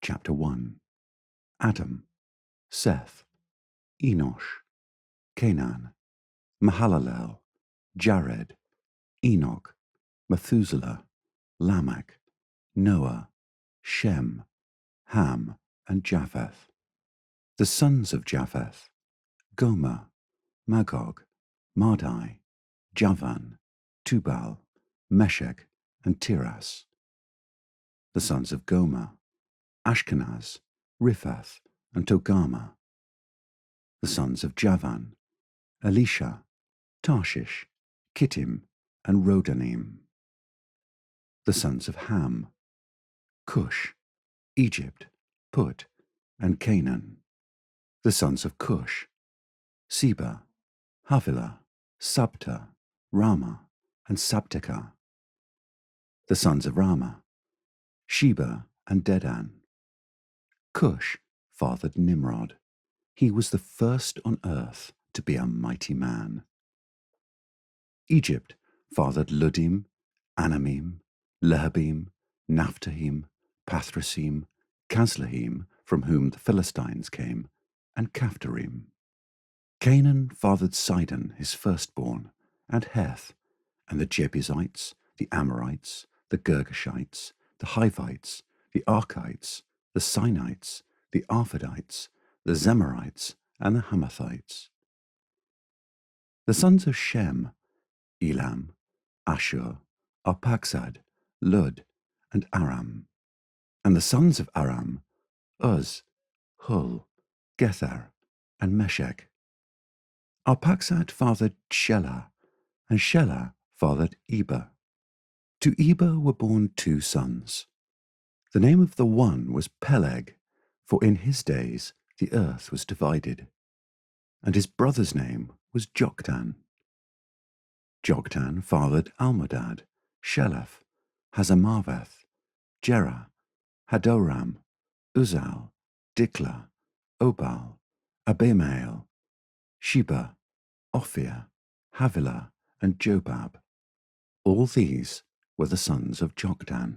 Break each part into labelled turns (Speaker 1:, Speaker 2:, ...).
Speaker 1: chapter 1. Adam, Seth, Enosh, Canaan, Mahalalel, Jared, Enoch, Methuselah, Lamech, Noah, Shem, Ham, and Japheth. The sons of Japheth: Gomer, Magog, Madai, Javan, Tubal, Meshech, and Tiras. The sons of Gomer: Ashkenaz, Riphath, and Togarmah. The sons of Javan: Elisha, Tarshish, Kittim, and Rodanim. The sons of Ham: Cush, Egypt, Put, and Canaan. The sons of Cush: Seba, Havilah, Sabta, Rama, and Sabteka. The sons of Rama: Sheba and Dedan. Cush fathered Nimrod. He was the first on earth to be a mighty man. Egypt fathered Ludim, Anamim, Lehabim, Naphtahim, Pathrasim, Caslahim, from whom the Philistines came, and Caphtorim. Canaan fathered Sidon, his firstborn, and Heth, and the Jebusites, the Amorites, the Girgashites, the Hivites, the Archites, the Sinites, the Arphadites, the Zemarites, and the Hamathites. The sons of Shem: Elam, Ashur, Arphaxad, Lud, and Aram. And the sons of Aram: Uz, Hul, Gether, and Meshech. Arphaxad fathered Shelah, and Shelah fathered Eber. To Eber were born 2 sons. The name of the one was Peleg, for in his days the earth was divided. And his brother's name was Joktan. Joktan fathered Almodad, Sheleph, Hazarmaveth, Jerah, Hadoram, Uzal, Diklah, Obal, Abimael, Sheba, Ophir, Havilah, and Jobab. All these were the sons of Joktan.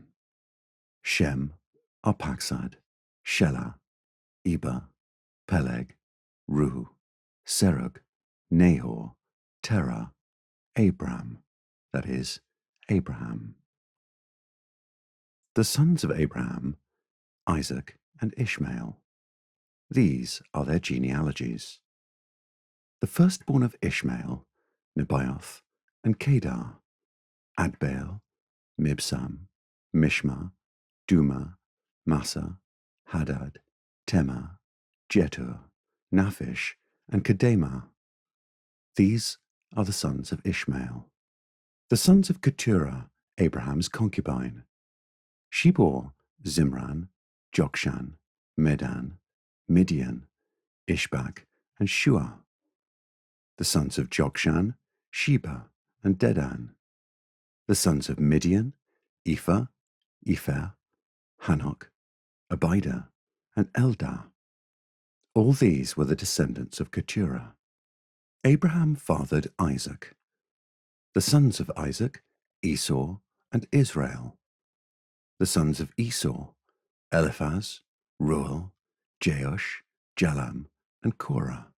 Speaker 1: Shem, Arphaxad, Shelah, Eber, Peleg, Ru, Serug, Nahor, Terah, Abram, that is, Abraham. The sons of Abraham: Isaac and Ishmael. These are their genealogies. The firstborn of Ishmael: Nebaioth and Kedar, Adbeel, Mibsam, Mishma, Duma, Massa, Hadad, Tema, Jetur, Naphish, and Kedemah. These are the sons of Ishmael. The sons of Keturah, Abraham's concubine. She bore Zimran, Jokshan, Medan, Midian, Ishbak, and Shua. The sons of Jokshan: Sheba and Dedan. The sons of Midian: Ephah, Epher, Hanok, Abida, and Eldah. All these were the descendants of Keturah. Abraham fathered Isaac. The sons of Isaac: Esau and Israel. The sons of Esau: Eliphaz, Reuel, Jeush, Jalam, and Korah.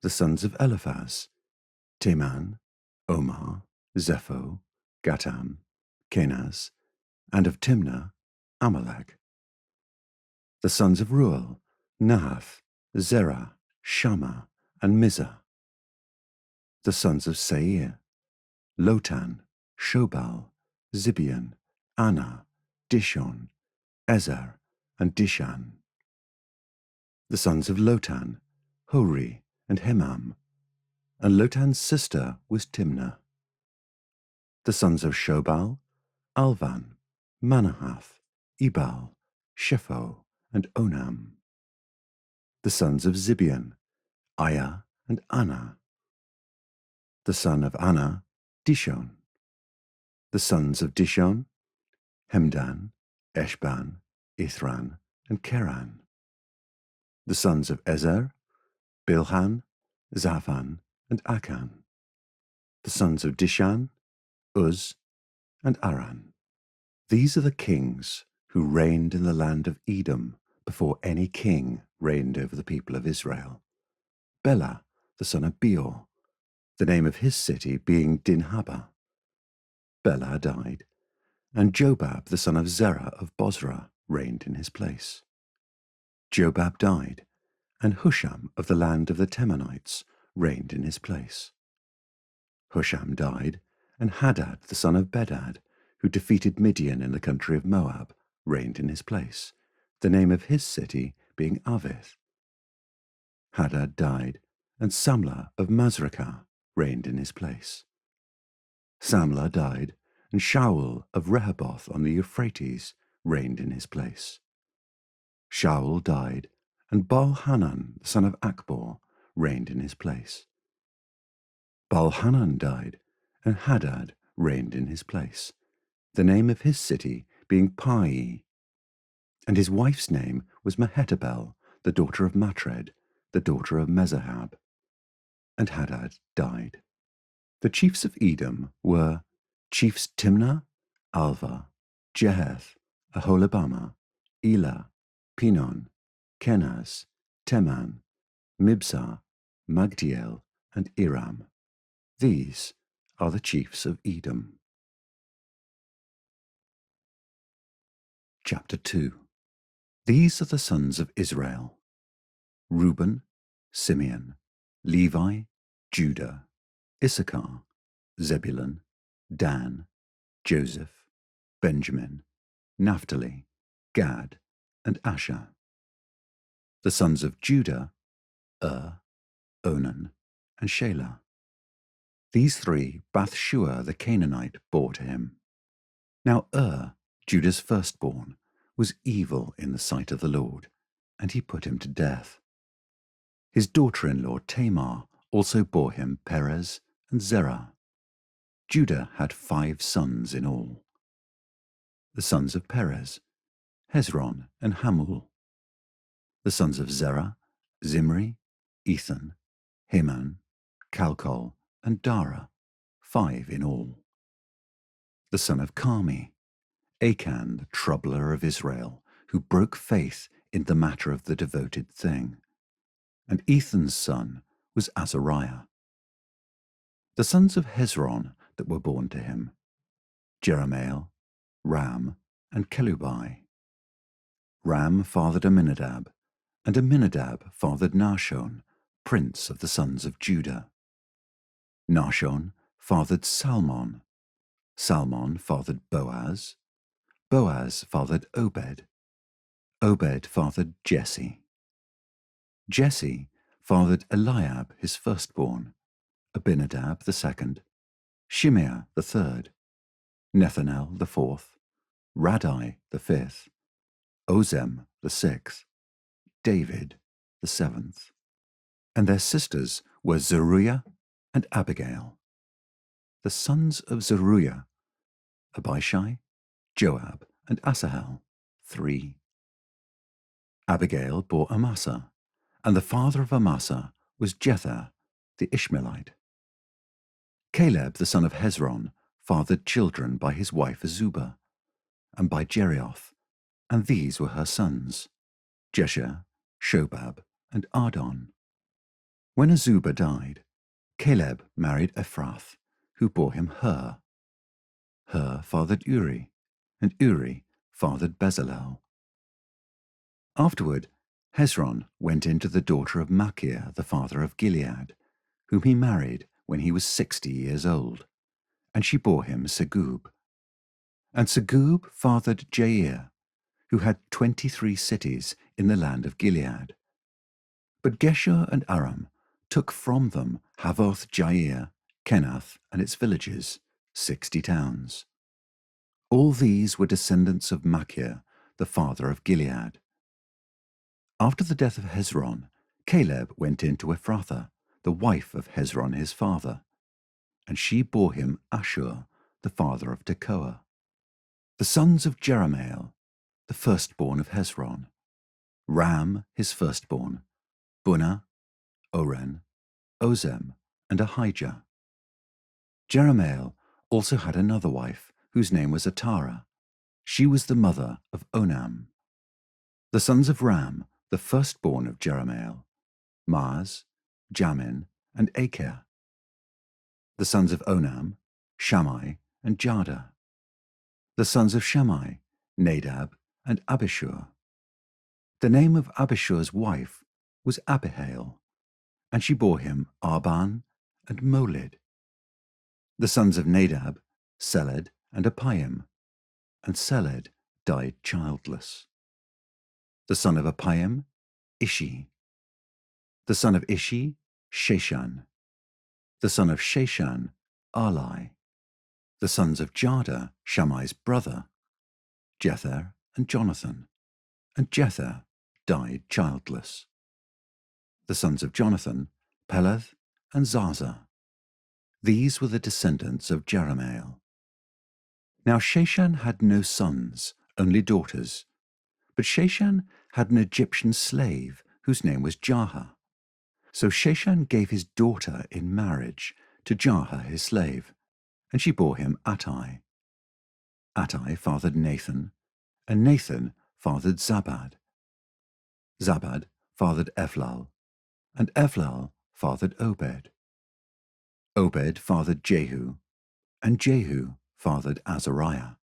Speaker 1: The sons of Eliphaz: Teman, Omar, Zepho, Gatam, Kenaz, and of Timnah, Amalek. The sons of Reuel: Nahath, Zerah, Shammah, and Mizah. The sons of Seir: Lotan, Shobal, Zibeon, Anah, Dishon, Ezer, and Dishan. The sons of Lotan: Hori and Hemam, and Lotan's sister was Timnah. The sons of Shobal: Alvan, Manahath, Ebal, Shepho, and Onam. The sons of Zibeon: Aya and Anah. The son of Anah: Dishon. The sons of Dishon: Hemdan, Eshban, Ithran, and Keran. The sons of Ezer: Bilhan, Zaphan, and Akan. The sons of Dishan: Uz and Aran. These are the kings who reigned in the land of Edom before any king reigned over the people of Israel. Bela, the son of Beor, the name of his city being Dinhabah. Bela died, and Jobab, the son of Zerah of Bozrah, reigned in his place. Jobab died, and Husham of the land of the Temanites reigned in his place. Husham died, and Hadad, the son of Bedad, who defeated Midian in the country of Moab, reigned in his place, the name of his city being Avith. Hadad died, and Samlah of Masrekah reigned in his place. Samlah died, and Shaul of Rehoboth on the Euphrates reigned in his place. Shaul died, and Baal-Hanan, the son of Akbor, reigned in his place. Baal-Hanan died, and Hadad reigned in his place, the name of his city being Pai. And his wife's name was Mehetabel, the daughter of Matred, the daughter of Mezahab. And Hadad died. The chiefs of Edom were chiefs Timnah, Alva, Jeheth, Aholibamah, Elah, Pinon, Kenaz, Teman, Mibzar, Magdiel, and Iram. These are the chiefs of Edom. Chapter 2. These are the sons of Israel: Reuben, Simeon, Levi, Judah, Issachar, Zebulun, Dan, Joseph, Benjamin, Naphtali, Gad, and Asher. The sons of Judah: Onan, and Shelah. These three Bathshua the Canaanite bore to him. Now Judah's firstborn, was evil in the sight of the Lord, and he put him to death. His daughter-in-law Tamar also bore him Perez and Zerah. Judah had 5 sons in all. The sons of Perez: Hezron and Hamul. The sons of Zerah: Zimri, Ethan, Heman, Calcol, and Dara, 5 in all. The son of Carmi: Achan, the troubler of Israel, who broke faith in the matter of the devoted thing. And Ethan's son was Azariah. The sons of Hezron that were born to him: Jerahmeel, Ram, and Kelubai. Ram fathered Amminadab, and Amminadab fathered Nahshon, prince of the sons of Judah. Nahshon fathered Salmon. Salmon fathered Boaz. Boaz fathered Obed. Obed fathered Jesse. Jesse fathered Eliab his firstborn, Abinadab the second, Shimeah the third, Nethanel the fourth, Radai the fifth, Ozem the sixth, David the seventh. And their sisters were Zeruiah and Abigail. The sons of Zeruiah: Abishai, Joab, and Asahel, 3. Abigail bore Amasa, and the father of Amasa was Jether the Ishmaelite. Caleb the son of Hezron fathered children by his wife Azubah, and by Jerioth, and these were her sons, Jesher, Shobab, and Ardon. When Azubah died, Caleb married Ephrath, who bore him Hur. Hur fathered Uri, and Uri fathered Bezalel. Afterward, Hezron went in to the daughter of Machir, the father of Gilead, whom he married when he was 60 years old, and she bore him Segub. And Segub fathered Jair, who had 23 cities in the land of Gilead. But Geshur and Aram took from them Havoth Jair, Kenath, and its villages, 60 towns. All these were descendants of Machir, the father of Gilead. After the death of Hezron, Caleb went in to Ephrathah, the wife of Hezron his father, and she bore him Ashur, the father of Tekoa. The sons of Jerahmeel, the firstborn of Hezron: Ram his firstborn, Bunah, Oren, Ozem, and Ahijah. Jerahmeel also had another wife, whose name was Atara. She was the mother of Onam. The sons of Ram, the firstborn of Jerahmeel, Maaz, Jamin, and Acher. The sons of Onam, Shammai, and Jada. The sons of Shammai, Nadab, and Abishur. The name of Abishur's wife was Abihail, and she bore him Arban and Molid. The sons of Nadab, Seled, and Appaim, and Seled died childless. The son of Appaim, Ishi. The son of Ishi, Sheshan. The son of Sheshan, Arli. The sons of Jada, Shammai's brother, Jether and Jonathan. And Jether died childless. The sons of Jonathan, Peleth and Zaza. These were the descendants of Jerahmeel. Now Sheshan had no sons, only daughters. But Sheshan had an Egyptian slave whose name was Jarha. So Sheshan gave his daughter in marriage to Jarha his slave, and she bore him Attai. Attai fathered Nathan, and Nathan fathered Zabad. Zabad fathered Evlal, and Evlal fathered Obed. Obed fathered Jehu, and Jehu fathered Azariah.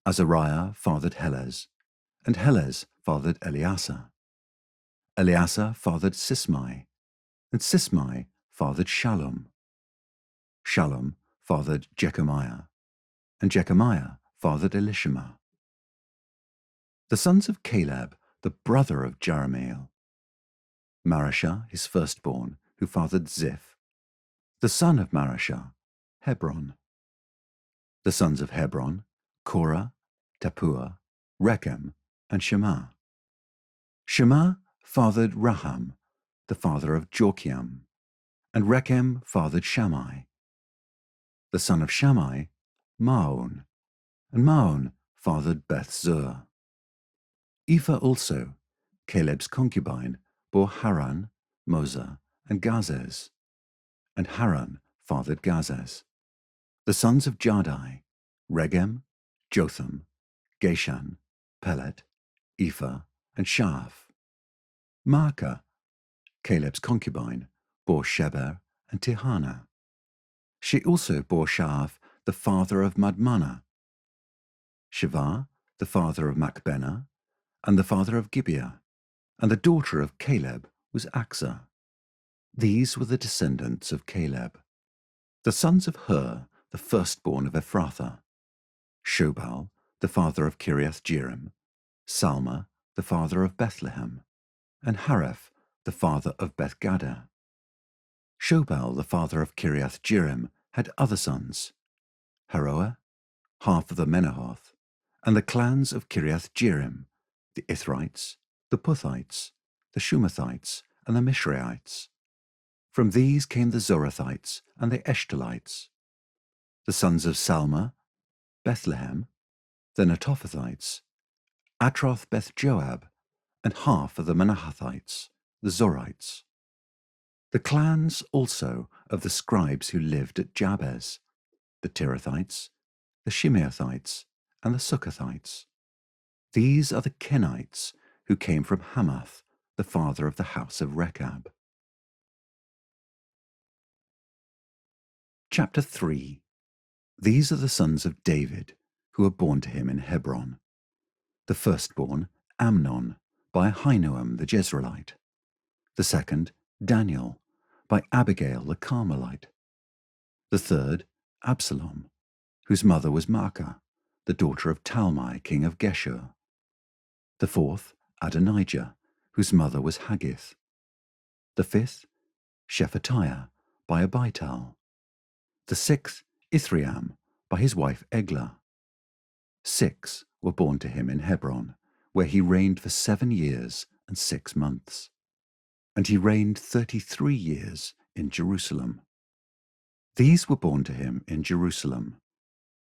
Speaker 1: Azariah fathered Helez, and Helez fathered Eleazar. Eleazar fathered Sismai, and Sismai fathered Shallum. Shallum fathered Jechemiah, and Jechemiah fathered Elishama. The sons of Caleb, the brother of Jerahmeel. Marashah, his firstborn, who fathered Ziph. The son of Marashah, Hebron. The sons of Hebron, Korah, Tappuah, Rechem, and Shema. Shema fathered Raham, the father of Jorkiam, and Rechem fathered Shammai. The son of Shammai, Maon, and Maon fathered Beth-zur. Ephah also, Caleb's concubine, bore Haran, Moza, and Gazez, and Haran fathered Gazez. The sons of Jadai, Regem, Jotham, Geshan, Pelet, Ephah, and Shaaph. Maacah, Caleb's concubine, bore Sheber and Tirhana. She also bore Shaaph, the father of Madmannah, Shiva, the father of Machbenah, and the father of Gibeah, and the daughter of Caleb was Achsah. These were the descendants of Caleb. The sons of Hur, the firstborn of Ephrathah, Shobal, the father of Kiriath-jearim, Salma, the father of Bethlehem, and Hareph, the father of Beth-gader. Shobal, the father of Kiriath-jearim, had other sons, Haroah, half of the Menahoth, and the clans of Kiriath-jearim, the Ithrites, the Puthites, the Shumathites, and the Mishraites. From these came the Zorathites and the Eshtolites. The sons of Salma, Bethlehem, the Netophathites, Atroth Beth-joab, and half of the Manahathites, the Zorites. The clans also of the scribes who lived at Jabez, the Tirathites, the Shimeathites, and the Succothites. These are the Kenites who came from Hamath, the father of the house of Rechab. Chapter 3. These are the sons of David, who were born to him in Hebron. The firstborn, Amnon, by Ahinoam the Jezreelite. The second, Daniel, by Abigail the Carmelite. The third, Absalom, whose mother was Maacah, the daughter of Talmai, king of Geshur. The fourth, Adonijah, whose mother was Haggith. The fifth, Shephatiah, by Abital. The sixth, Ithream, by his wife Eglah. 6 were born to him in Hebron, where he reigned for 7 years and 6 months. And he reigned 33 years in Jerusalem. These were born to him in Jerusalem: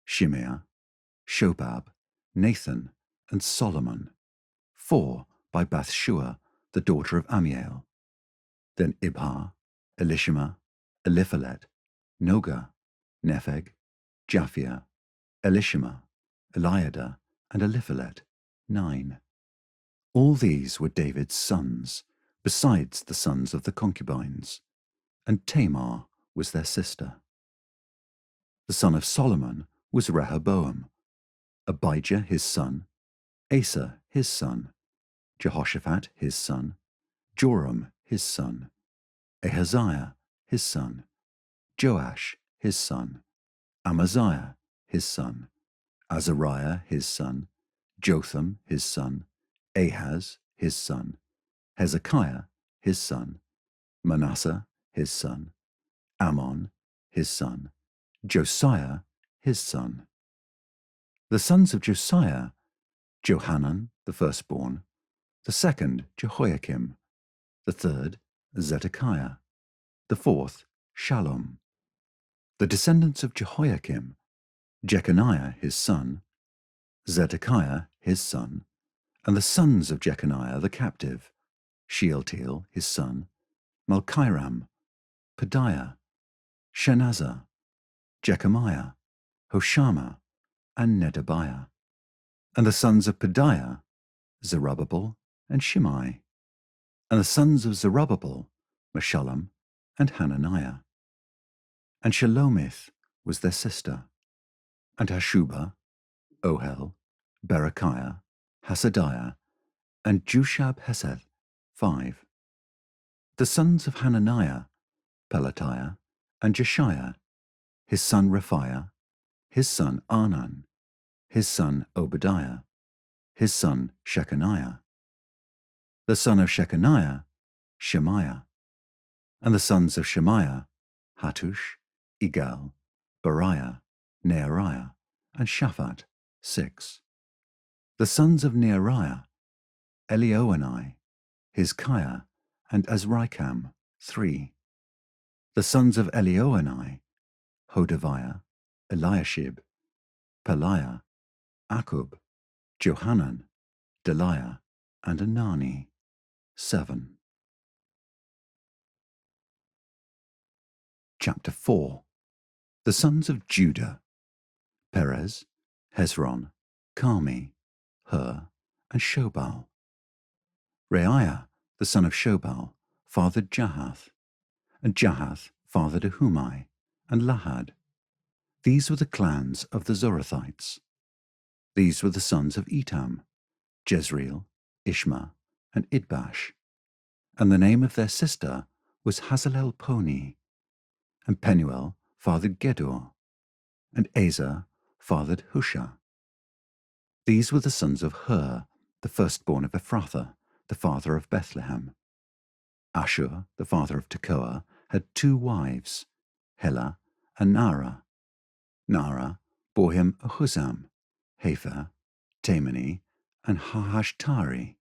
Speaker 1: Shimeah, Shobab, Nathan, and Solomon. 4 by Bathshua, the daughter of Amiel. Then Ibhar, Elishama, Eliphalet, Noga, Nepheg, Japhia, Elishama, Eliada, and Eliphalet, 9. All these were David's sons, besides the sons of the concubines, and Tamar was their sister. The son of Solomon was Rehoboam, Abijah his son, Asa his son, Jehoshaphat his son, Joram his son, Ahaziah his son, Joash his son, Amaziah his son, Azariah his son, Jotham his son, Ahaz his son, Hezekiah his son, Manasseh his son, Ammon his son, Josiah his son. The sons of Josiah, Johanan the firstborn, the second Jehoiakim, the third Zedekiah, the fourth Shallum. The descendants of Jehoiakim, Jeconiah his son, Zedekiah his son, and the sons of Jeconiah the captive, Shealtiel his son, Malchiram, Pedaiah, Shenazar, Jechemiah, Hoshama, and Nedabiah. And the sons of Pedaiah, Zerubbabel and Shimei. And the sons of Zerubbabel, Meshullam and Hananiah. And Shelomith was their sister. And Hashubah, Ohel, Berechiah, Hasadiah, and Jushab-hesed, 5. The sons of Hananiah, Pelatiah, and Jeshiah, his son Rephiah, his son Arnan, his son Obadiah, his son Shechaniah. The son of Shechaniah, Shemaiah. And the sons of Shemaiah, Hattush, Igal, Bariah, Neariah, and Shaphat, 6. The sons of Neariah, Elioenai, Hizkiah, and Azrikam, 3. The sons of Elioenai, Hodaviah, Eliashib, Peliah, Akub, Johanan, Deliah, and Anani, 7. Chapter 4. The sons of Judah, Perez, Hezron, Carmi, Hur, and Shobal. Reiah, the son of Shobal, fathered Jahath, and Jahath fathered Ahumai, and Lahad. These were the clans of the Zorathites. These were the sons of Etam, Jezreel, Ishma, and Idbash. And the name of their sister was Hazelelponi. And Penuel fathered Gedor, and Asa fathered Hushah. These were the sons of Hur, the firstborn of Ephrathah, the father of Bethlehem. Ashur, the father of Tekoa, had 2 wives, Helah and Naarah. Naarah bore him Ahuzam, Hepher, Temeni, and Hahashtari.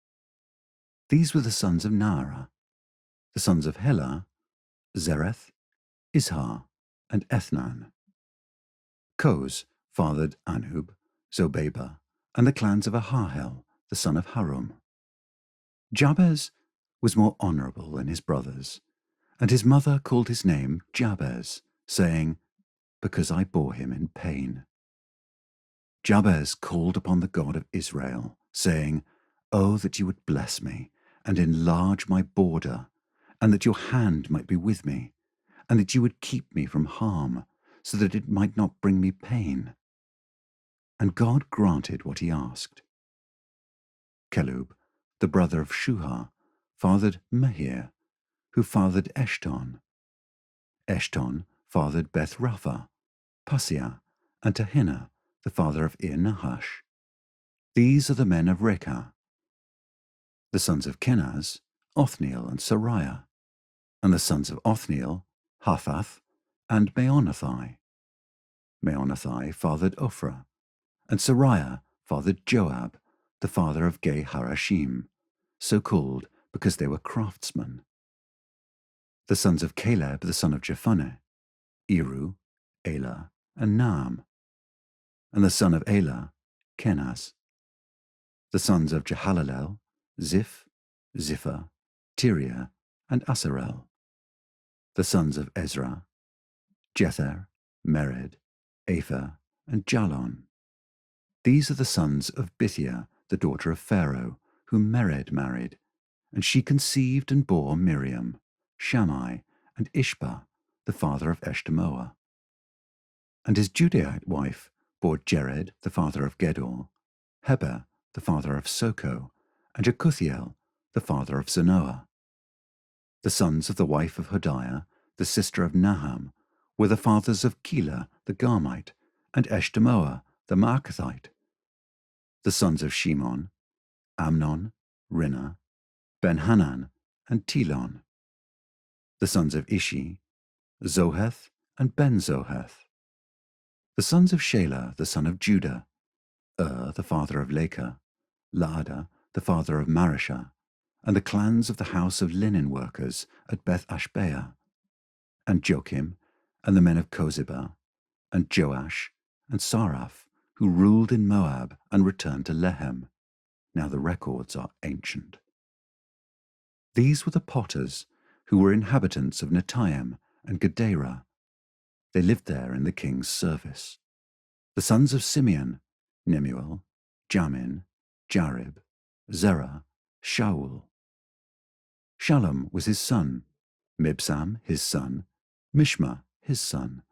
Speaker 1: These were the sons of Naarah. The sons of Helah, Zereth, Izhar, and Ethnan. Koz fathered Anub, Zobeba, and the clans of Ahahel, the son of Harum. Jabez was more honourable than his brothers, and his mother called his name Jabez, saying, Because I bore him in pain. Jabez called upon the God of Israel, saying, Oh, that you would bless me, and enlarge my border, and that your hand might be with me, and that you would keep me from harm, so that it might not bring me pain. And God granted what he asked. Kelub, the brother of Shuhah, fathered Mehir, who fathered Eshton. Eshton fathered Beth-Rapha, Paseah, and Tehinnah, the father of Ir-Nahash. These are the men of Rekah. The sons of Kenaz, Othniel and Sariah. And the sons of Othniel, Hathath, and Meonothai. Meonothai fathered Ophrah, and Sariah fathered Joab, the father of Ge-Harashim, so called because they were craftsmen. The sons of Caleb, the son of Jephunneh, Eru, Elah, and Naam. And the son of Elah, Kenaz. The sons of Jehalalel, Ziph, Ziphah, Tiria, and Asarel. The sons of Ezra, Jether, Mered, Aphah, and Jalon. These are the sons of Bithiah, the daughter of Pharaoh, whom Mered married, and she conceived and bore Miriam, Shammai, and Ishbah, the father of Eshtemoa. And his Judaite wife bore Jered, the father of Gedor, Heber, the father of Soko, and Jekuthiel, the father of Zanoah. The sons of the wife of Hodiah, the sister of Naham, were the fathers of Keilah the Garmite, and Eshtemoa the Maacathite. The sons of Shimon, Amnon, Rinnah, Ben-Hanan, and Telon. The sons of Ishi, Zoheth, and Ben-Zoheth. The sons of Shelah, the son of Judah, the father of Leka, Laadah, the father of Mareshah, and the clans of the house of linen workers at Beth-Ashbea, and Joachim, and the men of Kozibah, and Joash, and Saraph, who ruled in Moab and returned to Lehem. Now the records are ancient. These were the potters, who were inhabitants of Netaim and Gederah. They lived there in the king's service. The sons of Simeon, Nemuel, Jamin, Jarib, Zerah, Shaul. Shallum was his son, Mibsam his son, Mishma his son.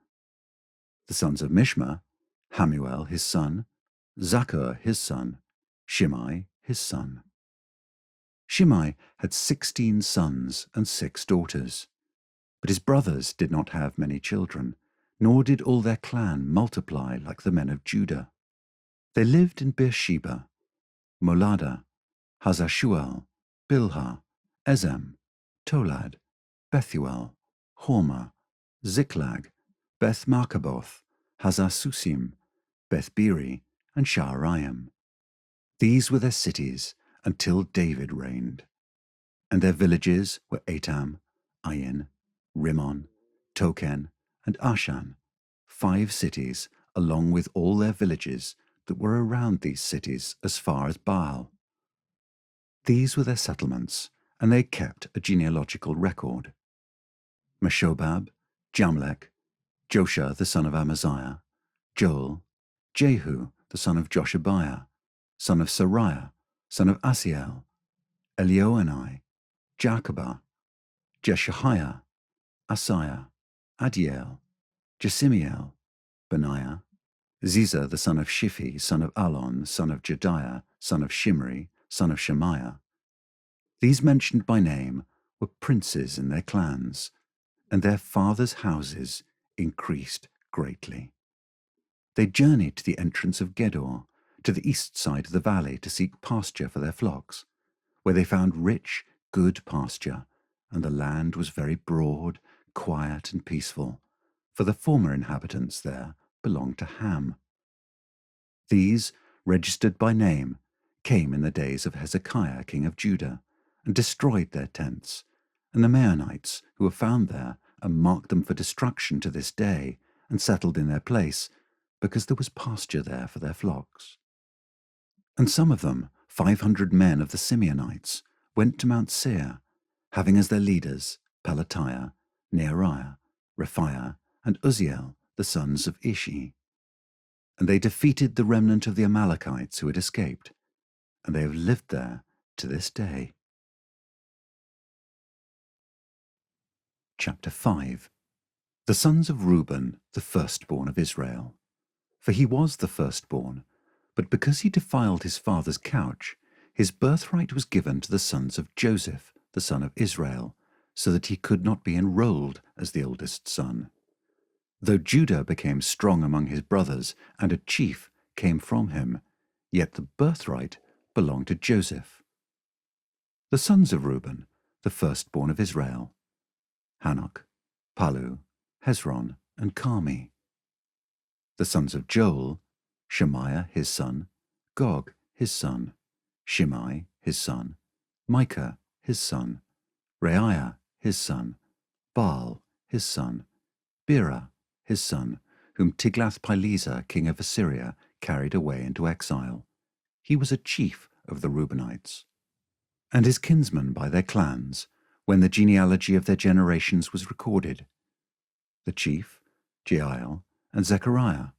Speaker 1: The sons of Mishma, Hamuel his son, Zaccur his son, Shimei his son. Shimei had 16 sons and 6 daughters, but his brothers did not have many children, nor did all their clan multiply like the men of Judah. They lived in Beersheba, Moladah, Hazar-Shual, Bilhah, Ezem, Tolad, Bethuel, Hormah, Ziklag, Beth-Marcaboth, Hazar-Susim, Beth-Biri, and Sha'araim. These were their cities until David reigned. And their villages were Etam, Ain, Rimmon, Token, and Ashan, 5 cities, along with all their villages that were around these cities as far as Baal. These were their settlements, and they kept a genealogical record. Meshobab, Jamlech, Joshua the son of Amaziah, Joel, Jehu the son of Joshabiah, son of Sariah, son of Asiel, Elioenai, Jacobah, Jeshahiah, Asaiah, Adiel, Jesimiel, Benaiah, Ziza the son of Shiphi, son of Alon, son of Jediah, son of Shimri, son of Shemaiah. These mentioned by name were princes in their clans, and their fathers' houses increased greatly. They journeyed to the entrance of Gedor, to the east side of the valley, to seek pasture for their flocks, where they found rich, good pasture, and the land was very broad, quiet, and peaceful, for the former inhabitants there belonged to Ham. These, registered by name, came in the days of Hezekiah king of Judah, and destroyed their tents, and the Maonites who were found there and marked them for destruction to this day, and settled in their place, because there was pasture there for their flocks. And some of them, 500 men of the Simeonites, went to Mount Seir, having as their leaders Pelatiah, Neariah, Rephaiah, and Uzziel, the sons of Ishi. And they defeated the remnant of the Amalekites who had escaped, and they have lived there to this day. Chapter 5. The sons of Reuben, the firstborn of Israel. For he was the firstborn, but because he defiled his father's couch, his birthright was given to the sons of Joseph, the son of Israel, so that he could not be enrolled as the oldest son. Though Judah became strong among his brothers, and a chief came from him, yet the birthright belonged to Joseph. The sons of Reuben, the firstborn of Israel: Hanok, Palu, Hezron, and Carmi. The sons of Joel: Shemaiah his son, Gog his son, Shimei his son, Micah his son, Reiah his son, Baal his son, Bera his son, whom Tiglath-Pileser king of Assyria carried away into exile. He was a chief of the Reubenites. And his kinsmen by their clans, when the genealogy of their generations was recorded: the chief, Jeiel, and Zechariah,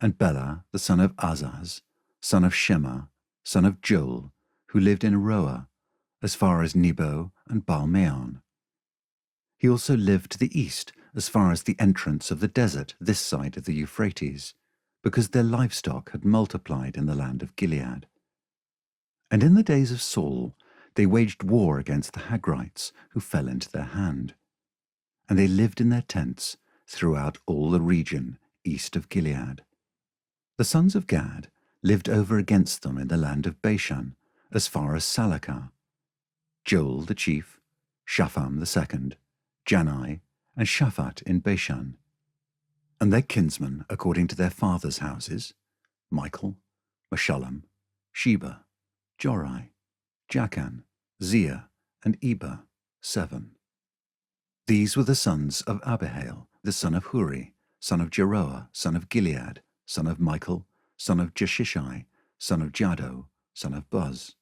Speaker 1: and Bela the son of Azaz, son of Shema, son of Joel, who lived in Aroah, as far as Nebo and Baal-meon. He also lived to the east as far as the entrance of the desert this side of the Euphrates, because their livestock had multiplied in the land of Gilead. And in the days of Saul they waged war against the Hagrites, who fell into their hand. And they lived in their tents throughout all the region east of Gilead. The sons of Gad lived over against them in the land of Bashan, as far as Salakah. Joel the chief, Shapham the second, Janai, and Shaphat in Bashan. And their kinsmen according to their fathers' houses, Michael, Meshullam, Sheba, Jorai, Jachan, Zia, and Eber, 7. These were the sons of Abihail, the son of Huri, son of Jeroah, son of Gilead, son of Michael, son of Jeshishai, son of Jado, son of Buz.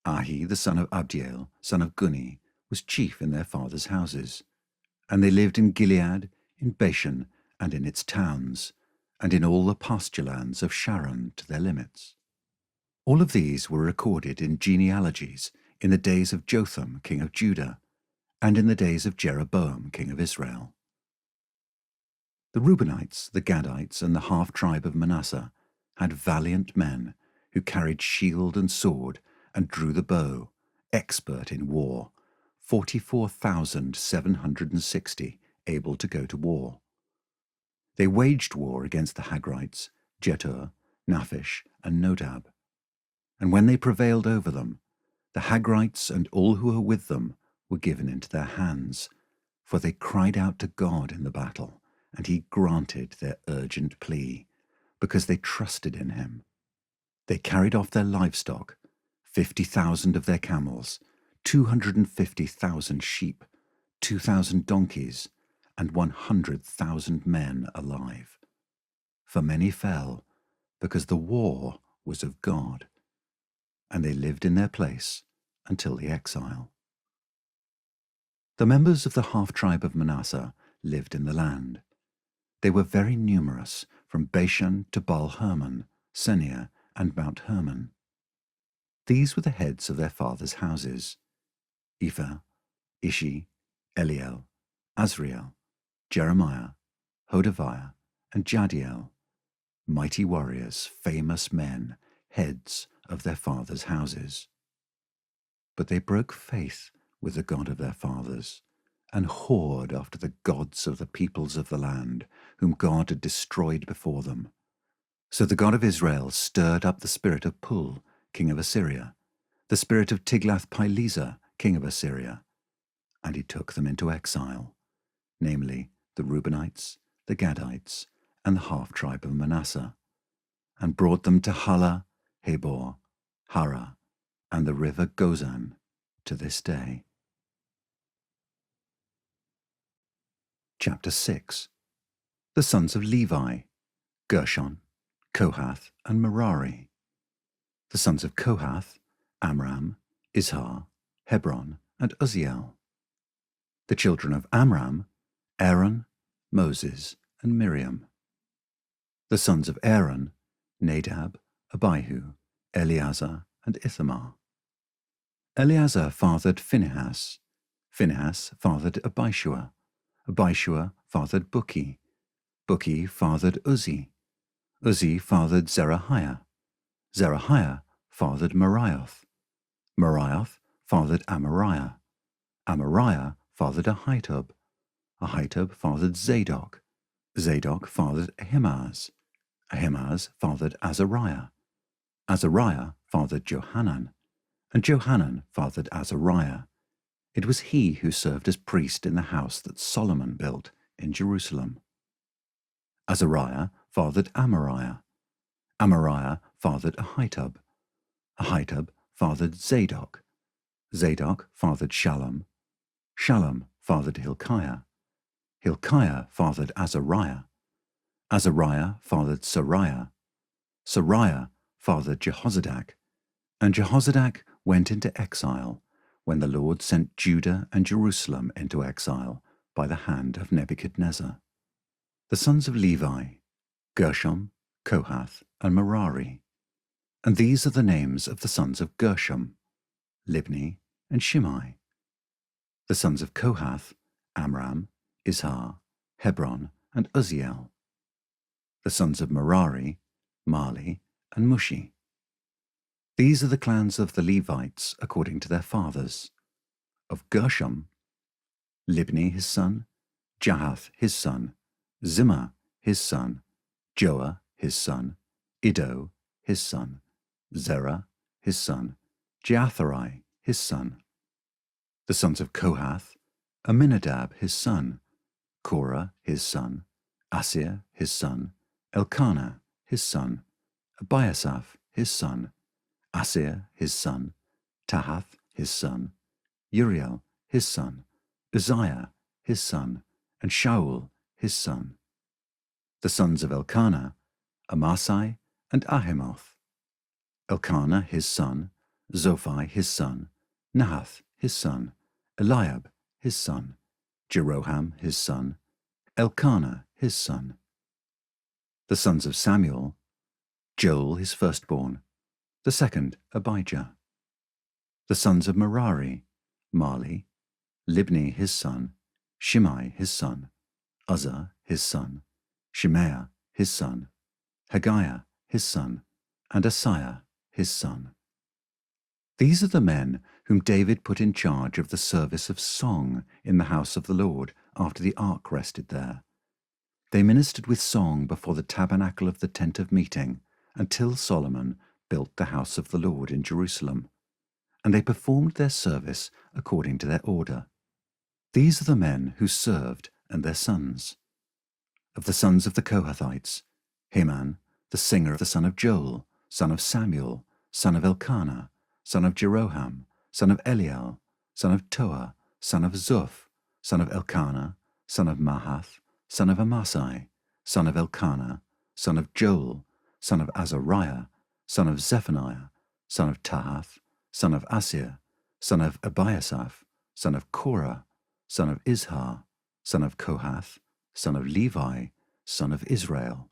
Speaker 1: Ahi, the son of Abdiel, son of Guni, was chief in their fathers' houses. And they lived in Gilead, in Bashan, and in its towns, and in all the pasture lands of Sharon to their limits. All of these were recorded in genealogies in the days of Jotham, king of Judah, and in the days of Jeroboam, king of Israel. The Reubenites, the Gadites, and the half-tribe of Manasseh had valiant men who carried shield and sword and drew the bow, expert in war, 44,760 able to go to war. They waged war against the Hagrites, Jetur, Naphish, and Nodab. And when they prevailed over them, the Hagrites and all who were with them were given into their hands, for they cried out to God in the battle, and he granted their urgent plea, because they trusted in him. They carried off their livestock, 50,000 of their camels, 250,000 sheep, 2,000 donkeys, and 100,000 men alive. For many fell, because the war was of God, and they lived in their place until the exile. The members of the half-tribe of Manasseh lived in the land. They were very numerous, from Bashan to Baal-Hermon, Senir, and Mount Hermon. These were the heads of their fathers' houses: Ephah, Ishi, Eliel, Azriel, Jeremiah, Hodaviah, and Jadiel, mighty warriors, famous men, heads of their fathers' houses. But they broke faith with the God of their fathers, and whored after the gods of the peoples of the land, whom God had destroyed before them. So the God of Israel stirred up the spirit of Pul, king of Assyria, the spirit of Tiglath-Pileser, king of Assyria, and he took them into exile, namely the Reubenites, the Gadites, and the half-tribe of Manasseh, and brought them to Hala, Habor, Hara, and the river Gozan to this day. Chapter 6. The sons of Levi, Gershon, Kohath, and Merari. The sons of Kohath, Amram, Izhar, Hebron, and Uzziel. The children of Amram, Aaron, Moses, and Miriam. The sons of Aaron, Nadab, Abihu, Eleazar, and Ithamar. Eleazar fathered Phinehas. Phinehas fathered Abishua. Abishua fathered Bukki. Bukki fathered Uzzi. Uzzi fathered Zerahiah. Zerahiah fathered Marioth. Marioth fathered Amariah. Amariah fathered Ahitub. Ahitub fathered Zadok. Zadok fathered Ahimaaz. Ahimaaz fathered Azariah. Azariah fathered Johanan. And Johanan fathered Azariah. It was he who served as priest in the house that Solomon built in Jerusalem. Azariah fathered Amariah. Amariah fathered Ahitub. Ahitub fathered Zadok. Zadok fathered Shallum. Shallum fathered Hilkiah. Hilkiah fathered Azariah. Azariah fathered Sariah. Sariah fathered Jehozadak. And Jehozadak went into exile when the Lord sent Judah and Jerusalem into exile by the hand of Nebuchadnezzar. The sons of Levi, Gershom, Kohath, and Merari. And these are the names of the sons of Gershom, Libni, and Shimei. The sons of Kohath, Amram, Izhar, Hebron, and Uzziel. The sons of Merari, Mali, and Mushi. These are the clans of the Levites according to their fathers. Of Gershom, Libni his son, Jahath his son, Zimmah his son, Joah his son, Iddo his son, Zerah his son, Jeatherai his son. The sons of Kohath, Aminadab his son, Korah his son, Asir his son, Elkanah his son, Abiasaph his son, Asir his son, Tahath his son, Uriel his son, Uzziah his son, and Shaul his son. The sons of Elkanah, Amasai and Ahimoth. Elkanah his son, Zophai his son, Nahath his son, Eliab his son, Jeroham his son, Elkanah his son. The sons of Samuel, Joel his firstborn, the second Abijah. The sons of Merari, Mali, Libni his son, Shimei his son, Uzzah his son, Shemaiah his son, Haggiah his son, and Asaiah his son. These are the men whom David put in charge of the service of song in the house of the Lord after the ark rested there. They ministered with song before the tabernacle of the tent of meeting until Solomon built the house of the Lord in Jerusalem, and they performed their service according to their order. These are the men who served and their sons. Of the sons of the Kohathites, Heman, the singer, the son of Joel, son of Samuel, son of Elkanah, son of Jeroham, son of Eliel, son of Toah, son of Zuph, son of Elkanah, son of Mahath, son of Amasai, son of Elkanah, son of Joel, son of Azariah, son of Zephaniah, son of Tahath, son of Asir, son of Abiasaph, son of Korah, son of Izhar, son of Kohath, son of Levi, son of Israel.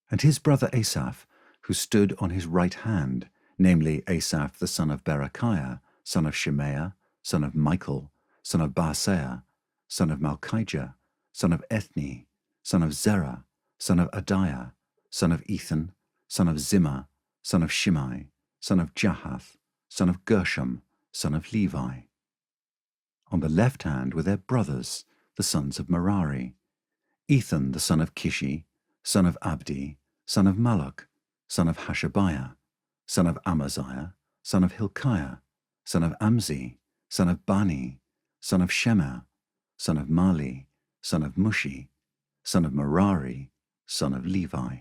Speaker 1: And his brother Asaph, who stood on his right hand, namely Asaph the son of Berechiah, son of Shemaiah, son of Michael, son of Baaseiah, son of Malchijah, son of Ethni, son of Zerah, son of Adiah, son of Ethan, son of Zimmah, son of Shimei, son of Jahath, son of Gershom, son of Levi. On the left hand were their brothers, the sons of Merari, Ethan the son of Kishi, son of Abdi, son of Malach, son of Hashabiah, son of Amaziah, son of Hilkiah, son of Amzi, son of Bani, son of Shema, son of Mali, son of Mushi, son of Merari, son of Levi.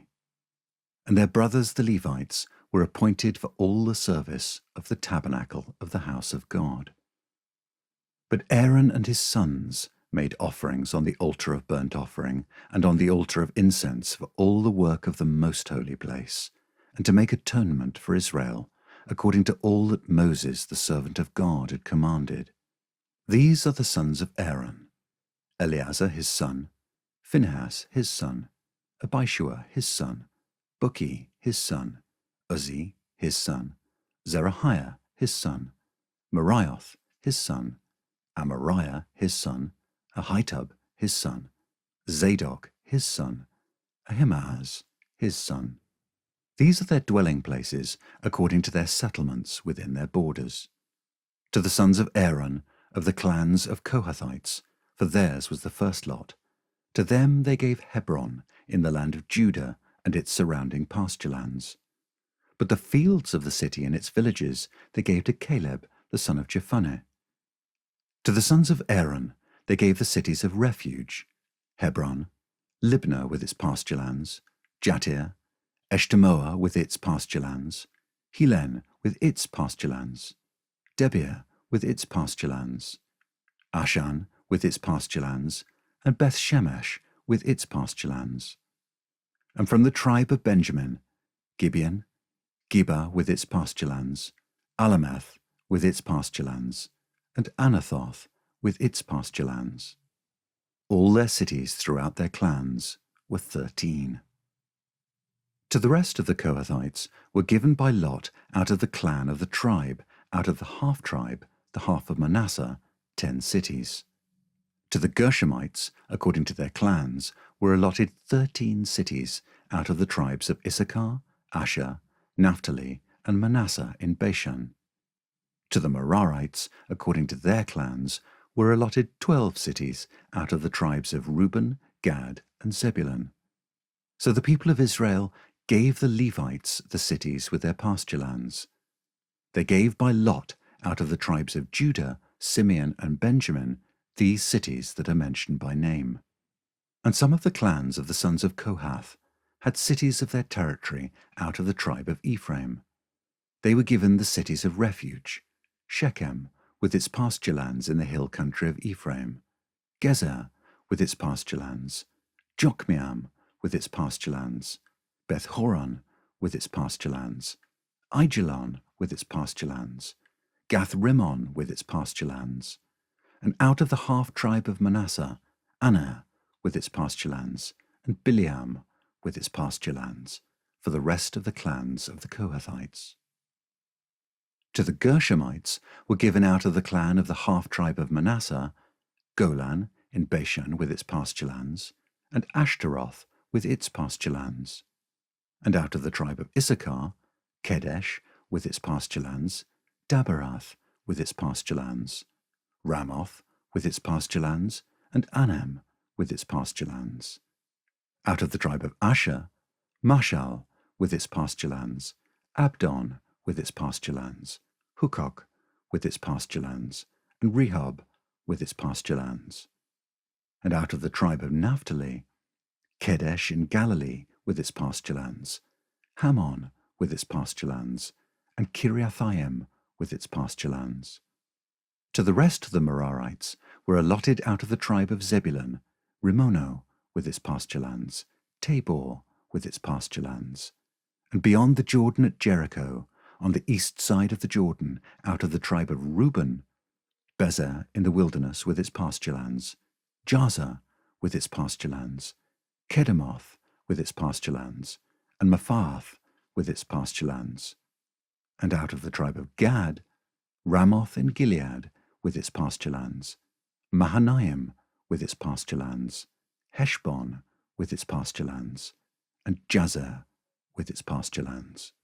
Speaker 1: And their brothers the Levites were appointed for all the service of the tabernacle of the house of God. But Aaron and his sons made offerings on the altar of burnt offering and on the altar of incense for all the work of the most holy place, and to make atonement for Israel, according to all that Moses the servant of God had commanded. These are the sons of Aaron: Eleazar his son, Phinehas his son, Abishua his son, Bukki his son, Uzzi his son, Zerahiah his son, Merioth his son, Amariah his son, Ahitub his son, Zadok his son, Ahimaaz his son. These are their dwelling places according to their settlements within their borders. To the sons of Aaron, of the clans of Kohathites, for theirs was the first lot, to them they gave Hebron in the land of Judah and its surrounding pasture lands. But the fields of the city and its villages they gave to Caleb the son of Jephunneh. To the sons of Aaron they gave the cities of refuge, Hebron, Libnah with its pasture lands, Jattir, Eshtemoa with its pasture lands, Helen with its pasture lands, Debir with its pasture lands, Ashan with its pasture lands, and Beth Shemesh with its pasture lands. And from the tribe of Benjamin, Gibeon, Geba with its pasture lands, Alameth with its pasture lands, and Anathoth with its pasture lands. All their cities throughout their clans were 13. To the rest of the Kohathites were given by lot out of the clan of the tribe, out of the half-tribe, the half of Manasseh, 10 cities. To the Gershomites, according to their clans, were allotted 13 cities out of the tribes of Issachar, Asher, Naphtali, and Manasseh in Bashan. To the Merarites, according to their clans, were allotted 12 cities out of the tribes of Reuben, Gad, and Zebulun. So the people of Israel gave the Levites the cities with their pasture lands. They gave by lot out of the tribes of Judah, Simeon, and Benjamin these cities that are mentioned by name. And some of the clans of the sons of Kohath had cities of their territory out of the tribe of Ephraim. They were given the cities of refuge, Shechem, with its pasture lands in the hill country of Ephraim, Gezer, with its pasture lands, Jokmeam, with its pasture lands, Beth-horon, with its pasture lands, Aijalon, with its pasture lands, Gath-rimmon, with its pasture lands, and out of the half-tribe of Manasseh, Aner, with its pasture lands, and Bileam, with its pasture lands, for the rest of the clans of the Kohathites. To the Gershomites were given out of the clan of the half-tribe of Manasseh, Golan in Bashan with its pasture lands, and Ashtaroth with its pasture lands. And out of the tribe of Issachar, Kedesh with its pasture lands, Daberath with its pasture lands, Ramoth with its pasture lands, and Anam with its pasture lands. Out of the tribe of Asher, Mashal with its pasture lands, Abdon with its pasture lands, Hukok with its pasture lands, and Rehob with its pasture lands. And out of the tribe of Naphtali, Kedesh in Galilee with its pasture lands, Hammon with its pasture lands, and Kiriathaim with its pasture lands. To the rest of the Merarites were allotted out of the tribe of Zebulun, Rimono with its pasture lands, Tabor with its pasture lands, and beyond the Jordan at Jericho, on the east side of the Jordan, out of the tribe of Reuben, Bezer in the wilderness with its pasture lands, Jazer with its pasture lands, Kedemoth with its pasture lands, and Mephaath with its pasture lands. And out of the tribe of Gad, Ramoth in Gilead with its pasture lands, Mahanaim with its pasture lands, Heshbon with its pasture lands, and Jazer with its pasture lands.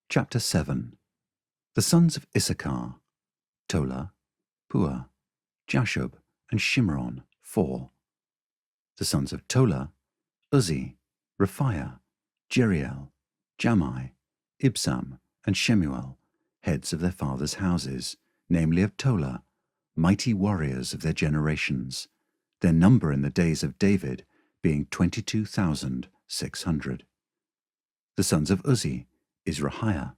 Speaker 1: Chapter 7. The sons of Issachar, Tola, Puah, Jashub, and Shimron, 4. The sons of Tola, Uzzi, Raphiah, Jeriel, Jamai, Ibsam, and Shemuel, heads of their fathers' houses, namely of Tola, mighty warriors of their generations, their number in the days of David being 22,600. The sons of Uzzi, Izrahiah,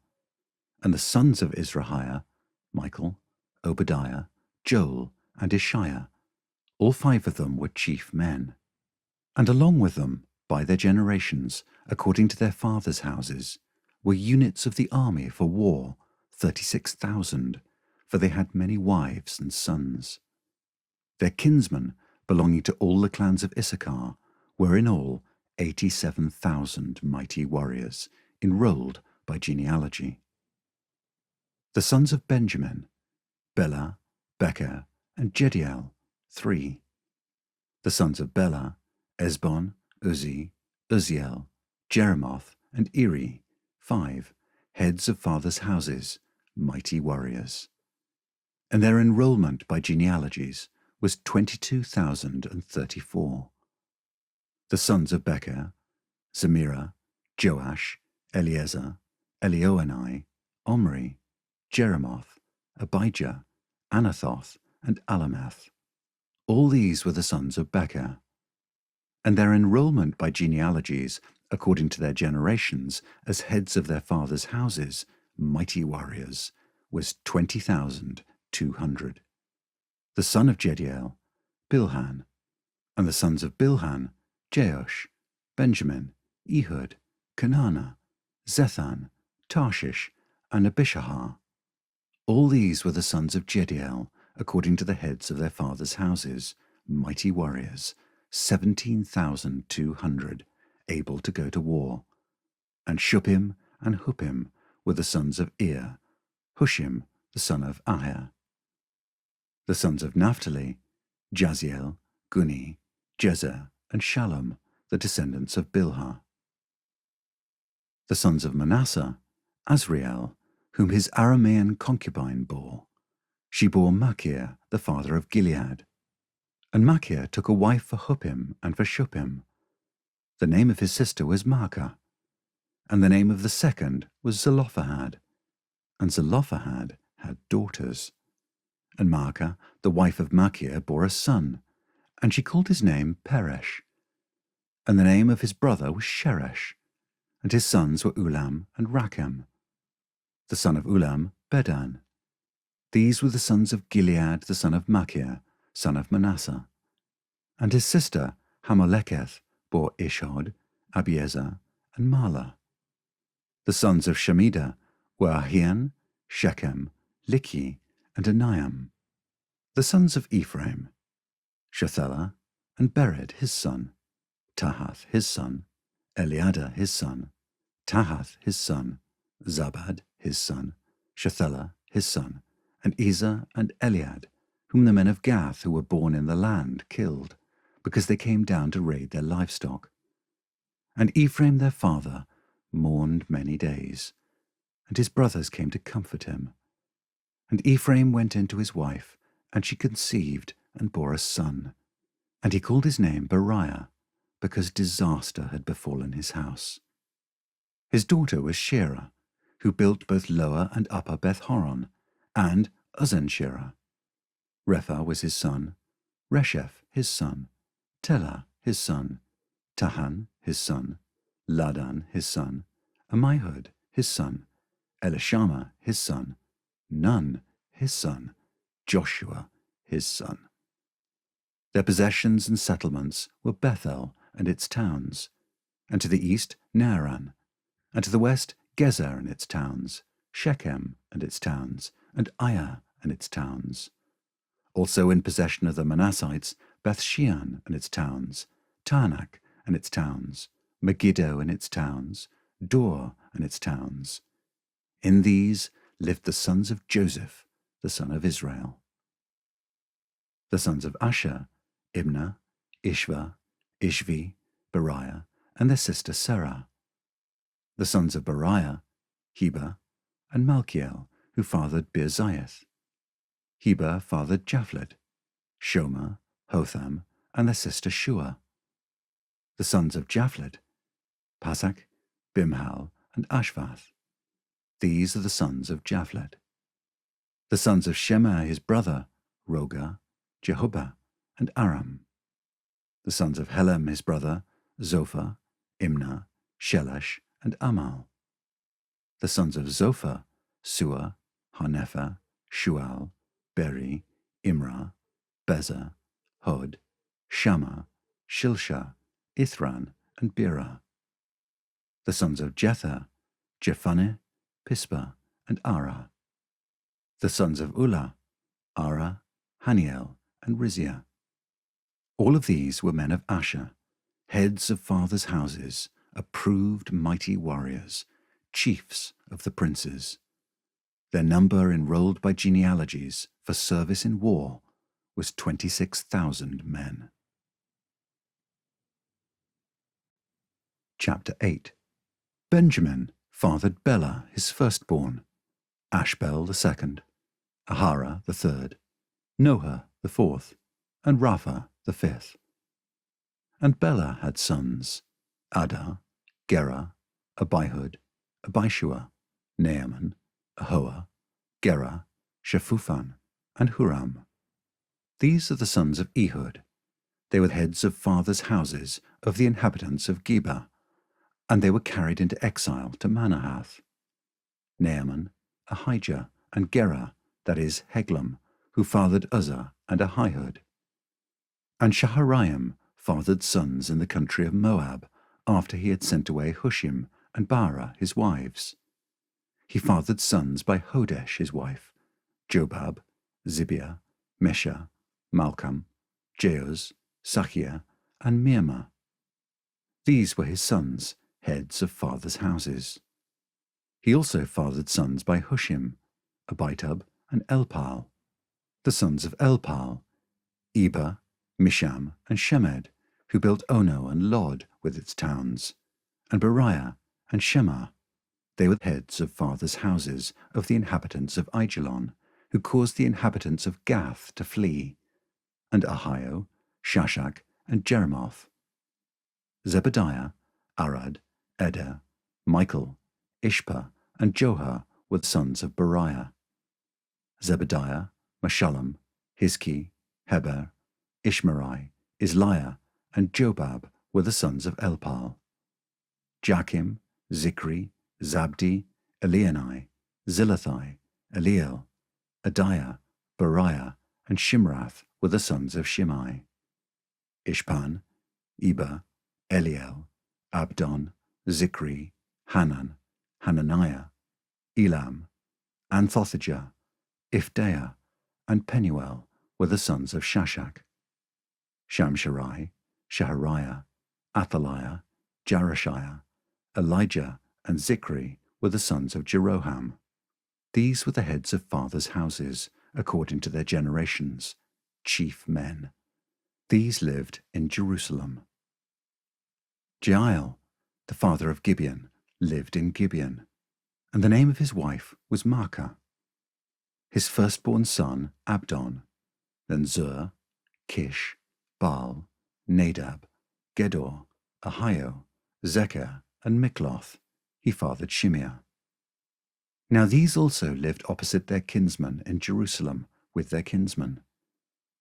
Speaker 1: and the sons of Izrahiah, Michael, Obadiah, Joel, and Ishiah. All 5 of them were chief men. And along with them, by their generations, according to their fathers' houses, were units of the army for war, 36,000, for they had many wives and sons. Their kinsmen, belonging to all the clans of Issachar, were in all 87,000 mighty warriors, enrolled by genealogy. The sons of Benjamin, Bela, Becher, and Jediel, 3. The sons of Bela, Esbon, Uzzi, Uzziel, Jeremoth, and Eri, 5, heads of fathers' houses, mighty warriors. And their enrollment by genealogies was 22,034. The sons of Becher, Zemira, Joash, Eliezer, Elioenai, Omri, Jeremoth, Abijah, Anathoth, and Alameth. All these were the sons of Becher. And their enrollment by genealogies, according to their generations, as heads of their fathers' houses, mighty warriors, was 20,200. The son of Jediel, Bilhan, and the sons of Bilhan, Jeush, Benjamin, Ehud, Kenana, Zethan, Tarshish, and Abishahar. All these were the sons of Jediel, according to the heads of their fathers' houses, mighty warriors, 17,200, able to go to war. And Shuppim and Huppim were the sons of Ir, Hushim the son of Aher. The sons of Naphtali, Jaziel, Guni, Jezer, and Shallum, the descendants of Bilhah. The sons of Manasseh, Asriel, whom his Aramean concubine bore. She bore Machir, the father of Gilead. And Machir took a wife for Huppim and for Shuppim. The name of his sister was Maacah, and the name of the second was Zelophehad. And Zelophehad had daughters. And Maacah, the wife of Machir, bore a son, and she called his name Peresh. And the name of his brother was Sheresh, and his sons were Ulam and Rakem. The son of Ulam, Bedan. These were the sons of Gilead, the son of Machir, son of Manasseh. And his sister, Hammoleketh, bore Ishhod, Abiezer, and Mahlah. The sons of Shemidah were Ahian, Shechem, Likhi, and Aniam. The sons of Ephraim, Shethelah, and Bered his son, Tahath his son, Eliada his son, Tahath his son, Zabad his son, Shethelah his son, and Ezer and Eliad, whom the men of Gath who were born in the land killed, because they came down to raid their livestock. And Ephraim their father mourned many days, and his brothers came to comfort him. And Ephraim went in to his wife, and she conceived and bore a son. And he called his name Beriah, because disaster had befallen his house. His daughter was Sheerah, who built both Lower and Upper Beth-horon, and Uzen-Sheerah. Repha was his son, Resheph his son, Telah his son, Tahan his son, Ladan his son, Ammihud his son, Elishama his son, Nun his son, Joshua his son. Their possessions and settlements were Bethel and its towns, and to the east Naaran, and to the west Gezer and its towns, Shechem and its towns, and Aiah and its towns. Also in possession of the Manassites, Beth-shean and its towns, Taanach and its towns, Megiddo and its towns, Dor and its towns. In these lived the sons of Joseph, the son of Israel. The sons of Asher, Imnah, Ishva, Ishvi, Beriah, and their sister Serah. The sons of Beriah, Heber, and Malchiel, who fathered Birzaith. Heber fathered Japhlet, Shomer, Hotham, and their sister Shua. The sons of Japhlet, Pasak, Bimhal, and Ashvath. These are the sons of Japhlet. The sons of Shemer his brother, Roga, Jehubbah, and Aram. The sons of Helem his brother, Zophah, Imnah, Shelesh, and Amal. The sons of Zophah, Sua, Harnepher, Shual, Beri, Imrah, Bezer, Hod, Shammah, Shilshah, Ithran, and Birah. The sons of Jether, Jephunneh, Pispa, and Ara. The sons of Ulah, Ara, Haniel, and Rizia. All of these were men of Asher, heads of fathers' houses, approved mighty warriors, chiefs of the princes. Their number enrolled by genealogies for service in war was 26,000 men. Chapter 8. Benjamin fathered Bela his firstborn, Ashbel the second, Ahara the third, Noah the fourth, and Rapha the fifth. And Bela had sons, Adah, Gera, Abihud, Abishua, Naaman, Ahoah, Gera, Shephuphan, and Huram. These are the sons of Ehud. They were heads of fathers' houses of the inhabitants of Geba, and they were carried into exile to Manahath. Naaman, Ahijah, and Gera, that is, Heglam, who fathered Uzzah and Ahihud. And Shaharaim fathered sons in the country of Moab, after he had sent away Hushim and Baara his wives. He fathered sons by Hodesh his wife, Jobab, Zibiah, Mesha, Malcham, Jeuz, Sachia, and Mirma. These were his sons, heads of fathers' houses. He also fathered sons by Hushim, Abitub, and Elpal. The sons of Elpal, Eber, Misham, and Shemed, who built Ono and Lod with its towns, and Beriah and Shema. They were heads of fathers' houses of the inhabitants of Aijalon, who caused the inhabitants of Gath to flee, and Ahio, Shashak, and Jeremoth. Zebediah, Arad, Eder, Michael, Ishpa, and Johar were the sons of Beriah. Zebediah, Meshullam, Hizki, Heber, Ishmerai, Isliah, and Jobab were the sons of Elpal. Jachim, Zikri, Zabdi, Elionai, Zilathai, Eliel, Adiah, Beriah, and Shimrath were the sons of Shimei. Ishpan, Eber, Eliel, Abdon, Zikri, Hanan, Hananiah, Elam, Anthothijah, Ifdeah, and Penuel were the sons of Shashak. Shamsharai, Shahariah, Athaliah, Jarashiah, Elijah, and Zikri were the sons of Jeroham. These were the heads of fathers' houses, according to their generations, chief men. These lived in Jerusalem. Jeiel, the father of Gibeon, lived in Gibeon, and the name of his wife was Maacah. His firstborn son, Abdon, then Zur, Kish, Baal, Nadab, Gedor, Ahio, Zechar, and Mikloth. He fathered Shimeah. Now these also lived opposite their kinsmen in Jerusalem with their kinsmen.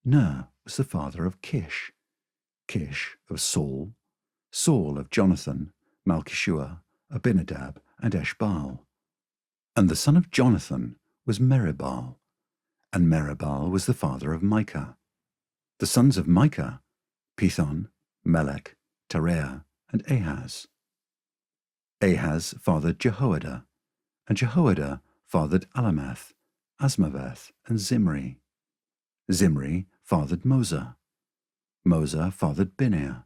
Speaker 1: Ner was the father of Kish, Kish of Saul, Saul of Jonathan, Malchishua, Abinadab, and Eshbaal. And the son of Jonathan was Meribbaal, and Meribbaal was the father of Micah. The sons of Micah, Pithon, Melech, Tereah, and Ahaz. Ahaz fathered Jehoiada, and Jehoiada fathered Alameth, Asmaveth, and Zimri. Zimri fathered Moza. Moza fathered Binea.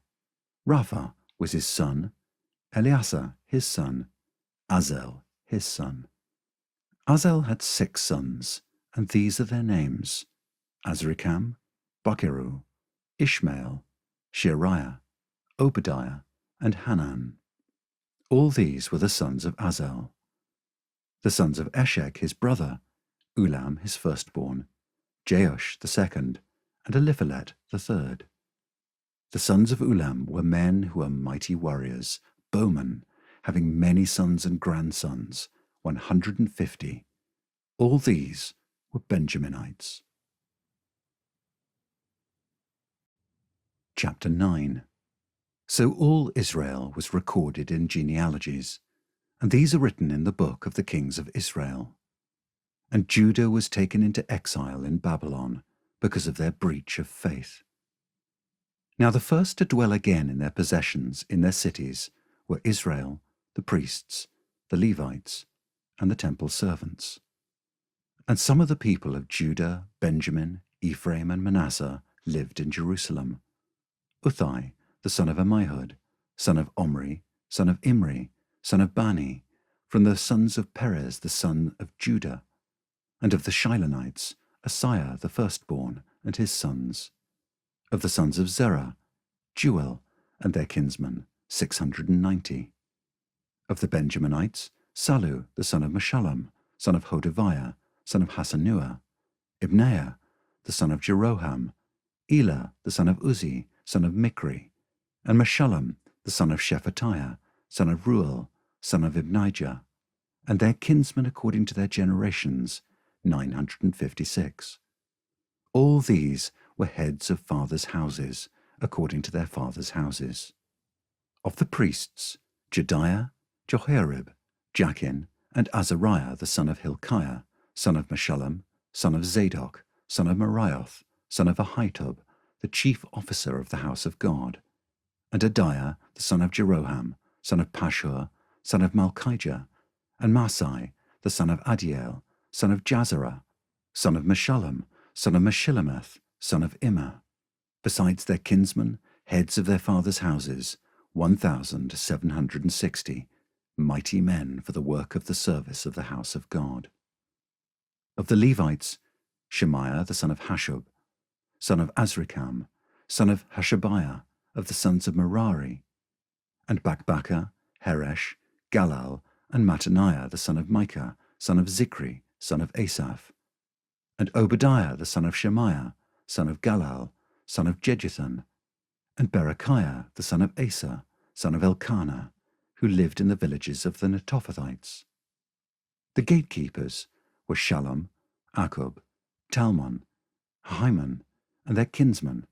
Speaker 1: Rapha was his son, Eleazar his son, Azel his son. Azel had 6 sons, and these are their names: Azrikam, Bacheru, Ishmael, Sheariah, Obadiah, and Hanan. All these were the sons of Azel. The sons of Eshek his brother, Ulam his firstborn, Jeush the second, and Eliphalet the third. The sons of Ulam were men who were mighty warriors, bowmen, having many sons and grandsons, 150. All these were Benjaminites. Chapter 9. So all Israel was recorded in genealogies, and these are written in the book of the kings of Israel. And Judah was taken into exile in Babylon because of their breach of faith. Now the first to dwell again in their possessions in their cities were Israel, the priests, the Levites, and the temple servants. And some of the people of Judah, Benjamin, Ephraim, and Manasseh lived in Jerusalem. Uthai, the son of Ammihud, son of Omri, son of Imri, son of Bani, from the sons of Perez the son of Judah, and of the Shilonites, Asaiah the firstborn, and his sons. Of the sons of Zerah, Jeuel, and their kinsmen, 690. Of the Benjaminites, Sallu the son of Meshullam, son of Hodaviah, son of Hasanuah, Ibneiah, the son of Jeroham, Elah the son of Uzzi, son of Mikri, and Meshullam the son of Shephatiah, son of Ruel, son of Ibnijah, and their kinsmen according to their generations, 956. All these were heads of fathers' houses, according to their fathers' houses. Of the priests, Jediah, Jehoiarib, Jachin, and Azariah the son of Hilkiah, son of Meshullam, son of Zadok, son of Merioth, son of Ahitub, the chief officer of the house of God, and Adiah the son of Jeroham, son of Pashur, son of Malchijah, and Masai the son of Adiel, son of Jazarah, son of Meshullam, son of Meshillemeth, son of Immer, besides their kinsmen, heads of their fathers' houses, 1,760, mighty men for the work of the service of the house of God. Of the Levites, Shemaiah the son of Hashub, son of Azrikam, son of Hashabiah, of the sons of Merari, and Bakbakkar, Heresh, Galal, and Mattaniah the son of Micah, son of Zikri, son of Asaph, and Obadiah the son of Shemaiah, son of Galal, son of Jeduthun, and Berechiah the son of Asa, son of Elkanah, who lived in the villages of the Netophathites. The gatekeepers were Shallum, Akub, Talmon, Hyman, and their kinsmen.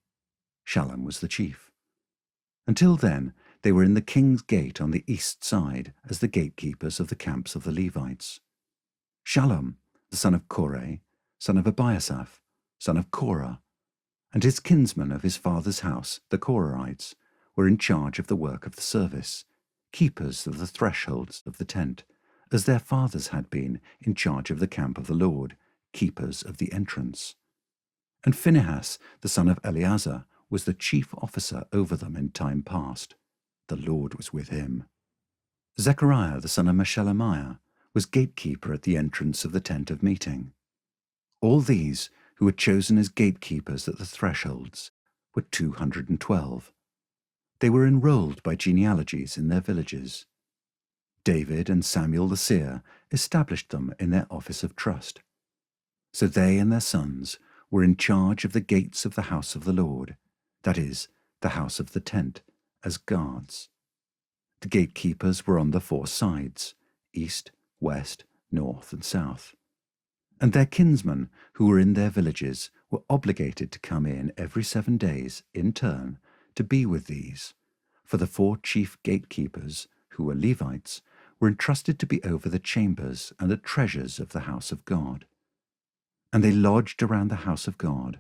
Speaker 1: Shallum was the chief. Until then, they were in the king's gate on the east side as the gatekeepers of the camps of the Levites. Shallum, the son of Korah, son of Abiasaph, son of Korah, and his kinsmen of his father's house, the Korahites, were in charge of the work of the service, keepers of the thresholds of the tent, as their fathers had been in charge of the camp of the Lord, keepers of the entrance. And Phinehas, the son of Eleazar, was the chief officer over them in time past. The Lord was with him. Zechariah, the son of Meshelemiah, was gatekeeper at the entrance of the tent of meeting. All these, who were chosen as gatekeepers at the thresholds, were 212. They were enrolled by genealogies in their villages. David and Samuel the seer established them in their office of trust. So they and their sons were in charge of the gates of the house of the Lord, that is, the house of the tent, as guards. The gatekeepers were on the four sides, east, west, north, and south. And their kinsmen, who were in their villages, were obligated to come in every 7 days, in turn, to be with these, for the 4 chief gatekeepers, who were Levites, were entrusted to be over the chambers and the treasures of the house of God. And they lodged around the house of God,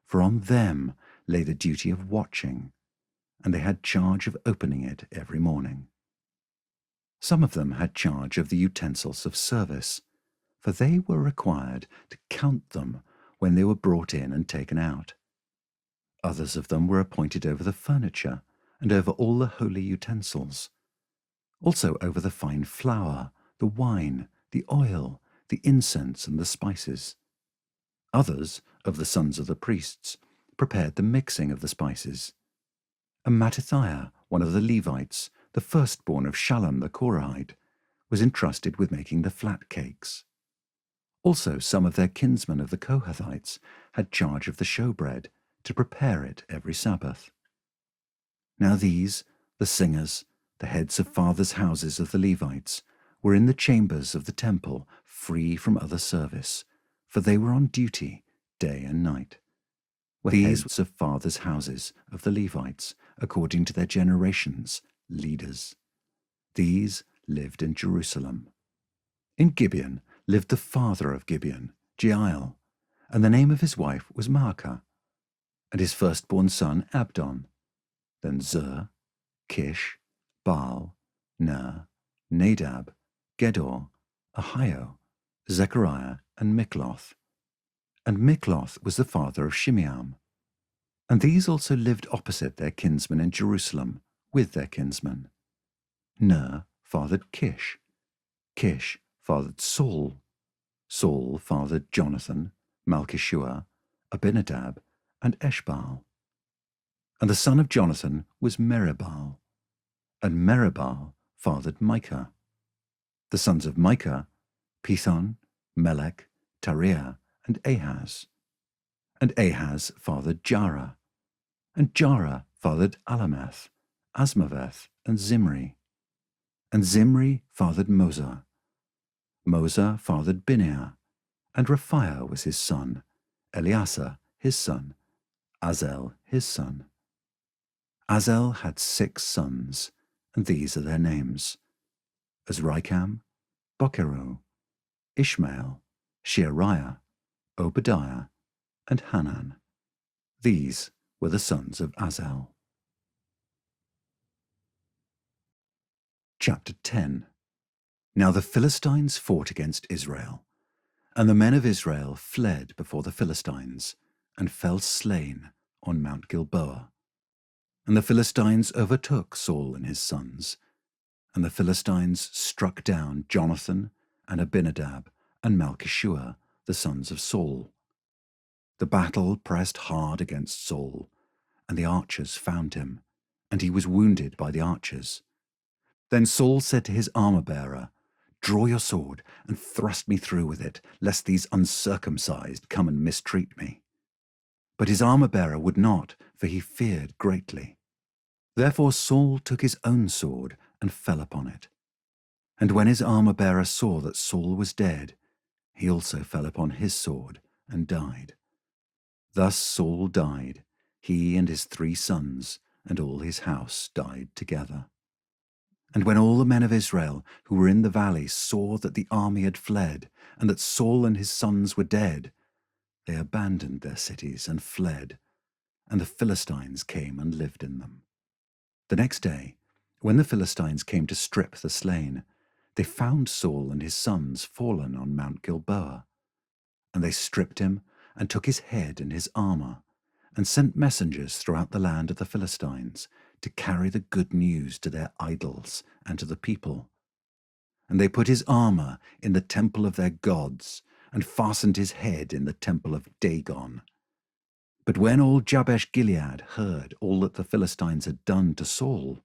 Speaker 1: for on them lay the duty of watching, and they had charge of opening it every morning. Some of them had charge of the utensils of service, for they were required to count them when they were brought in and taken out. Others of them were appointed over the furniture and over all the holy utensils, also over the fine flour, the wine, the oil, the incense, and the spices. Others, of the sons of the priests, prepared the mixing of the spices. And Mattithiah, one of the Levites, the firstborn of Shallum the Korahite, was entrusted with making the flat cakes. Also some of their kinsmen of the Kohathites had charge of the showbread, to prepare it every Sabbath. Now these, the singers, the heads of fathers' houses of the Levites, were in the chambers of the temple, free from other service, for they were on duty day and night. These heads of fathers' houses of the Levites, according to their generations, leaders. These lived in Jerusalem. In Gibeon lived the father of Gibeon, Jeiel, and the name of his wife was Maacah, and his firstborn son Abdon, then Zur, Kish, Baal, Ner, Nadab, Gedor, Ahio, Zechariah, and Mikloth. And Mikloth was the father of Shimeam. And these also lived opposite their kinsmen in Jerusalem, with their kinsmen. Ner fathered Kish. Kish fathered Saul. Saul fathered Jonathan, Malchishua, Abinadab, and Eshbaal. And the son of Jonathan was Meribbaal. And Meribbaal fathered Micah. The sons of Micah, Pithon, Melech, Tariah, and Ahaz. And Ahaz fathered Jarah. And Jarah fathered Alameth, Asmaveth, and Zimri. And Zimri fathered Moza. Moza fathered Bineah, and Raphiah was his son, Eleasar his son, Azel his son. Azel had 6 sons, and these are their names: Azrikam, Bocheru, Ishmael, Sheariah, Obadiah, and Hanan. These were the sons of Azel. Chapter 10. Now the Philistines fought against Israel, and the men of Israel fled before the Philistines, and fell slain on Mount Gilboa. And the Philistines overtook Saul and his sons. And the Philistines struck down Jonathan and Abinadab and Malchishua, the sons of Saul. The battle pressed hard against Saul, and the archers found him, and he was wounded by the archers. Then Saul said to his armor-bearer, "Draw your sword and thrust me through with it, lest these uncircumcised come and mistreat me." But his armor-bearer would not, for he feared greatly. Therefore Saul took his own sword and fell upon it. And when his armor-bearer saw that Saul was dead, he also fell upon his sword and died. Thus Saul died, he and his 3 sons, and all his house died together. And when all the men of Israel who were in the valley saw that the army had fled, and that Saul and his sons were dead, they abandoned their cities and fled, and the Philistines came and lived in them. The next day, when the Philistines came to strip the slain, they found Saul and his sons fallen on Mount Gilboa. And they stripped him and took his head and his armor, and sent messengers throughout the land of the Philistines to carry the good news to their idols and to the people. And they put his armor in the temple of their gods, and fastened his head in the temple of Dagon. But when all Jabesh-Gilead heard all that the Philistines had done to Saul,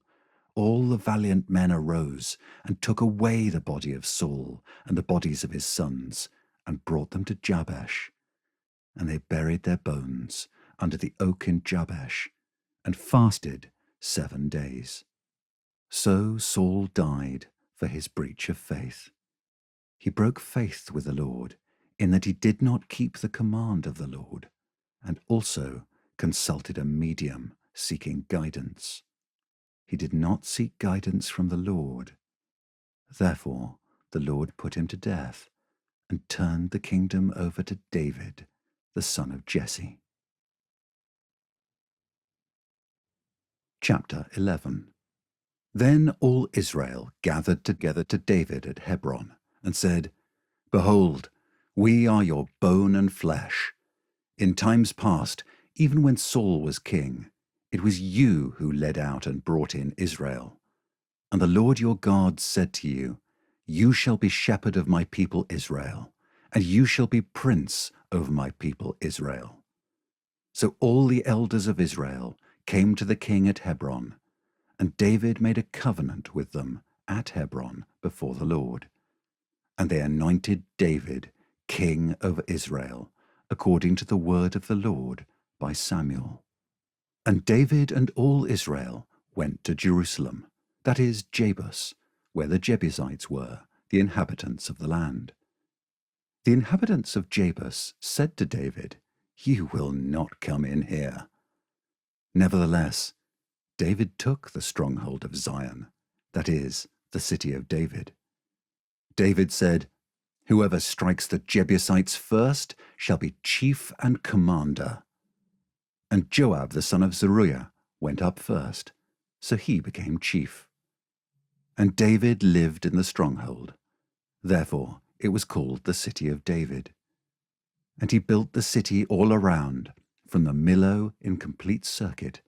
Speaker 1: all the valiant men arose and took away the body of Saul and the bodies of his sons, and brought them to Jabesh. And they buried their bones under the oak in Jabesh, and fasted 7 days. So Saul died for his breach of faith. He broke faith with the Lord, in that he did not keep the command of the Lord, and also consulted a medium seeking guidance. He did not seek guidance from the Lord. Therefore the Lord put him to death, and turned the kingdom over to David, the son of Jesse. Chapter 11. Then all Israel gathered together to David at Hebron, and said, "Behold, we are your bone and flesh. In times past, even when Saul was king, it was you who led out and brought in Israel. And the Lord your God said to you, You shall be shepherd of my people Israel, and you shall be prince over my people Israel." So all the elders of Israel came to the king at Hebron, and David made a covenant with them at Hebron before the Lord. And they anointed David king over Israel, according to the word of the Lord by Samuel. And David and all Israel went to Jerusalem, that is Jebus, where the Jebusites were, the inhabitants of the land. The inhabitants of Jebus said to David, "You will not come in here." Nevertheless, David took the stronghold of Zion, that is, the city of David. David said, "Whoever strikes the Jebusites first shall be chief and commander." And Joab the son of Zeruiah went up first, so he became chief. And David lived in the stronghold. Therefore it was called the city of David. And he built the city all around, from the Millo in complete circuit,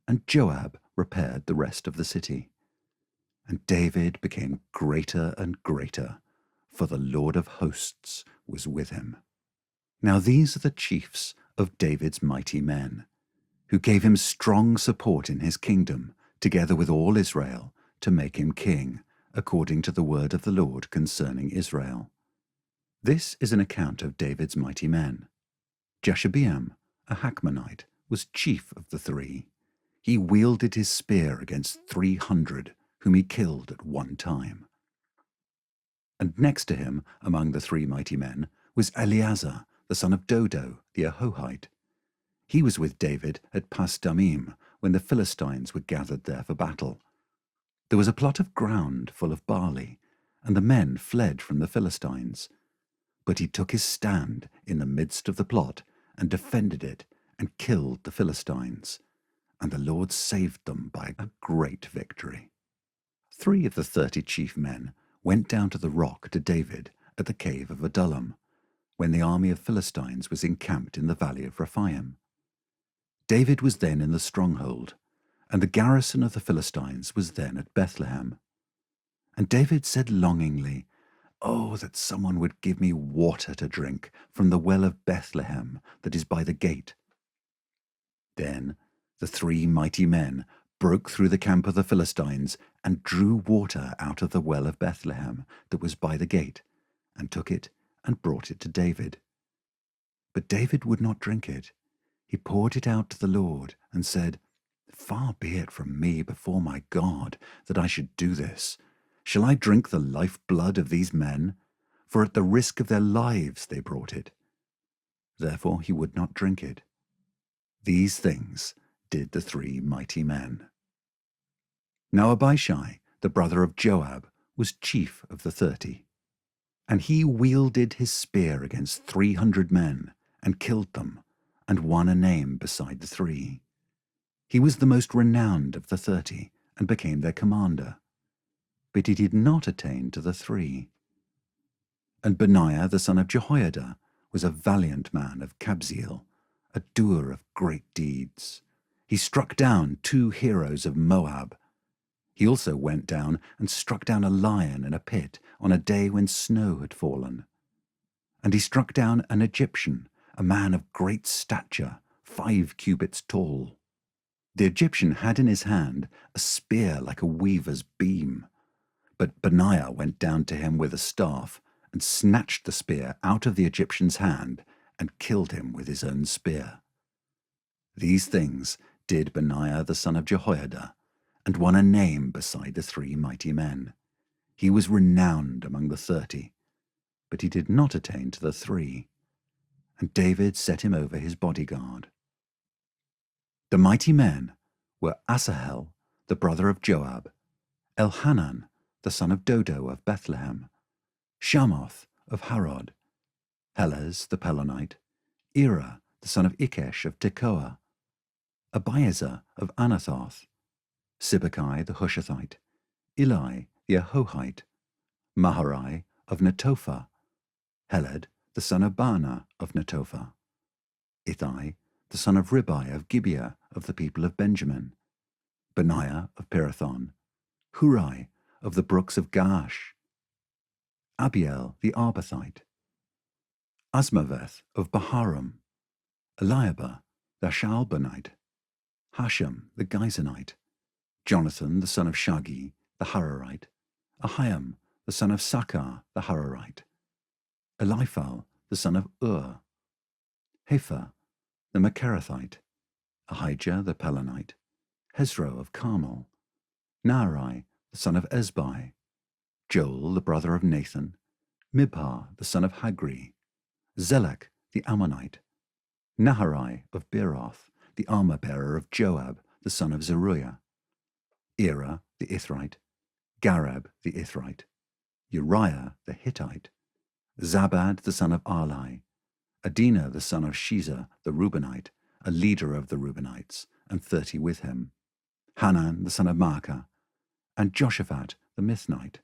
Speaker 1: and Joab repaired the rest of the city. And David became greater and greater, for the Lord of hosts was with him. Now these are the chiefs of David's mighty men, who gave him strong support in his kingdom, together with all Israel, to make him king, according to the word of the Lord concerning Israel. This is an account of David's mighty men. Jashobeam, a Hachmonite, was chief of the 3. He wielded his spear against 300, whom he killed at one time. And next to him, among the 3 mighty men, was Eleazar, the son of Dodo, the Ahohite. He was with David at Pas-Dammim, when the Philistines were gathered there for battle. There was a plot of ground full of barley, and the men fled from the Philistines. But he took his stand in the midst of the plot, and defended it, and killed the Philistines. And the Lord saved them by a great victory. 3 of the 30 chief men went down to the rock to David at the cave of Adullam, when the army of Philistines was encamped in the valley of Rephaim. David was then in the stronghold, and the garrison of the Philistines was then at Bethlehem. And David said longingly, "Oh, that someone would give me water to drink from the well of Bethlehem that is by the gate." Then the 3 mighty men broke through the camp of the Philistines and drew water out of the well of Bethlehem that was by the gate, and took it and brought it to David. But David would not drink it. He poured it out to the Lord and said, "Far be it from me before my God that I should do this. Shall I drink the life-blood of these men? For at the risk of their lives they brought it." Therefore he would not drink it. These things did the 3 mighty men. Now Abishai, the brother of Joab, was chief of the 30. And he wielded his spear against 300 men, and killed them, and won a name beside the 3. He was the most renowned of the 30, and became their commander. But he did not attain to the 3. And Benaiah the son of Jehoiada was a valiant man of Kabzeel, a doer of great deeds. He struck down 2 heroes of Moab. He also went down and struck down a lion in a pit on a day when snow had fallen. And he struck down an Egyptian, a man of great stature, 5 cubits tall. The Egyptian had in his hand a spear like a weaver's beam. But Benaiah went down to him with a staff, and snatched the spear out of the Egyptian's hand, and killed him with his own spear. These things did Benaiah the son of Jehoiada, and won a name beside the 3 mighty men. He was renowned among the 30, but he did not attain to the 3. And David set him over his bodyguard. The mighty men were Asahel, the brother of Joab, Elhanan, the son of Dodo of Bethlehem, Shamoth of Harod, Helez the Pelonite, Ira the son of Ikesh of Tekoa, Abiezer of Anathoth, Sibbecai the Hushathite, Eli the Ahohite, Maharai of Netophah, Heled the son of Baanah of Netophah, Ithai the son of Ribai of Gibeah of the people of Benjamin, Benaiah of Pirathon, Hurai of the brooks of Gaash, Abiel the Arbathite, Asmaveth of Baharum, Eliahba the Shaalbonite, Hashem the Gizonite, Jonathan the son of Shagi the Hararite, Ahiam the son of Sakar the Hararite, Eliphal the son of Ur, Hepher the Macherathite, Ahijah the Pelonite, Hezro of Carmel, Naarai the son of Ezbai, Joel the brother of Nathan, Mibhar the son of Hagri, Zelek the Ammonite, Naharai of Beeroth, the armor-bearer of Joab the son of Zeruiah, Ira the Ithrite, Gareb the Ithrite, Uriah the Hittite, Zabad the son of Arlai, Adina the son of Shiza the Reubenite, a leader of the Reubenites, and 30 with him, Hanan the son of Maacah, and Joshaphat the Mithnite,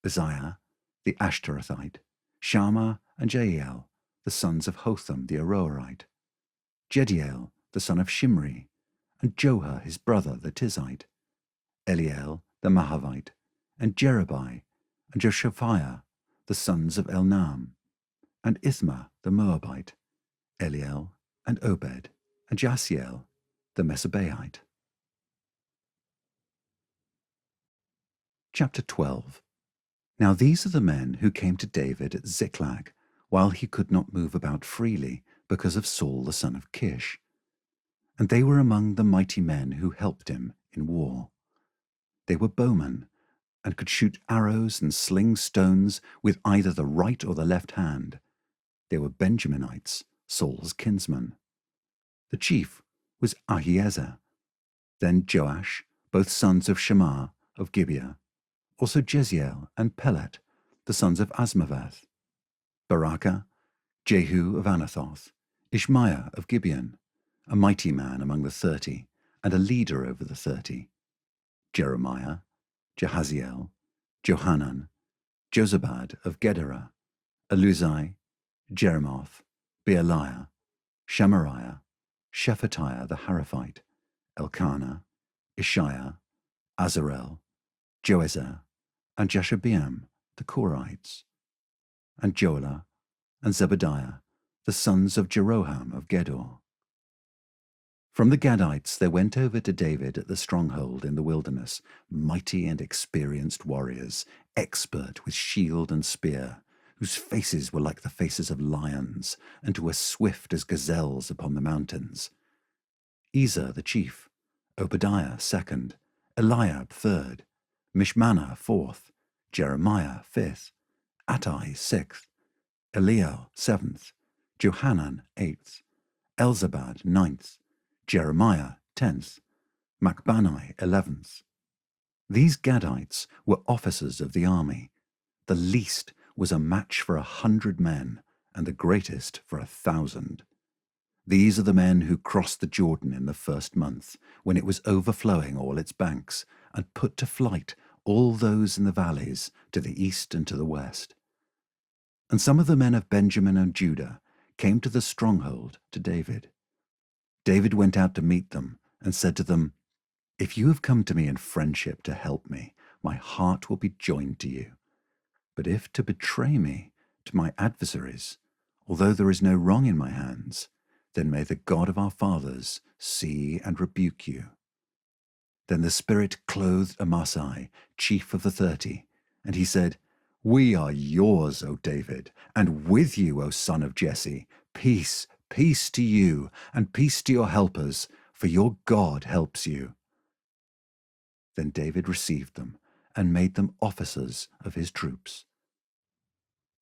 Speaker 1: Uzziah the Ashtarothite, Shammah and Jael, the sons of Hotham the Aroerite, Jediel the son of Shimri, and Joha his brother the Tizite, Eliel the Mahavite, and Jerubai, and Joshaphiah, the sons of Elnam, and Ithma the Moabite, Eliel, and Obed, and Jasiel the Mesobaite. Chapter 12. Now these are the men who came to David at Ziklag, while he could not move about freely, because of Saul the son of Kish. And they were among the mighty men who helped him in war. They were bowmen, and could shoot arrows and sling stones with either the right or the left hand. They were Benjaminites, Saul's kinsmen. The chief was Ahiezer, then Joash, both sons of Shammah of Gibeah, also Jeziel and Pelet, the sons of Asmaveth, Barakah, Jehu of Anathoth, Ishmaiah of Gibeon, a mighty man among the 30, and a leader over the 30, Jeremiah, Jahaziel, Johanan, Jozabad of Gedera, Eluzai, Jeremoth, Bealiah, Shamariah, Shephatiah the Haraphite, Elkanah, Ishiah, Azarel, Joezer, and Jashobeam, the Korites, and Joelah, and Zebadiah, the sons of Jeroham of Gedor. From the Gadites there went over to David at the stronghold in the wilderness mighty and experienced warriors, expert with shield and spear, whose faces were like the faces of lions, and who were swift as gazelles upon the mountains. Ezer the chief, Obadiah second, Eliab third, Mishmanah fourth, Jeremiah fifth, Attai sixth, Eliel seventh, Johanan eighth, Elzabad ninth, Jeremiah 10th, Macbanai 11th. These Gadites were officers of the army. The least was a match for 100 men, and the greatest for 1,000. These are the men who crossed the Jordan in the first month, when it was overflowing all its banks, and put to flight all those in the valleys to the east and to the west. And some of the men of Benjamin and Judah came to the stronghold to David. David went out to meet them and said to them, "If you have come to me in friendship to help me, my heart will be joined to you. But if to betray me to my adversaries, although there is no wrong in my hands, then may the God of our fathers see and rebuke you." Then the Spirit clothed Amasai, chief of the 30, and he said, "We are yours, O David, and with you, O son of Jesse. Peace, peace to you, and peace to your helpers, for your God helps you." Then David received them, and made them officers of his troops.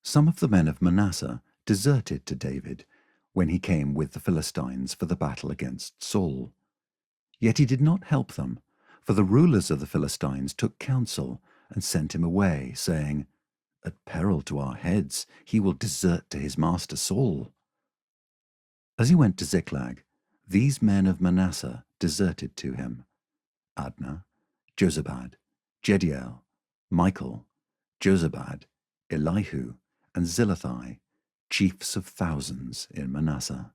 Speaker 1: Some of the men of Manasseh deserted to David when he came with the Philistines for the battle against Saul. Yet he did not help them, for the rulers of the Philistines took counsel and sent him away, saying, "At peril to our heads he will desert to his master Saul." As he went to Ziklag, these men of Manasseh deserted to him: Adnah, Jozabad, Jediel, Michael, Jozabad, Elihu, and Zillethai, chiefs of thousands in Manasseh.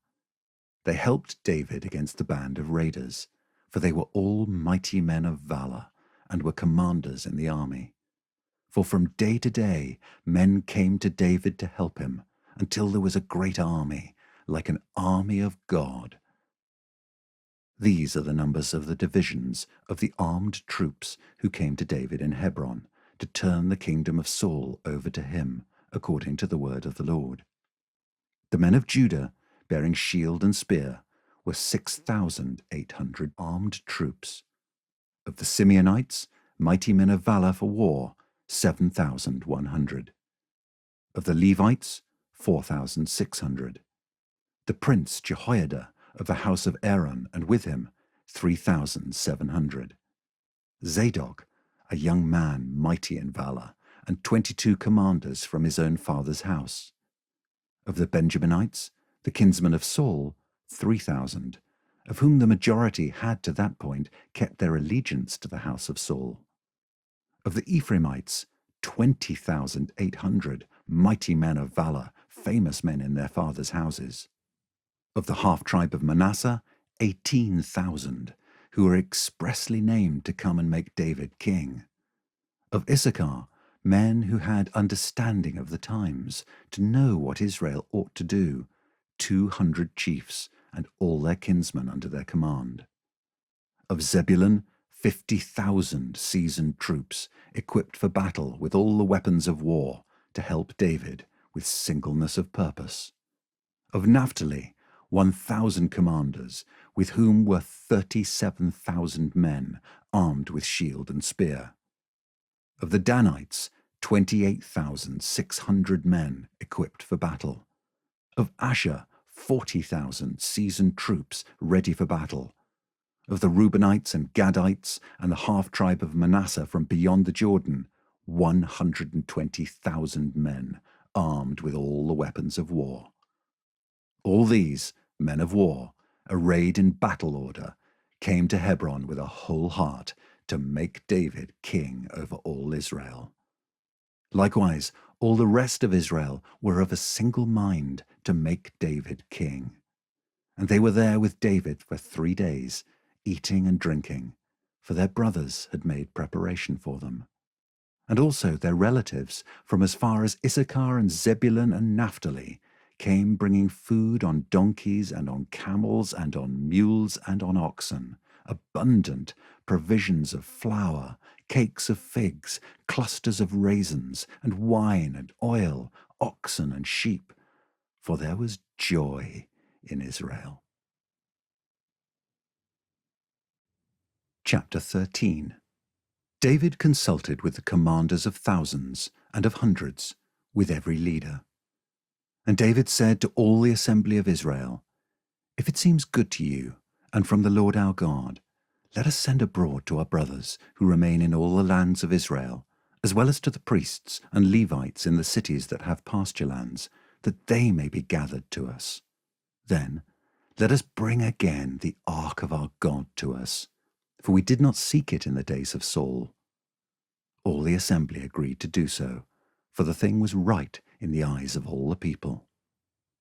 Speaker 1: They helped David against the band of raiders, for they were all mighty men of valor, and were commanders in the army. For from day to day men came to David to help him, until there was a great army, like an army of God. These are the numbers of the divisions of the armed troops who came to David in Hebron, to turn the kingdom of Saul over to him, according to the word of the Lord. The men of Judah, bearing shield and spear, were 6,800 armed troops. Of the Simeonites, mighty men of valor for war, 7,100. Of the Levites, 4,600. The prince Jehoiada of the house of Aaron, and with him 3,700. Zadok, a young man mighty in valor, and 22 commanders from his own father's house. Of the Benjaminites, the kinsmen of Saul, 3,000, of whom the majority had to that point kept their allegiance to the house of Saul. Of the Ephraimites, 20,800, mighty men of valor, famous men in their fathers' houses. Of the half-tribe of Manasseh, 18,000, who were expressly named to come and make David king. Of Issachar, men who had understanding of the times, to know what Israel ought to do, 200 chiefs, and all their kinsmen under their command. Of Zebulun, 50,000 seasoned troops, equipped for battle with all the weapons of war, to help David with singleness of purpose. Of Naphtali, 1,000 commanders, with whom were 37,000 men, armed with shield and spear. Of the Danites, 28,600 men equipped for battle. Of Asher, 40,000 seasoned troops ready for battle. Of the Reubenites and Gadites and the half-tribe of Manasseh from beyond the Jordan, 120,000 men, armed with all the weapons of war. All these, men of war, arrayed in battle order, came to Hebron with a whole heart to make David king over all Israel. Likewise, all the rest of Israel were of a single mind to make David king. And they were there with David for 3 days, eating and drinking. for their brothers had made preparation for them. And also their relatives from as far as Issachar and Zebulun and Naphtali came bringing food on donkeys and on camels and on mules and on oxen, abundant provisions of flour, cakes of figs, clusters of raisins, and wine and oil, oxen and sheep, for there was joy in Israel. Chapter 13. David consulted with the commanders of thousands and of hundreds, with every leader. And David said to all the assembly of Israel, "If it seems good to you, and from the Lord our God, let us send abroad to our brothers who remain in all the lands of Israel, as well as to the priests and Levites in the cities that have pasture lands, that they may be gathered to us. Then let us bring again the ark of our God to us, for we did not seek it in the days of Saul." All the assembly agreed to do so, for the thing was right in the eyes of all the people.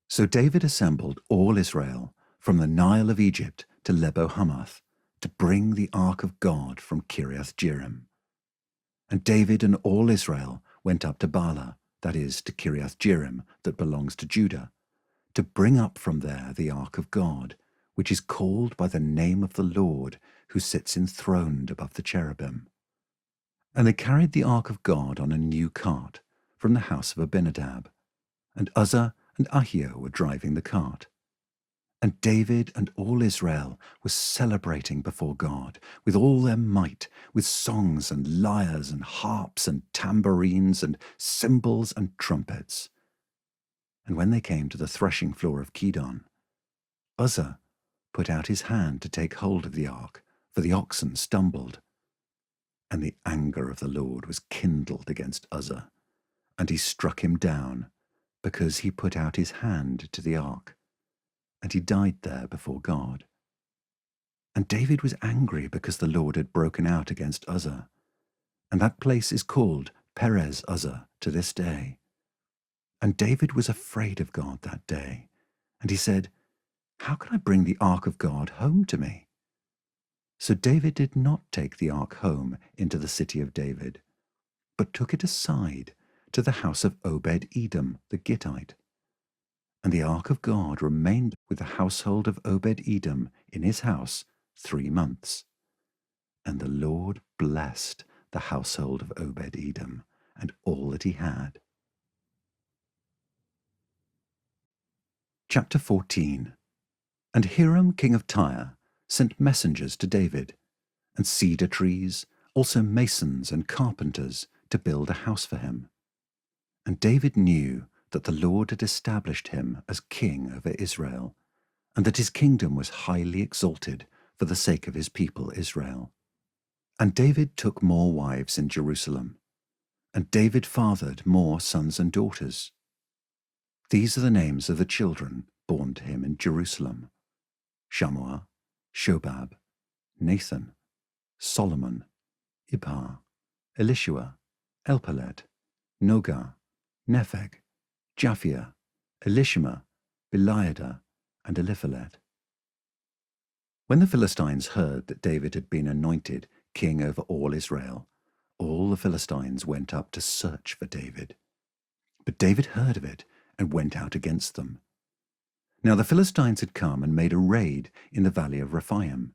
Speaker 1: So David assembled all Israel from the Nile of Egypt to Lebo-Hamath to bring the ark of God from Kiriath-Jearim. And David and all Israel went up to Baalah, that is, to Kiriath-Jearim, that belongs to Judah, to bring up from there the ark of God, which is called by the name of the Lord, who sits enthroned above the cherubim. And they carried the ark of God on a new cart from the house of Abinadab, and Uzzah and Ahio were driving the cart. And David and all Israel were celebrating before God with all their might, with songs and lyres and harps and tambourines and cymbals and trumpets. And when they came to the threshing floor of Kidon, Uzzah put out his hand to take hold of the ark, for the oxen stumbled. And the anger of the Lord was kindled against Uzzah, and he struck him down, because he put out his hand to the ark, and he died there before God. And David was angry because the Lord had broken out against Uzzah, and that place is called Perez Uzzah to this day. And David was afraid of God that day, and he said, "How can I bring the ark of God home to me?" So David did not take the ark home into the city of David, but took it aside to the house of Obed-Edom the Gittite. And the ark of God remained with the household of Obed-Edom in his house 3 months. And the Lord blessed the household of Obed-Edom and all that he had. Chapter 14. And Hiram king of Tyre sent messengers to David, and cedar trees, also masons and carpenters, to build a house for him. And David knew that the Lord had established him as king over Israel, and that his kingdom was highly exalted for the sake of his people Israel. And David took more wives in Jerusalem, and David fathered more sons and daughters. These are the names of the children born to him in Jerusalem: Shammua, Shobab, Nathan, Solomon, Ibhar, Elishua, Elpalet, Nogah, Nepheg, Japhia, Elishama, Beliada, and Eliphalet. When the Philistines heard that David had been anointed king over all Israel, all the Philistines went up to search for David. But David heard of it and went out against them. Now the Philistines had come and made a raid in the valley of Rephaim.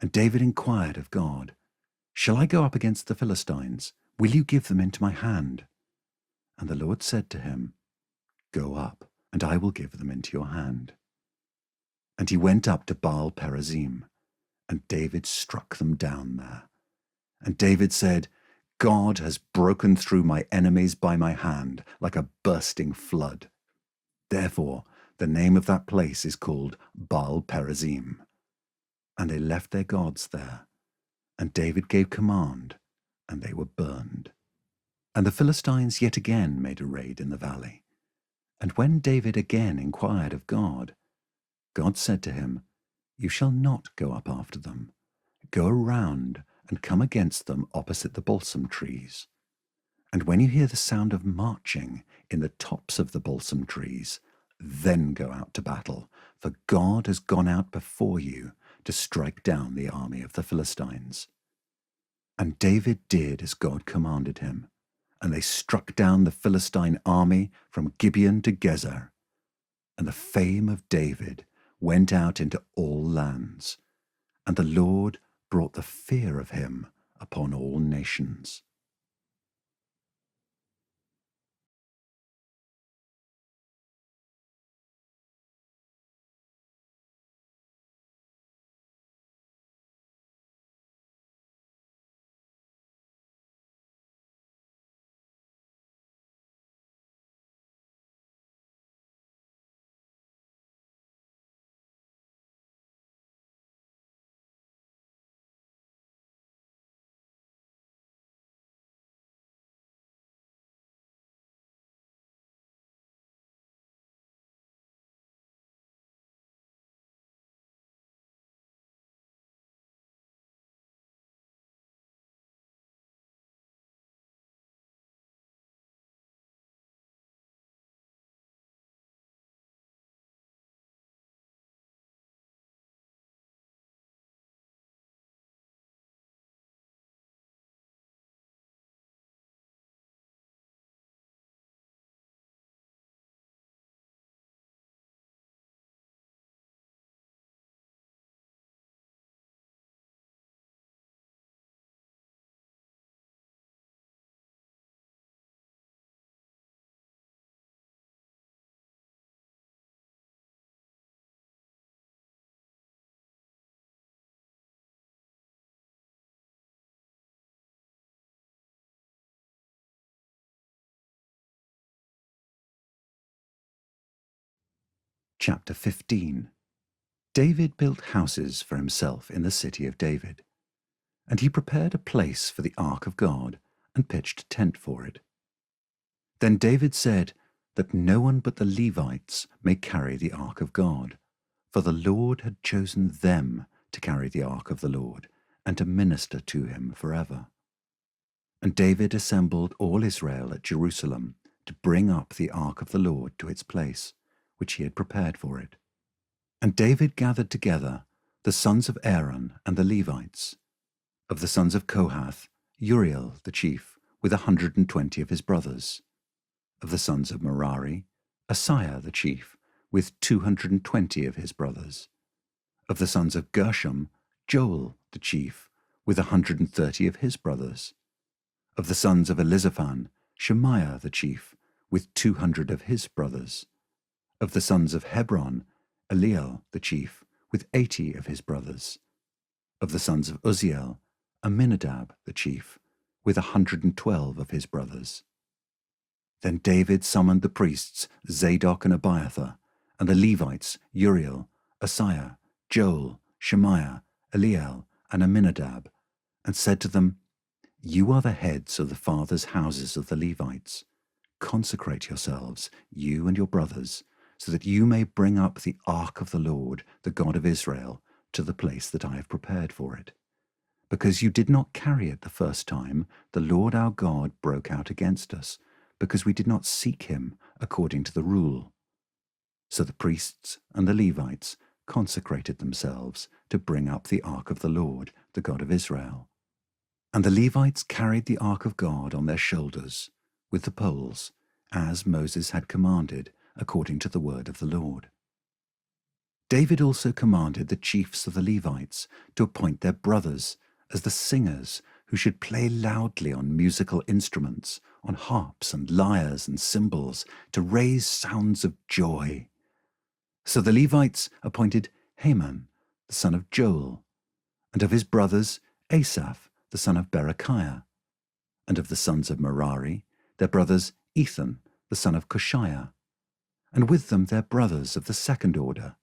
Speaker 1: And David inquired of God, "Shall I go up against the Philistines? Will you give them into my hand?" And the Lord said to him, "Go up, and I will give them into your hand." And he went up to Baal-perazim, and David struck them down there. And David said, "God has broken through my enemies by my hand like a bursting flood." Therefore the name of that place is called Baal-perazim. And they left their gods there, and David gave command, and they were burned. And the Philistines yet again made a raid in the valley. And when David again inquired of God, God said to him, "You shall not go up after them. Go around and come against them opposite the balsam trees. And when you hear the sound of marching in the tops of the balsam trees, then go out to battle, for God has gone out before you to strike down the army of the Philistines. And David did as God commanded him, and they struck down the Philistine army from Gibeon to Gezer. And the fame of David went out into all lands, and the Lord brought the fear of him upon all nations. Chapter 15. David built houses for himself in the city of David, and he prepared a place for the ark of God and pitched a tent for it. Then David said that no one but the Levites may carry the ark of God, for the Lord had chosen them to carry the ark of the Lord and to minister to him forever. And David assembled all Israel at Jerusalem to bring up the ark of the Lord to its place, which he had prepared for it. And David gathered together the sons of Aaron and the Levites. Of the sons of Kohath, Uriel the chief, with 120 of his brothers. Of the sons of Merari, Asaiah the chief, with 220 of his brothers. Of the sons of Gershom, Joel the chief, with 130 of his brothers. Of the sons of Elizaphan, Shemaiah the chief, with 200 of his brothers. Of the sons of Hebron, Eliel the chief, with 80 of his brothers. Of the sons of Uzziel, Aminadab the chief, with 112 of his brothers. Then David summoned the priests Zadok and Abiathar, and the Levites Uriel, Asaiah, Joel, Shemaiah, Eliel, and Aminadab, and said to them, "You are the heads of the fathers' houses of the Levites. Consecrate yourselves, you and your brothers, so that you may bring up the ark of the Lord, the God of Israel, to the place that I have prepared for it. Because you did not carry it the first time, the Lord our God broke out against us, because we did not seek him according to the rule." So the priests and the Levites consecrated themselves to bring up the ark of the Lord, the God of Israel. And the Levites carried the ark of God on their shoulders, with the poles, as Moses had commanded, according to the word of the Lord. David also commanded the chiefs of the Levites to appoint their brothers as the singers who should play loudly on musical instruments, on harps and lyres and cymbals, to raise sounds of joy. So the Levites appointed Heman, the son of Joel, and of his brothers Asaph, the son of Berechiah, and of the sons of Merari, their brothers Ethan, the son of Cushiah, and with them their brothers of the second order,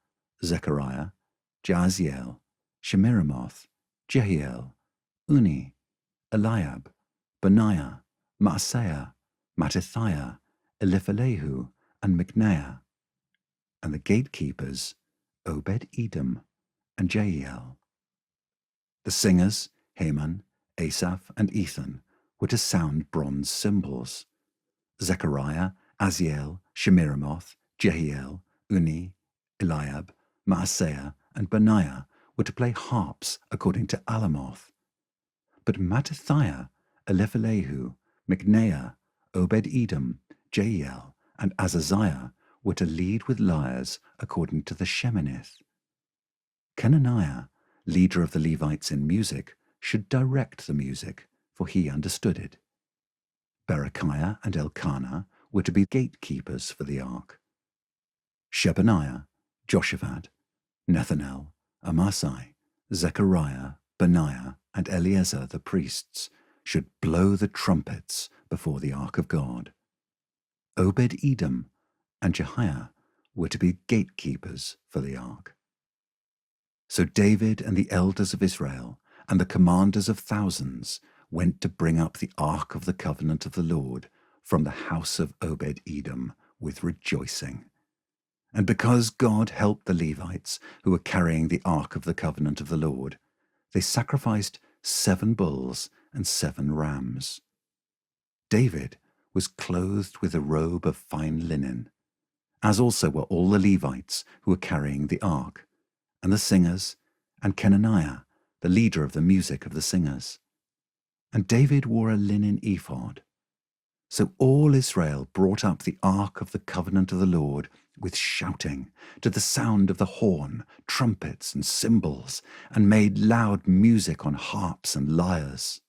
Speaker 1: Zechariah, Jaaziel, Shemiramoth, Jehiel, Uni, Eliab, Benaiah, Maaseiah, Mattithiah, Eliphelehu, and Micneiah, and the gatekeepers, Obed-Edom and Jael. The singers, Heman, Asaph, and Ethan, were to sound bronze cymbals. Zechariah, Aziel, Shemiramoth, Jehiel, Uni, Eliab, Maaseiah, and Benaiah were to play harps according to Alamoth. But Mattithiah, Eliphelehu, Micneiah, Obed-Edom, Jeiel, and Azaziah were to lead with lyres according to the Sheminith. Kenaniah, leader of the Levites in music, should direct the music, for he understood it. Berechiah and Elkanah were to be gatekeepers for the ark. Shebaniah, Joshaphat, Nethanel, Amasai, Zechariah, Benaiah, and Eleazar the priests should blow the trumpets before the ark of God. Obed-Edom and Jehiah were to be gatekeepers for the ark. So David and the elders of Israel and the commanders of thousands went to bring up the ark of the covenant of the Lord from the house of Obed-Edom with rejoicing. And because God helped the Levites who were carrying the ark of the covenant of the Lord, they sacrificed 7 bulls and 7 rams. David was clothed with a robe of fine linen, as also were all the Levites who were carrying the ark, and the singers, and Kenaniah, the leader of the music of the singers. And David wore a linen ephod. So all Israel brought up the ark of the covenant of the Lord with shouting, to the sound of the horn, trumpets, and cymbals, and made loud music on harps and lyres.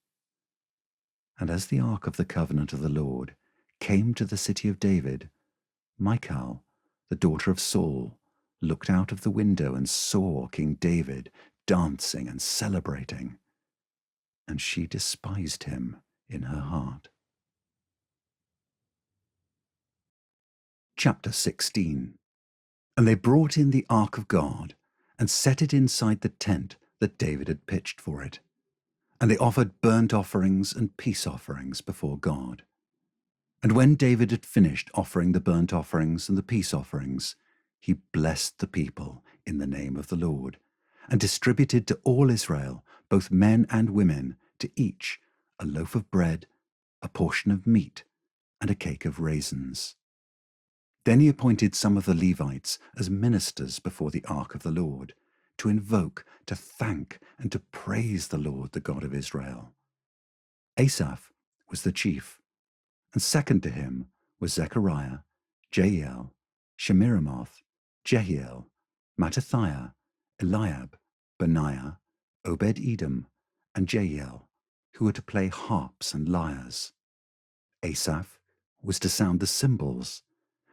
Speaker 1: And as the ark of the covenant of the Lord came to the city of David, Michal, the daughter of Saul, looked out of the window and saw King David dancing and celebrating, and she despised him in her heart. Chapter 16. And they brought in the ark of God, and set it inside the tent that David had pitched for it. And they offered burnt offerings and peace offerings before God. And when David had finished offering the burnt offerings and the peace offerings, he blessed the people in the name of the Lord, and distributed to all Israel, both men and women, to each a loaf of bread, a portion of meat, and a cake of raisins. Then he appointed some of the Levites as ministers before the ark of the Lord, to invoke, to thank, and to praise the Lord, the God of Israel. Asaph was the chief, and second to him was Zechariah, Jeiel, Shemiramoth, Jehiel, Mattithiah, Eliab, Benaiah, Obed-Edom, and Jeiel, who were to play harps and lyres. Asaph was to sound the cymbals,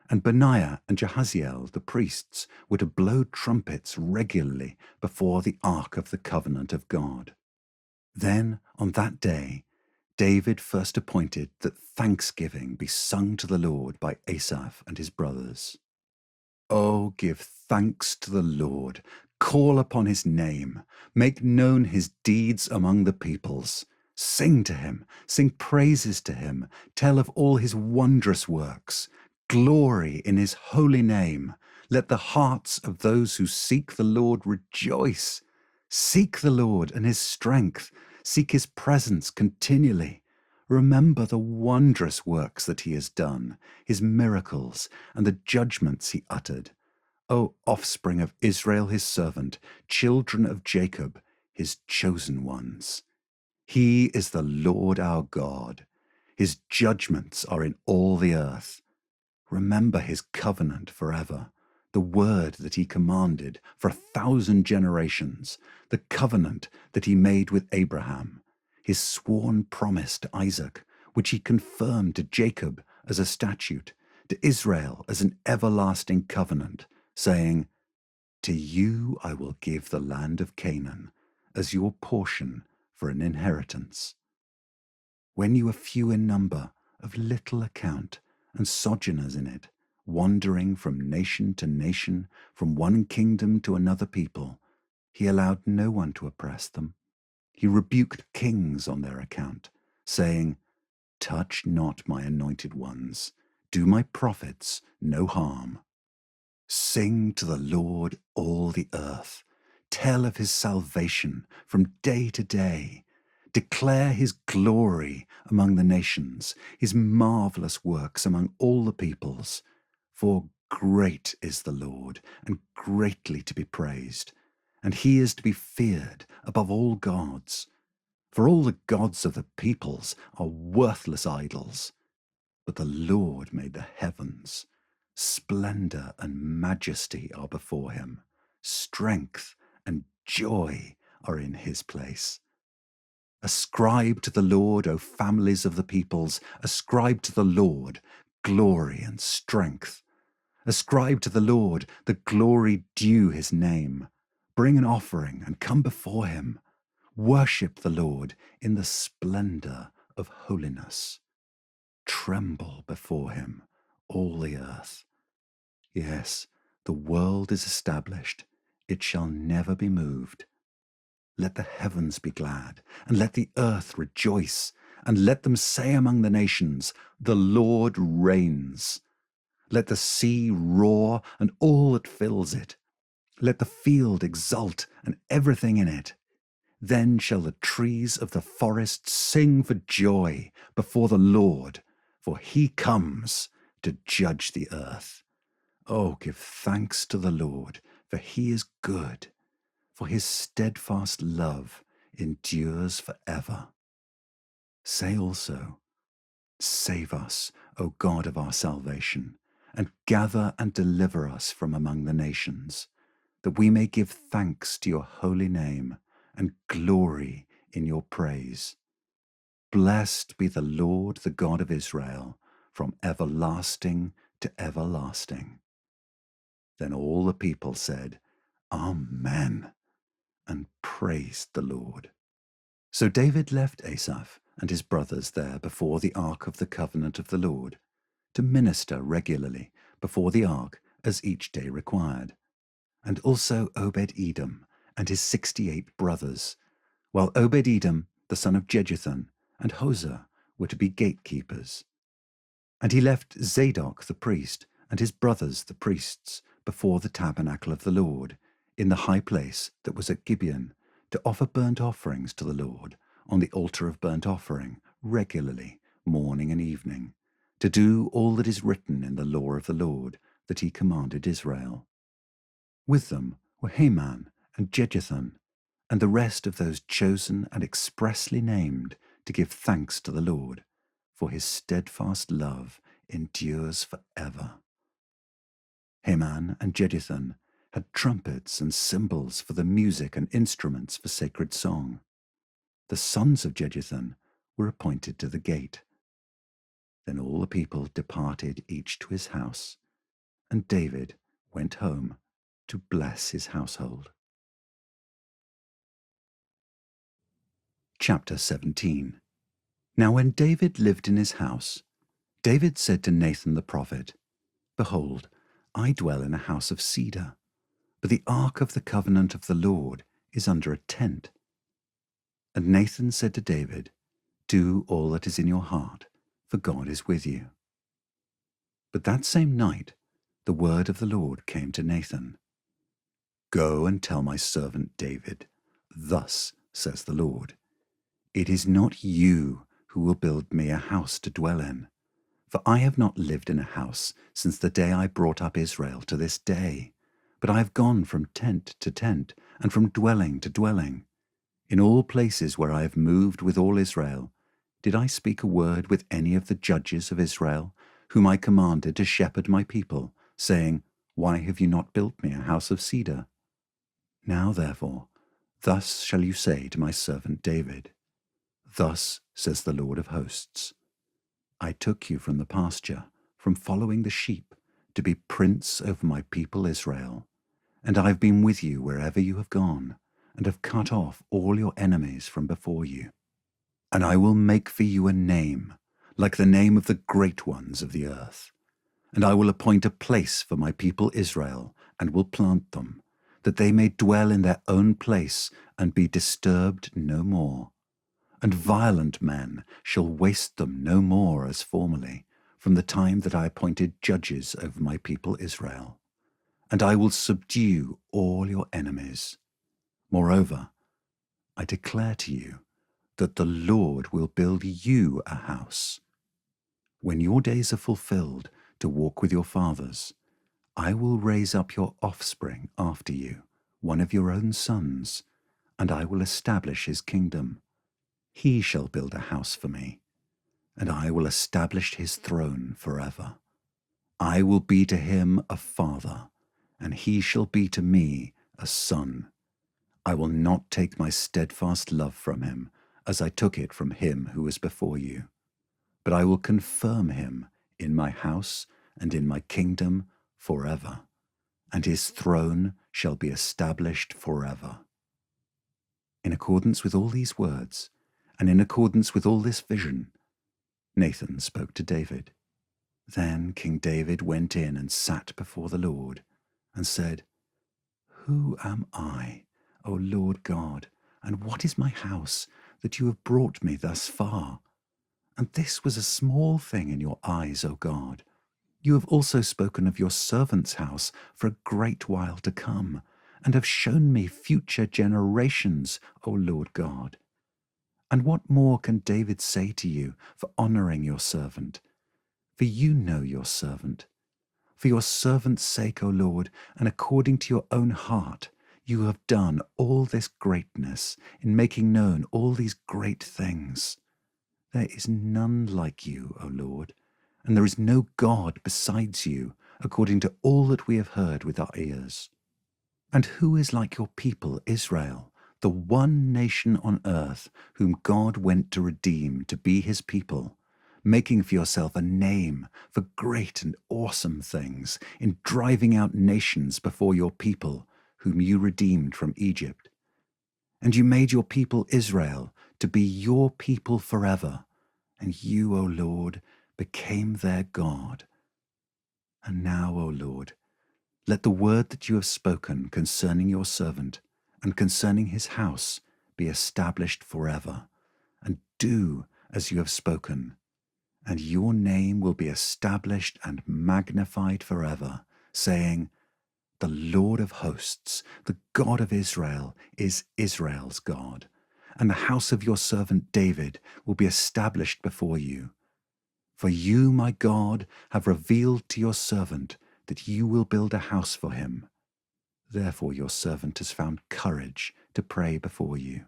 Speaker 1: and Benaiah and Jahaziel the priests were to blow trumpets regularly before the ark of the covenant of God. Then, on that day, David first appointed that thanksgiving be sung to the Lord by Asaph and his brothers. Oh, give thanks to the Lord, call upon his name, make known his deeds among the peoples. Sing to him, sing praises to him, tell of all his wondrous works. Glory in his holy name. Let the hearts of those who seek the Lord rejoice. Seek the Lord and his strength. Seek his presence continually. Remember the wondrous works that he has done, his miracles, and the judgments he uttered. O offspring of Israel his servant, children of Jacob, his chosen ones. He is the Lord our God. His judgments are in all the earth. Remember his covenant forever, the word that he commanded for 1,000 generations, the covenant that he made with Abraham, his sworn promise to Isaac, which he confirmed to Jacob as a statute, to Israel as an everlasting covenant, saying, To you I will give the land of Canaan as your portion for an inheritance. When you are few in number, of little account, and sojourners in it, wandering from nation to nation, from one kingdom to another people, he allowed no one to oppress them. He rebuked kings on their account, saying, Touch not my anointed ones, do my prophets no harm. Sing to the Lord all the earth, tell of his salvation from day to day. Declare his glory among the nations, his marvelous works among all the peoples. For great is the Lord, and greatly to be praised, and he is to be feared above all gods. For all the gods of the peoples are worthless idols, but the Lord made the heavens. Splendor and majesty are before him. Strength and joy are in his place. Ascribe to the Lord, O families of the peoples. Ascribe to the Lord glory and strength. Ascribe to the Lord the glory due his name. Bring an offering and come before him. Worship the Lord in the splendor of holiness. Tremble before him, all the earth. Yes, the world is established. It shall never be moved. Let the heavens be glad, and let the earth rejoice, and let them say among the nations, the Lord reigns. Let the sea roar, and all that fills it. Let the field exult, and everything in it. Then shall the trees of the forest sing for joy before the Lord, for he comes to judge the earth. Oh, give thanks to the Lord, for he is good, for his steadfast love endures forever. Say also, save us, O God of our salvation, and gather and deliver us from among the nations, that we may give thanks to your holy name and glory in your praise. Blessed be the Lord, the God of Israel, from everlasting to everlasting. Then all the people said, Amen, and praised the Lord. So David left Asaph and his brothers there before the ark of the covenant of the Lord, to minister regularly before the ark as each day required, and also Obed-Edom and his 68 brothers, while Obed-Edom, the son of Jeduthun, and Hosea were to be gatekeepers. And he left Zadok the priest and his brothers the priests before the tabernacle of the Lord, in the high place that was at Gibeon, to offer burnt offerings to the Lord on the altar of burnt offering regularly, morning and evening, to do all that is written in the law of the Lord that he commanded Israel. With them were Heman and Jeduthun, and the rest of those chosen and expressly named to give thanks to the Lord, for his steadfast love endures forever. Heman and Jeduthun had trumpets and cymbals for the music and instruments for sacred song. The sons of Jeduthun were appointed to the gate. Then all the people departed each to his house, and David went home to bless his household. Chapter 17. Now when David lived in his house, David said to Nathan the prophet, Behold, I dwell in a house of cedar, but the ark of the covenant of the Lord is under a tent. And Nathan said to David, Do all that is in your heart, for God is with you. But that same night the word of the Lord came to Nathan. Go and tell my servant David, Thus says the Lord, It is not you who will build me a house to dwell in, for I have not lived in a house since the day I brought up Israel to this day, but I have gone from tent to tent, and from dwelling to dwelling. In all places where I have moved with all Israel, did I speak a word with any of the judges of Israel, whom I commanded to shepherd my people, saying, Why have you not built me a house of cedar? Now therefore, thus shall you say to my servant David, Thus says the Lord of hosts, I took you from the pasture, from following the sheep, to be prince over my people Israel, and I have been with you wherever you have gone, and have cut off all your enemies from before you. And I will make for you a name, like the name of the great ones of the earth. And I will appoint a place for my people Israel, and will plant them, that they may dwell in their own place, and be disturbed no more. And violent men shall waste them no more as formerly, from the time that I appointed judges over my people Israel. And I will subdue all your enemies. Moreover, I declare to you that the Lord will build you a house. When your days are fulfilled to walk with your fathers, I will raise up your offspring after you, one of your own sons, and I will establish his kingdom. He shall build a house for me, and I will establish his throne forever. I will be to him a father, and he shall be to me a son. I will not take my steadfast love from him, as I took it from him who was before you, but I will confirm him in my house and in my kingdom forever, and his throne shall be established forever. In accordance with all these words, and in accordance with all this vision, Nathan spoke to David. Then King David went in and sat before the Lord, and said, Who am I, O Lord God, and what is my house, that you have brought me thus far? And this was a small thing in your eyes, O God. You have also spoken of your servant's house for a great while to come, and have shown me future generations, O Lord God. And what more can David say to you for honoring your servant? For you know your servant. For your servant's sake, O Lord, and according to your own heart, you have done all this greatness in making known all these great things. There is none like you, O Lord, and there is no God besides you, according to all that we have heard with our ears. And who is like your people, Israel, the one nation on earth whom God went to redeem to be his people, making for yourself a name for great and awesome things, in driving out nations before your people, whom you redeemed from Egypt? And you made your people Israel to be your people forever, and you, O Lord, became their God. And now, O Lord, let the word that you have spoken concerning your servant and concerning his house be established forever, and do as you have spoken, and your name will be established and magnified forever, saying, The Lord of hosts, the God of Israel, is Israel's God, and the house of your servant David will be established before you. For you, my God, have revealed to your servant that you will build a house for him. Therefore your servant has found courage to pray before you.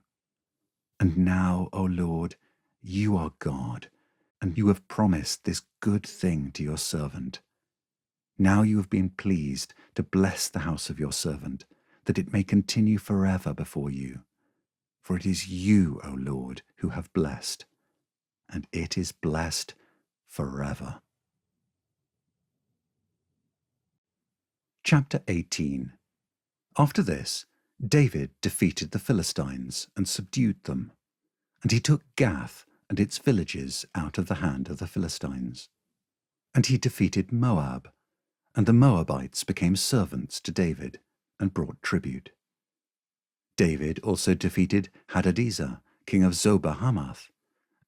Speaker 1: And now, O Lord, you are God, and you have promised this good thing to your servant. Now you have been pleased to bless the house of your servant, that it may continue forever before you. For it is you, O Lord, who have blessed, and it is blessed forever. Chapter 18. After this, David defeated the Philistines and subdued them, and he took Gath and its villages out of the hand of the Philistines. And he defeated Moab, and the Moabites became servants to David and brought tribute. David also defeated Hadadezer, king of Zobah Hamath,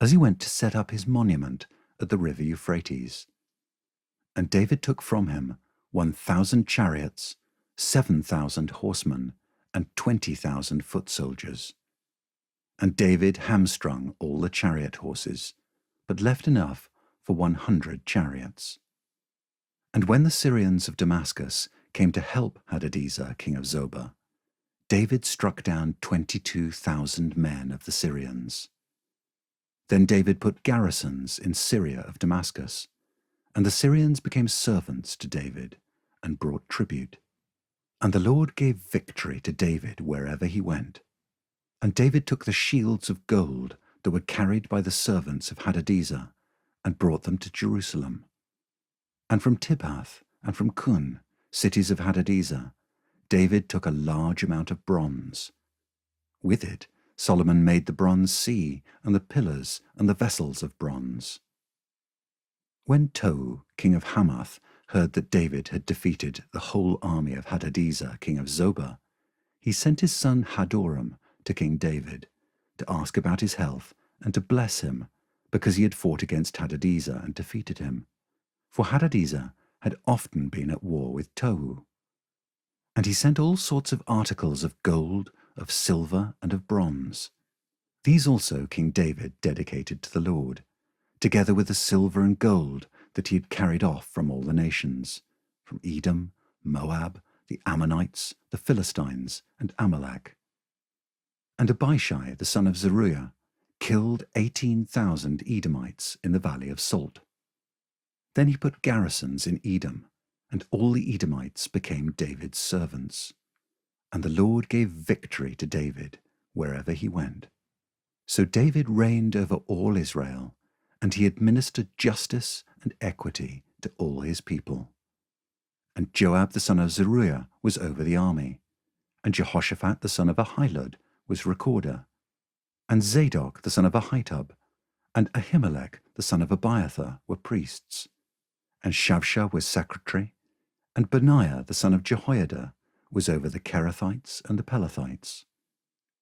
Speaker 1: as he went to set up his monument at the river Euphrates. And David took from him 1,000 chariots, 7,000 horsemen, and 20,000 foot soldiers. And David hamstrung all the chariot horses, but left enough for 100 chariots. And when the Syrians of Damascus came to help Hadadezer, king of Zobah, David struck down 22,000 men of the Syrians. Then David put garrisons in Syria of Damascus, and the Syrians became servants to David and brought tribute. And the Lord gave victory to David wherever he went. And David took the shields of gold that were carried by the servants of Hadadezer and brought them to Jerusalem. And from Tibhath and from Kun, cities of Hadadezer, David took a large amount of bronze. With it, Solomon made the bronze sea and the pillars and the vessels of bronze. When Tou, king of Hamath, heard that David had defeated the whole army of Hadadezer, king of Zobah, he sent his son Hadoram to King David to ask about his health and to bless him, because he had fought against Hadadezer and defeated him. For Hadadezer had often been at war with Tou. And he sent all sorts of articles of gold, of silver, and of bronze. These also King David dedicated to the Lord, together with the silver and gold that he had carried off from all the nations, from Edom, Moab, the Ammonites, the Philistines, and Amalek. And Abishai, the son of Zeruiah, killed 18,000 Edomites in the valley of Salt. Then he put garrisons in Edom, and all the Edomites became David's servants. And the Lord gave victory to David wherever he went. So David reigned over all Israel, and he administered justice and equity to all his people. And Joab the son of Zeruiah was over the army, and Jehoshaphat the son of Ahilud was recorder, and Zadok the son of Ahitub, and Ahimelech the son of Abiathar were priests, and Shavsha was secretary, and Benaiah the son of Jehoiada was over the Kerethites and the Pelethites.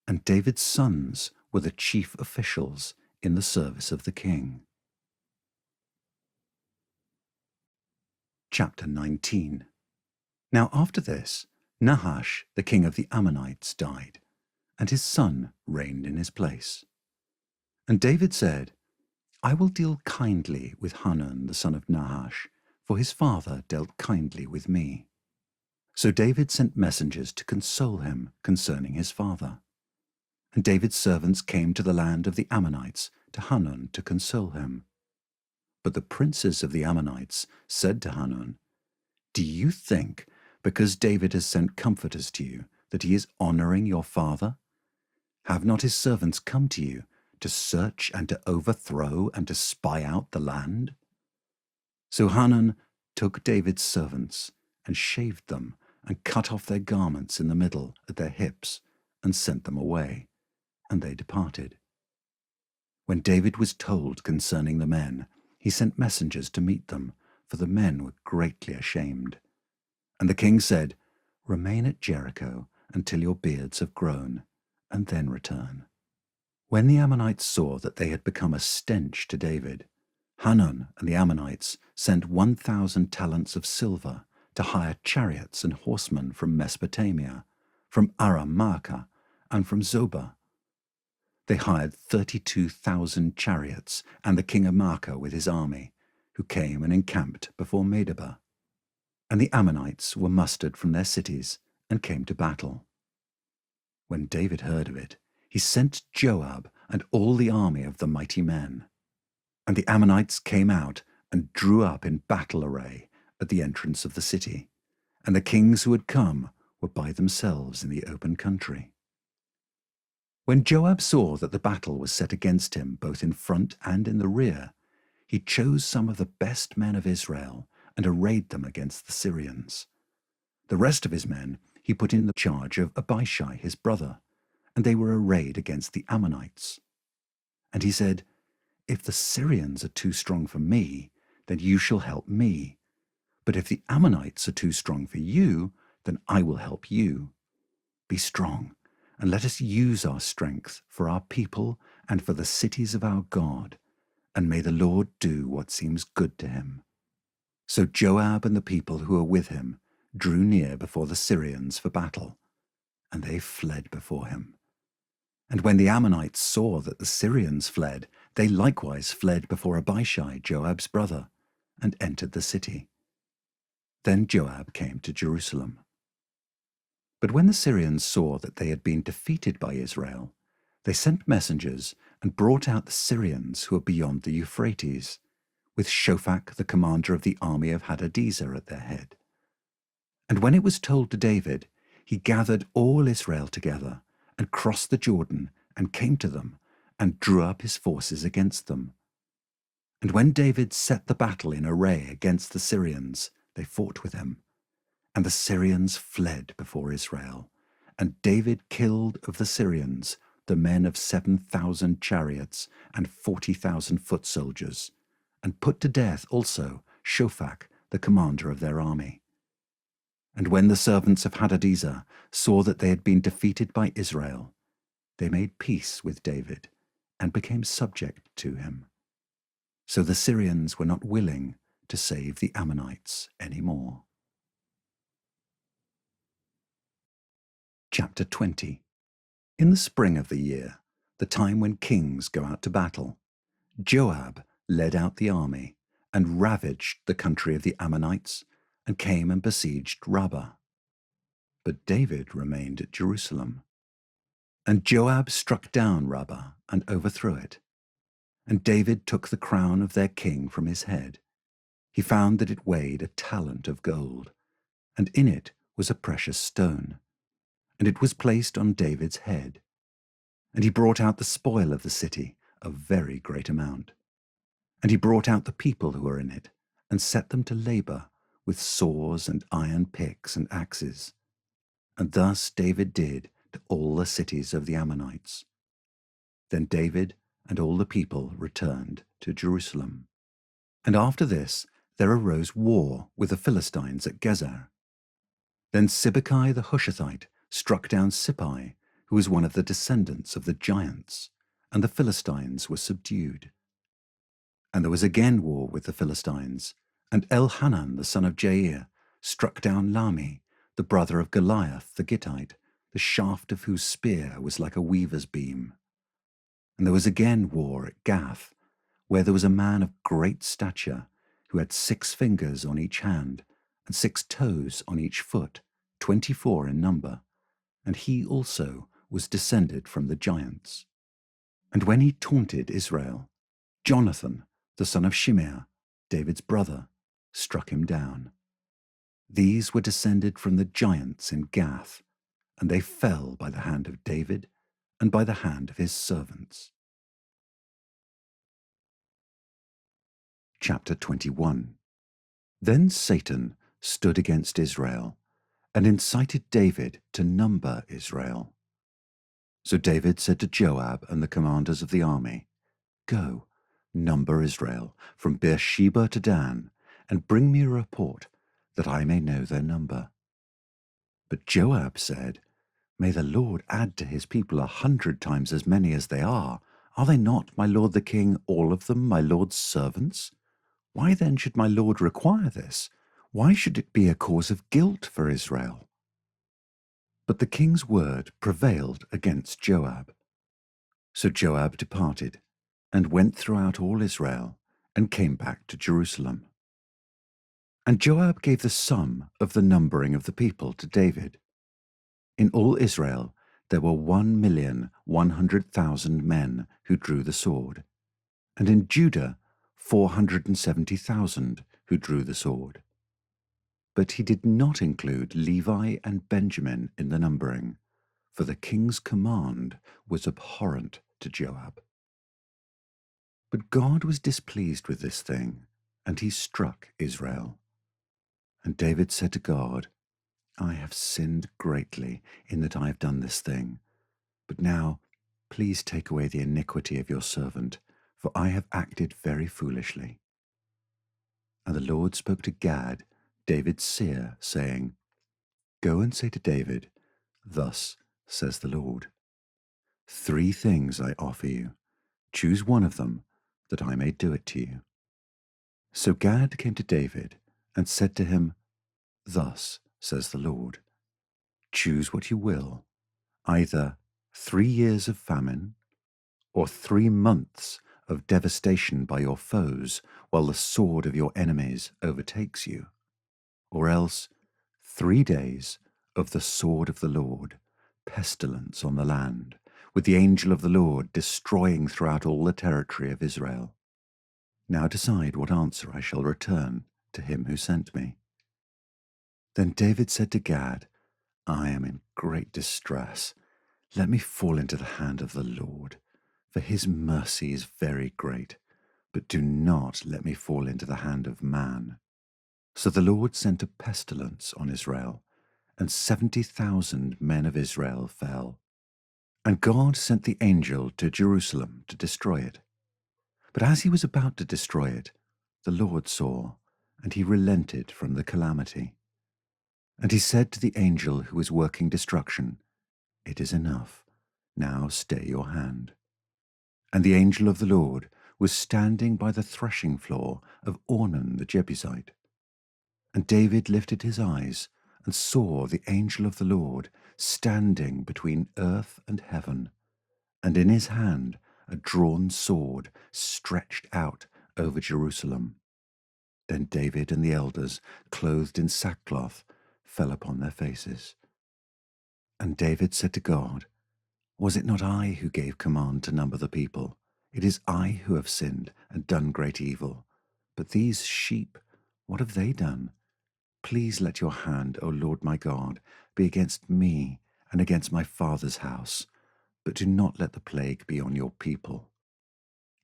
Speaker 1: And David's sons were the chief officials in the service of the king. Chapter 19. Now after this, Nahash, the king of the Ammonites, died, and his son reigned in his place. And David said, I will deal kindly with Hanun the son of Nahash, for his father dealt kindly with me. So David sent messengers to console him concerning his father. And David's servants came to the land of the Ammonites to Hanun to console him. But the princes of the Ammonites said to Hanun, Do you think, because David has sent comforters to you, that he is honoring your father? Have not his servants come to you to search and to overthrow and to spy out the land? So Hanun took David's servants and shaved them and cut off their garments in the middle at their hips and sent them away, and they departed. When David was told concerning the men, he sent messengers to meet them, for the men were greatly ashamed. And the king said, Remain at Jericho until your beards have grown, and then return. When the Ammonites saw that they had become a stench to David, Hanun and the Ammonites sent 1,000 talents of silver to hire chariots and horsemen from Mesopotamia, from Aram-Maacah, and from Zobah. They hired 32,000 chariots and the king of Maacah with his army, who came and encamped before Medeba. And the Ammonites were mustered from their cities and came to battle. When David heard of it, he sent Joab and all the army of the mighty men. And the Ammonites came out and drew up in battle array at the entrance of the city, and the kings who had come were by themselves in the open country. When Joab saw that the battle was set against him both in front and in the rear, he chose some of the best men of Israel and arrayed them against the Syrians. The rest of his men he put in the charge of Abishai his brother, and they were arrayed against the Ammonites. And he said, If the Syrians are too strong for me, then you shall help me. But if the Ammonites are too strong for you, then I will help you. Be strong, and let us use our strength for our people and for the cities of our God, and may the Lord do what seems good to him. So Joab and the people who were with him drew near before the Syrians for battle, and they fled before him. And when the Ammonites saw that the Syrians fled, they likewise fled before Abishai, Joab's brother, and entered the city. Then Joab came to Jerusalem. But when the Syrians saw that they had been defeated by Israel, they sent messengers and brought out the Syrians who were beyond the Euphrates, with Shophak the commander of the army of Hadadezer at their head. And when it was told to David, he gathered all Israel together, and crossed the Jordan, and came to them, and drew up his forces against them. And when David set the battle in array against the Syrians, they fought with him. And the Syrians fled before Israel, and David killed of the Syrians the men of 7,000 chariots and 40,000 foot soldiers, and put to death also Shophak, the commander of their army. And when the servants of Hadadezer saw that they had been defeated by Israel, they made peace with David and became subject to him. So the Syrians were not willing to save the Ammonites any more. Chapter 20. In the spring of the year, the time when kings go out to battle, Joab led out the army and ravaged the country of the Ammonites and came and besieged Rabbah. but David remained at Jerusalem. And Joab struck down Rabbah and overthrew it. And David took the crown of their king from his head. He found that it weighed a talent of gold, and in it was a precious stone, and it was placed on David's head. And he brought out the spoil of the city, a very great amount. And he brought out the people who were in it, and set them to labor with saws and iron picks and axes. And thus David did to all the cities of the Ammonites. Then David and all the people returned to Jerusalem. And after this there arose war with the Philistines at Gezer. Then Sibbecai the Hushathite struck down Sippai, who was one of the descendants of the giants, and the Philistines were subdued. And there was again war with the Philistines, and Elhanan the son of Jair struck down Lahmi, the brother of Goliath the Gittite, the shaft of whose spear was like a weaver's beam. And there was again war at Gath, where there was a man of great stature, who had 6 fingers on each hand, and 6 toes on each foot, 24 in number, and he also was descended from the giants. And when he taunted Israel, Jonathan, the son of Shimeah, David's brother, struck him down. These were descended from the giants in Gath, and they fell by the hand of David and by the hand of his servants. Chapter 21. Then Satan stood against Israel, and incited David to number Israel. So David said to Joab and the commanders of the army, Go, number Israel from Beersheba to Dan, and bring me a report, that I may know their number. But Joab said, May the Lord add to his people 100 times as many as they are. Are they not, my lord the king, all of them my lord's servants? Why then should my lord require this? Why should it be a cause of guilt for Israel? But the king's word prevailed against Joab. So Joab departed, and went throughout all Israel, and came back to Jerusalem. And Joab gave the sum of the numbering of the people to David. In all Israel there were 1,100,000 men who drew the sword, and in Judah 470,000 who drew the sword. But he did not include Levi and Benjamin in the numbering, for the king's command was abhorrent to Joab. But God was displeased with this thing, and he struck Israel. And David said to God, I have sinned greatly in that I have done this thing. But now, please take away the iniquity of your servant, for I have acted very foolishly. And the Lord spoke to Gad, David's seer, saying, Go and say to David, Thus says the Lord, 3 things I offer you. Choose one of them, that I may do it to you. So Gad came to David and said to him, Thus says the Lord, Choose what you will, either 3 years of famine, or 3 months of devastation by your foes, while the sword of your enemies overtakes you, or else 3 days of the sword of the Lord, pestilence on the land, with the angel of the Lord destroying throughout all the territory of Israel. Now decide what answer I shall return to him who sent me. Then David said to Gad, I am in great distress. Let me fall into the hand of the Lord, for his mercy is very great, but do not let me fall into the hand of man. So the Lord sent a pestilence on Israel, and 70,000 men of Israel fell. And God sent the angel to Jerusalem to destroy it. But as he was about to destroy it, the Lord saw, and he relented from the calamity. And he said to the angel who was working destruction, It is enough. Now stay your hand. And the angel of the Lord was standing by the threshing floor of Ornan the Jebusite. And David lifted his eyes and saw the angel of the Lord standing between earth and heaven, and in his hand a drawn sword stretched out over Jerusalem. Then David and the elders, clothed in sackcloth, fell upon their faces. And David said to God, Was it not I who gave command to number the people? It is I who have sinned and done great evil. But these sheep, what have they done? Please let your hand, O Lord my God, be against me and against my father's house, but do not let the plague be on your people.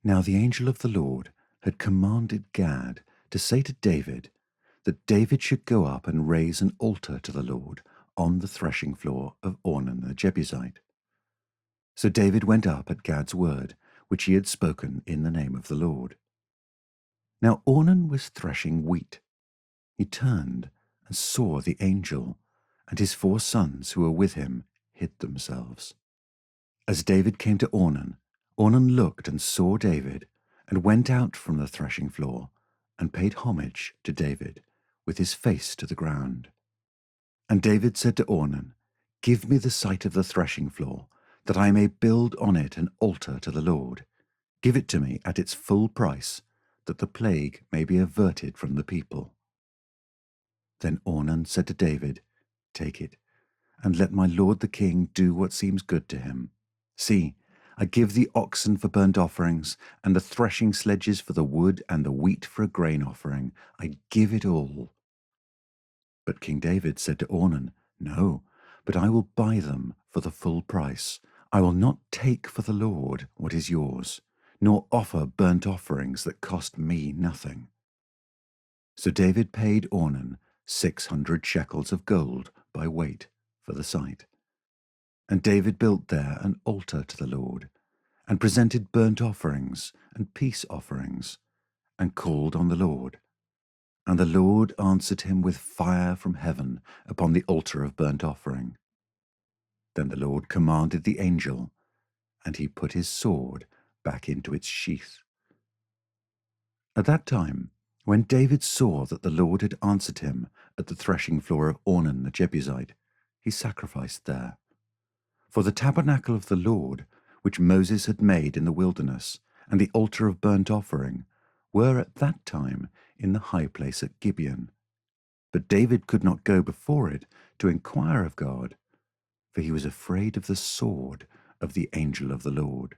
Speaker 1: Now the angel of the Lord had commanded Gad to say to David that David should go up and raise an altar to the Lord on the threshing floor of Ornan the Jebusite. So David went up at Gad's word, which he had spoken in the name of the Lord. Now Ornan was threshing wheat. He turned and saw the angel, and his 4 sons who were with him hid themselves. As David came to Ornan, Ornan looked and saw David, and went out from the threshing floor, and paid homage to David, with his face to the ground. And David said to Ornan, Give me the site of the threshing floor, that I may build on it an altar to the Lord. Give it to me at its full price, that the plague may be averted from the people. Then Ornan said to David, Take it, and let my lord the king do what seems good to him. See, I give the oxen for burnt offerings, and the threshing sledges for the wood, and the wheat for a grain offering. I give it all. But King David said to Ornan, No, but I will buy them for the full price. I will not take for the Lord what is yours, nor offer burnt offerings that cost me nothing. So David paid Ornan 600 shekels of gold by weight for the site. And David built there an altar to the Lord, and presented burnt offerings and peace offerings, and called on the Lord. And the Lord answered him with fire from heaven upon the altar of burnt offering. Then the Lord commanded the angel, and he put his sword back into its sheath. At that time, when David saw that the Lord had answered him at the threshing floor of Ornan the Jebusite, he sacrificed there. For the tabernacle of the Lord, which Moses had made in the wilderness, and the altar of burnt offering, were at that time in the high place at Gibeon. But David could not go before it to inquire of God, for he was afraid of the sword of the angel of the Lord.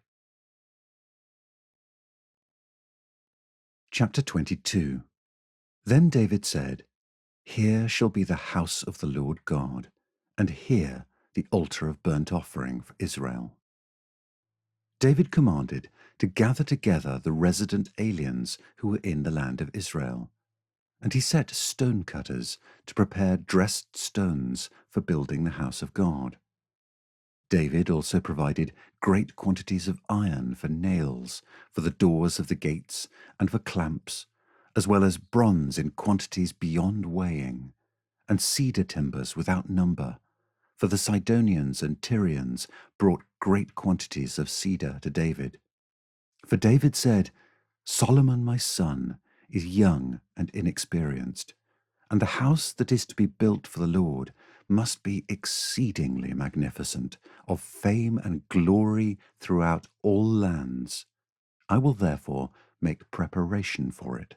Speaker 1: Chapter 22. Then David said, Here shall be the house of the Lord God, and here the altar of burnt offering for Israel. David commanded to gather together the resident aliens who were in the land of Israel, and he set stone cutters to prepare dressed stones for building the house of God. David also provided great quantities of iron for nails, for the doors of the gates, and for clamps, as well as bronze in quantities beyond weighing, and cedar timbers without number, for the Sidonians and Tyrians brought great quantities of cedar to David. For David said, Solomon my son is young and inexperienced, and the house that is to be built for the Lord must be exceedingly magnificent, of fame and glory throughout all lands. I will therefore make preparation for it.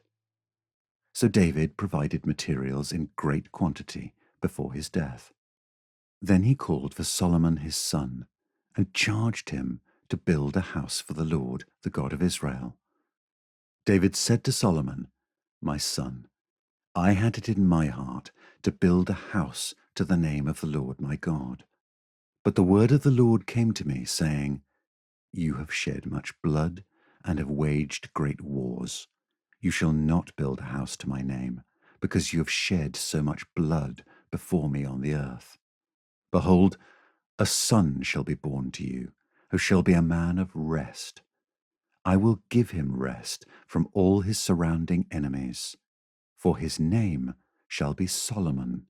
Speaker 1: So David provided materials in great quantity before his death. Then he called for Solomon his son, and charged him to build a house for the Lord, the God of Israel. David said to Solomon, My son, I had it in my heart to build a house to the name of the Lord my God. But the word of the Lord came to me, saying, You have shed much blood, and have waged great wars. You shall not build a house to my name, because you have shed so much blood before me on the earth. Behold, a son shall be born to you, who shall be a man of rest. I will give him rest from all his surrounding enemies. For his name shall be Solomon,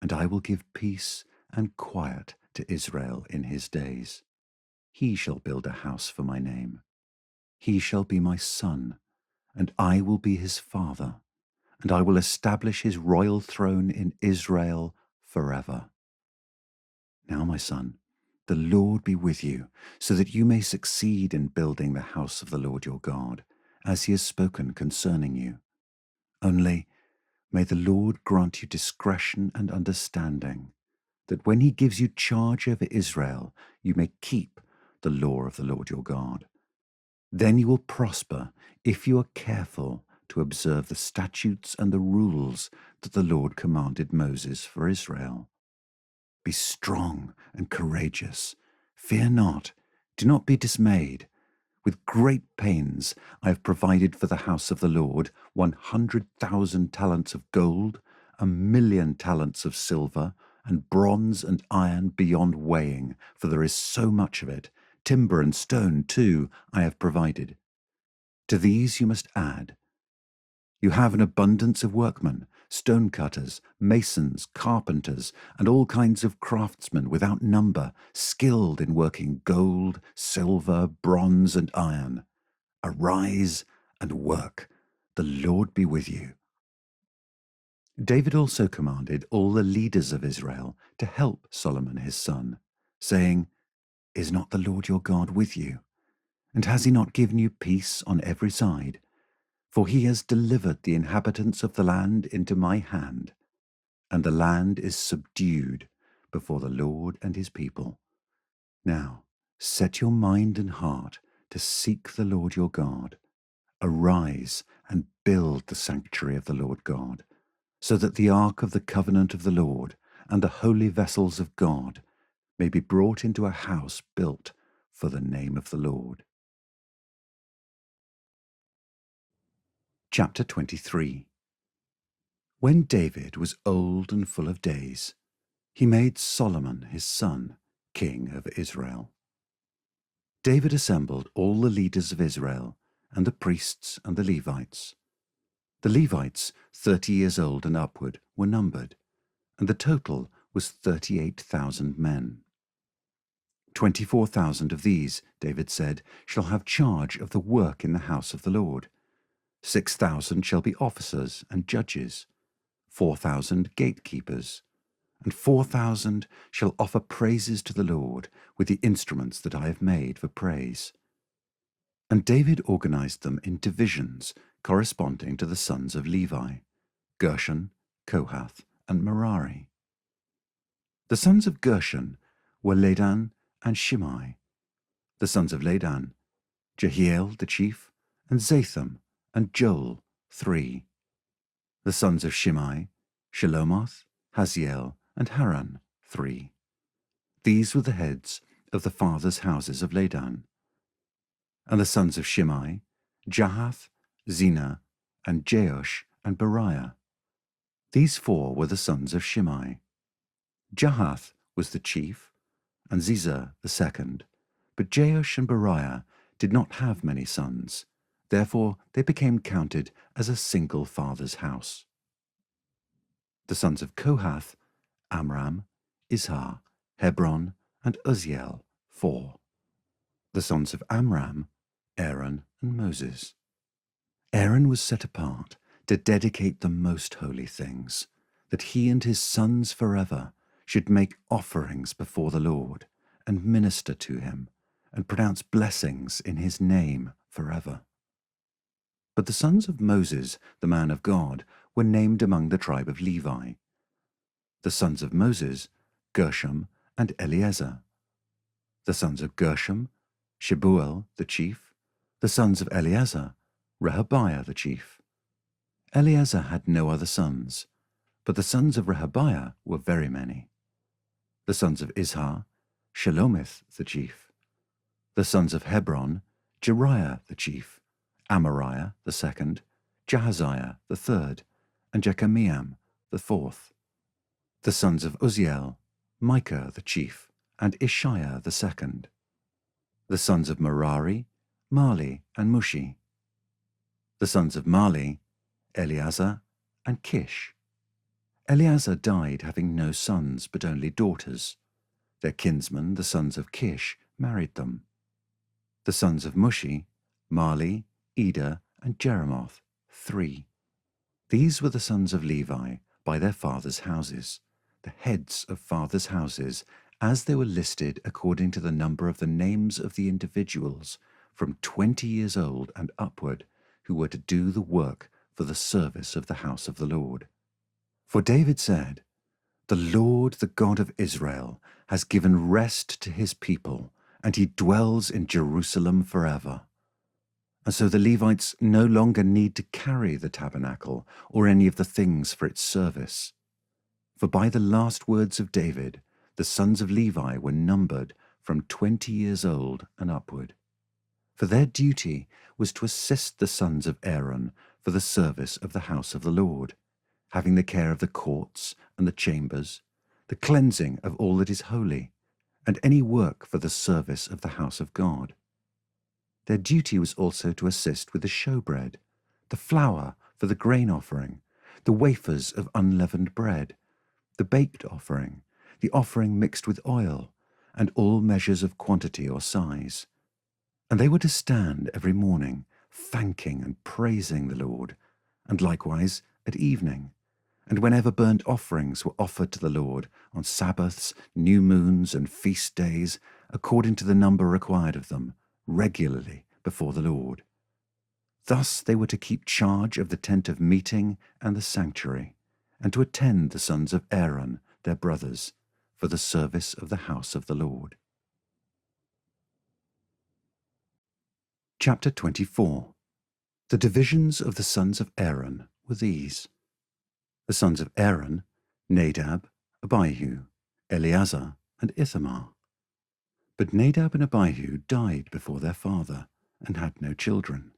Speaker 1: and I will give peace and quiet to Israel in his days. He shall build a house for my name. He shall be my son, and I will be his father, and I will establish his royal throne in Israel forever. Now, my son, the Lord be with you, so that you may succeed in building the house of the Lord your God, as he has spoken concerning you. Only may the Lord grant you discretion and understanding, that when he gives you charge over Israel, you may keep the law of the Lord your God. Then you will prosper if you are careful to observe the statutes and the rules that the Lord commanded Moses for Israel. Be strong and courageous. Fear not. Do not be dismayed. With great pains I have provided for the house of the Lord 100,000 talents of gold, 1,000,000 talents of silver, and bronze and iron beyond weighing, for there is so much of it. Timber and stone, too, I have provided. To these you must add, you have an abundance of workmen, stone cutters, masons, carpenters, and all kinds of craftsmen without number, skilled in working gold, silver, bronze, and iron. Arise and work. The Lord be with you. David also commanded all the leaders of Israel to help Solomon his son, saying, Is not the Lord your God with you? And has he not given you peace on every side? For he has delivered the inhabitants of the land into my hand, and the land is subdued before the Lord and his people. Now set your mind and heart to seek the Lord your God. Arise and build the sanctuary of the Lord God, so that the ark of the covenant of the Lord and the holy vessels of God may be brought into a house built for the name of the Lord. Chapter 23. When David was old and full of days, he made Solomon his son king of Israel. David assembled all the leaders of Israel, and the priests and the Levites. The Levites, 30 years old and upward, were numbered, and the total was 38,000 men. 24,000 of these, David said, shall have charge of the work in the house of the Lord. 6,000 shall be officers and judges, 4,000 gatekeepers, and 4,000 shall offer praises to the Lord with the instruments that I have made for praise. And David organized them in divisions corresponding to the sons of Levi, Gershon, Kohath, and Merari. The sons of Gershon were Ladan and Shimei. The sons of Ladan, Jehiel the chief, and Zatham, and Joel, 3. The sons of Shimei, Shelomoth, Haziel, and Haran, 3. These were the heads of the fathers' houses of Ladan. And the sons of Shimei, Jahath, Zina, and Jeush, and Beriah. These 4 were the sons of Shimei. Jahath was the chief, and Ziza the second, but Jeush and Beriah did not have many sons, therefore they became counted as a single father's house. The sons of Kohath, Amram, Izhar, Hebron, and Uzziel, 4. The sons of Amram, Aaron, and Moses. Aaron was set apart to dedicate the most holy things, that he and his sons forever should make offerings before the Lord, and minister to him, and pronounce blessings in his name forever. But the sons of Moses, the man of God, were named among the tribe of Levi. The sons of Moses, Gershom and Eleazar. The sons of Gershom, Shebuel the chief. The sons of Eleazar, Rehabiah the chief. Eleazar had no other sons, but the sons of Rehabiah were very many. The sons of Izhar, Shelomith the chief. The sons of Hebron, Jeriah the chief, Amariah the second, Jahaziah the third, and Jekameam the fourth. The sons of Uzziel, Micah the chief, and Ishiah the second. The sons of Merari, Mali and Mushi. The sons of Mali, Eleazar and Kish. Eleazar died having no sons but only daughters. Their kinsmen, the sons of Kish, married them. The sons of Mushi, Mali, Eder, and Jeremoth, 3. These were the sons of Levi by their fathers' houses, the heads of fathers' houses, as they were listed according to the number of the names of the individuals from 20 years old and upward, who were to do the work for the service of the house of the Lord. For David said, The Lord, the God of Israel, has given rest to his people, and he dwells in Jerusalem forever. And so the Levites no longer need to carry the tabernacle or any of the things for its service. For by the last words of David, the sons of Levi were numbered from 20 years old and upward. For their duty was to assist the sons of Aaron for the service of the house of the Lord, having the care of the courts and the chambers, the cleansing of all that is holy, and any work for the service of the house of God. Their duty was also to assist with the showbread, the flour for the grain offering, the wafers of unleavened bread, the baked offering, the offering mixed with oil, and all measures of quantity or size. And they were to stand every morning, thanking and praising the Lord, and likewise at evening, and whenever burnt offerings were offered to the Lord on Sabbaths, new moons, and feast days, according to the number required of them, regularly before the Lord. Thus they were to keep charge of the tent of meeting and the sanctuary, and to attend the sons of Aaron, their brothers, for the service of the house of the Lord. Chapter 24. The divisions of the sons of Aaron were these. The sons of Aaron, Nadab, Abihu, Eleazar, and Ithamar. But Nadab and Abihu died before their father, and had no children.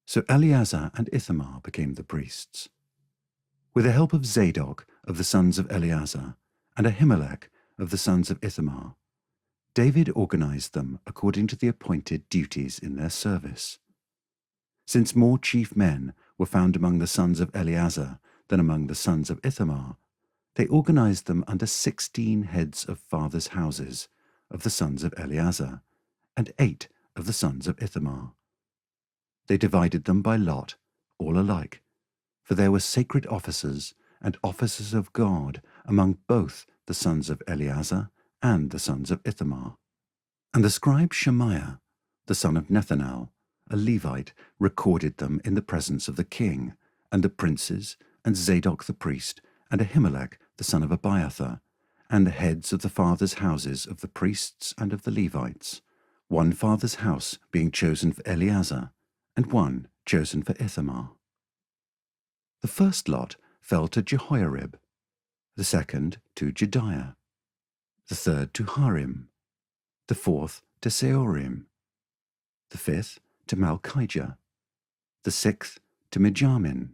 Speaker 1: So Eleazar and Ithamar became the priests. With the help of Zadok of the sons of Eleazar, and Ahimelech of the sons of Ithamar, David organized them according to the appointed duties in their service. Since more chief men were found among the sons of Eleazar than among the sons of Ithamar, they organized them under 16 heads of fathers' houses of the sons of Eleazar, and 8 of the sons of Ithamar. They divided them by lot, all alike, for there were sacred officers and officers of God among both the sons of Eleazar and the sons of Ithamar. And the scribe Shemaiah, the son of Nethanel, a Levite, recorded them in the presence of the king, and the princes, and Zadok the priest, and Ahimelech the son of Abiathar, and the heads of the fathers' houses of the priests and of the Levites, one father's house being chosen for Eleazar, and one chosen for Ithamar. The first lot fell to Jehoiarib, the second to Jediah, the third to Harim, the fourth to Seorim, the fifth to Malchijah, the sixth to Mijamin,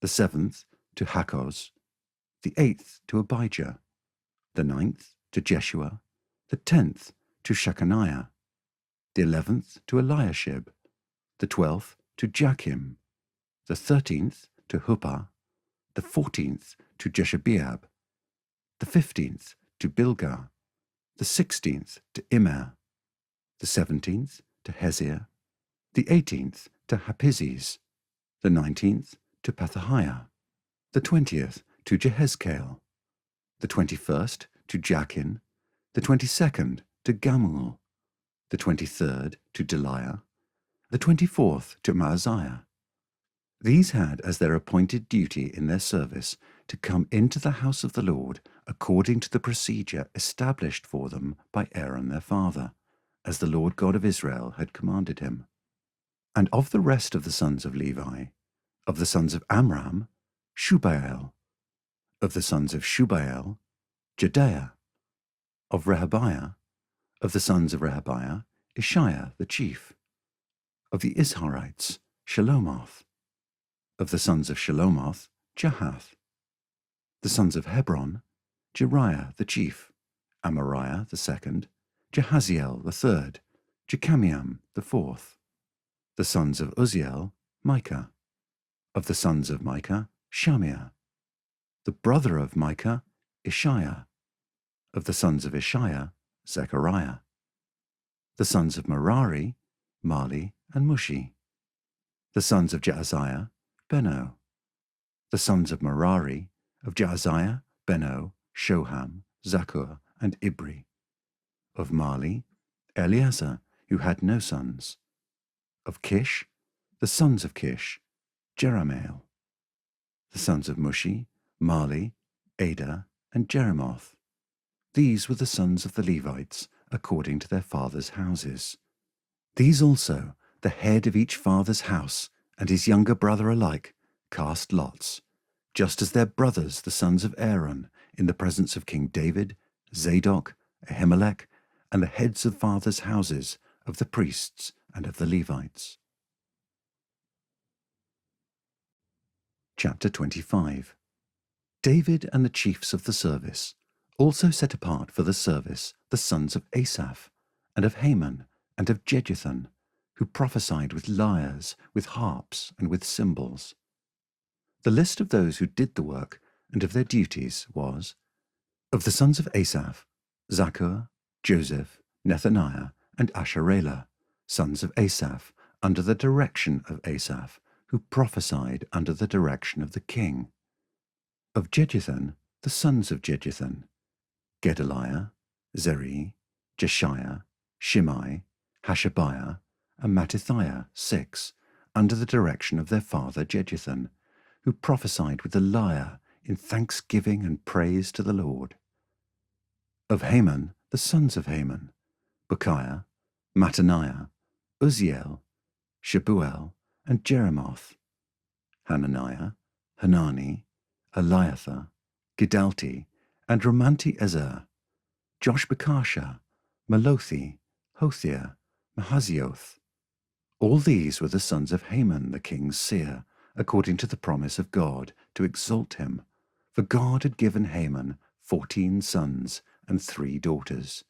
Speaker 1: the seventh to Hakkoz, the eighth to Abijah, the ninth to Jeshua, the 10th to Shechaniah, the 11th to Eliashib, the 12th to Jachim, the 13th to Huppah, the 14th to Jeshebeab, the 15th to Bilgah, the 16th to Immer, the 17th to Hezir, the 18th to Hapizes, the 19th to Pethahiah, the 20th to Jehezkel, the 21st to Jachin, the 22nd to Gamul, the 23rd to Deliah, the 24th to Maaziah. These had as their appointed duty in their service to come into the house of the Lord according to the procedure established for them by Aaron their father, as the Lord God of Israel had commanded him. And of the rest of the sons of Levi, of the sons of Amram, Shubael, of the sons of Shubael, Jedaiah, of Rehabiah, of the sons of Rehabiah, Ishiah the chief, of the Isharites, Shelomoth, of the sons of Shelomoth, Jahath, the sons of Hebron, Jeriah the chief, Amariah the second, Jahaziel the third, Jechamiam the fourth, the sons of Uzziel, Micah, of the sons of Micah, Shamiah, the brother of Micah, Ishiah, of the sons of Ishiah, Zechariah, the sons of Merari, Mali and Mushi, the sons of Jaaziah, Beno, the sons of Merari, of Jaaziah, Beno, Shoham, Zakur, and Ibri, of Mali, Eleazar, who had no sons, of Kish, the sons of Kish, Jerahmeel, the sons of Mushi, Mali, Ada, and Jeremoth. These were the sons of the Levites, according to their fathers' houses. These also, the head of each father's house, and his younger brother alike, cast lots, just as their brothers, the sons of Aaron, in the presence of King David, Zadok, Ahimelech, and the heads of fathers' houses, of the priests and of the Levites. Chapter 25. David and the chiefs of the service also set apart for the service the sons of Asaph, and of Heman, and of Jeduthun, who prophesied with lyres, with harps, and with cymbals. The list of those who did the work and of their duties was: of the sons of Asaph, Zaccur, Joseph, Nethaniah, and Asharelah, sons of Asaph, under the direction of Asaph, who prophesied under the direction of the king. Of Jeduthun, the sons of Jeduthun, Gedaliah, Zeri, Jeshiah, Shimei, Hashabiah, and Mattithiah, 6, under the direction of their father Jeduthun, who prophesied with the lyre in thanksgiving and praise to the Lord. Of Heman, the sons of Heman, Bechiah, Mattaniah, Uzziel, Shebuel, and Jeremoth, Hananiah, Hanani, Eliathah, Gidalti, and Romanti-Ezer, Joshbekasha, Malothi, Hothiah, Mahazioth. All these were the sons of Haman the king's seer, according to the promise of God, to exalt him. For God had given Haman 14 sons and 3 daughters.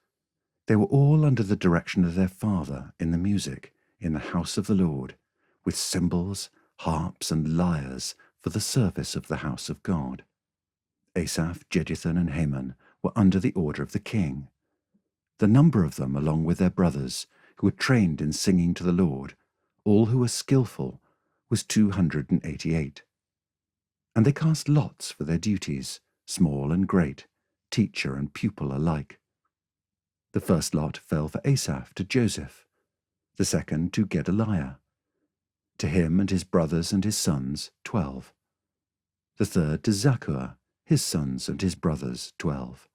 Speaker 1: They were all under the direction of their father in the music, in the house of the Lord, with cymbals, harps, and lyres for the service of the house of God. Asaph, Jeduthun, and Heman were under the order of the king. The number of them, along with their brothers, who were trained in singing to the Lord, all who were skillful, was 288. And they cast lots for their duties, small and great, teacher and pupil alike. The first lot fell for Asaph to Joseph, the second to Gedaliah. To him and his brothers and his sons, 12. The third to Zaccur, his sons and his brothers, 12.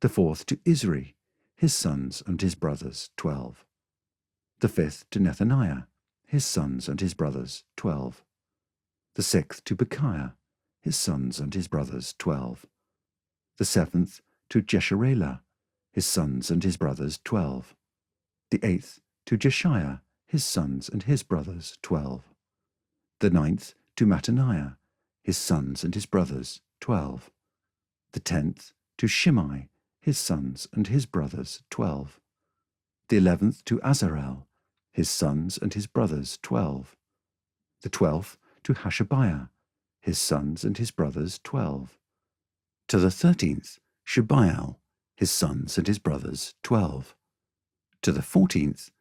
Speaker 1: The fourth to Isri, his sons and his brothers, 12. The fifth to Nethaniah, his sons and his brothers, 12. The sixth to Bechiah, his sons and his brothers, 12. The seventh to Jesharelah, his sons and his brothers, 12. The eighth to Jeshiah, his sons and his brothers, 12. The ninth to Mattaniah, his sons and his brothers, 12. The 10th to Shimei, his sons and his brothers, 12. The 11th to Azarel, his sons and his brothers, 12. The 12th to Hashabiah, his sons and his brothers, 12. To the 13th, Shebael, his sons and his brothers, 12. To the 14th,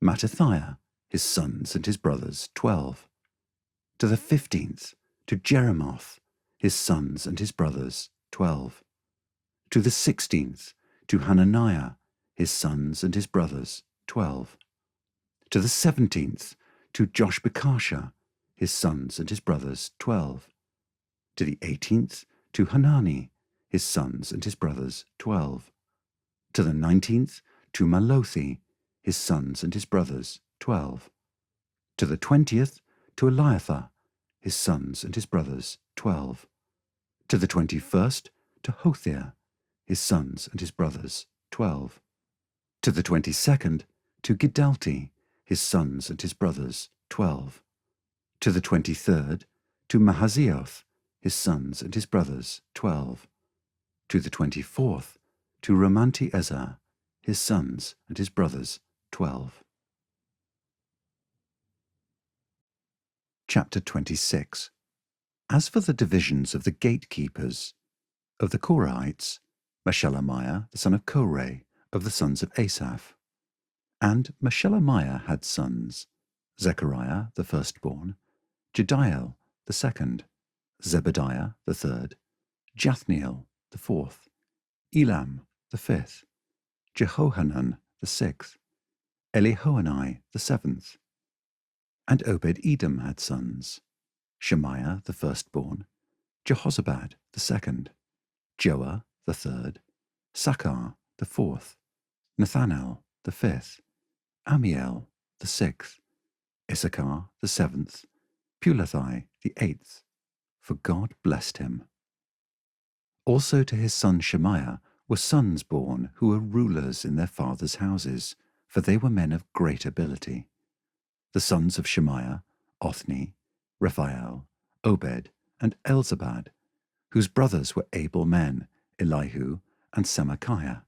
Speaker 1: Mattithiah, his sons and his brothers, 12. To the 15th, to Jeremoth, his sons and his brothers, 12. To the 16th, to Hananiah, his sons and his brothers, 12. To the 17th, to Joshbekasha, his sons and his brothers, 12. To the 18th, to Hanani, his sons and his brothers, 12. To the 19th, to Malothi, his sons and his brothers, 12. To the 20th, to Eliathah, his sons and his brothers, 12. To the 21st, to Hothiah, his sons and his brothers, 12. To the 22nd, to Gidalti, his sons and his brothers, 12. To the 23rd, to Mahazioth, his sons and his brothers, 12. To the 24th, to Romanti-Ezer, his sons and his brothers, 12. Chapter 26. As for the divisions of the gatekeepers, of the Korahites, Meshelemiah the son of Koreh, of the sons of Asaph. And Meshelemiah had sons, Zechariah the firstborn, Jediael the second, Zebediah the third, Jathniel the fourth, Elam the fifth, Jehohanan the sixth, Elihoenai the seventh. And Obed-Edom had sons, Shemaiah the firstborn, Jehozabad the second, Joah the third, Sakkar the fourth, Nathanael the fifth, Amiel the sixth, Issachar the seventh, Pulathai the eighth, for God blessed him. Also to his son Shemaiah were sons born who were rulers in their fathers' houses, for they were men of great ability. The sons of Shemaiah, Othni, Raphael, Obed, and Elzabad, whose brothers were able men, Elihu and Semachiah.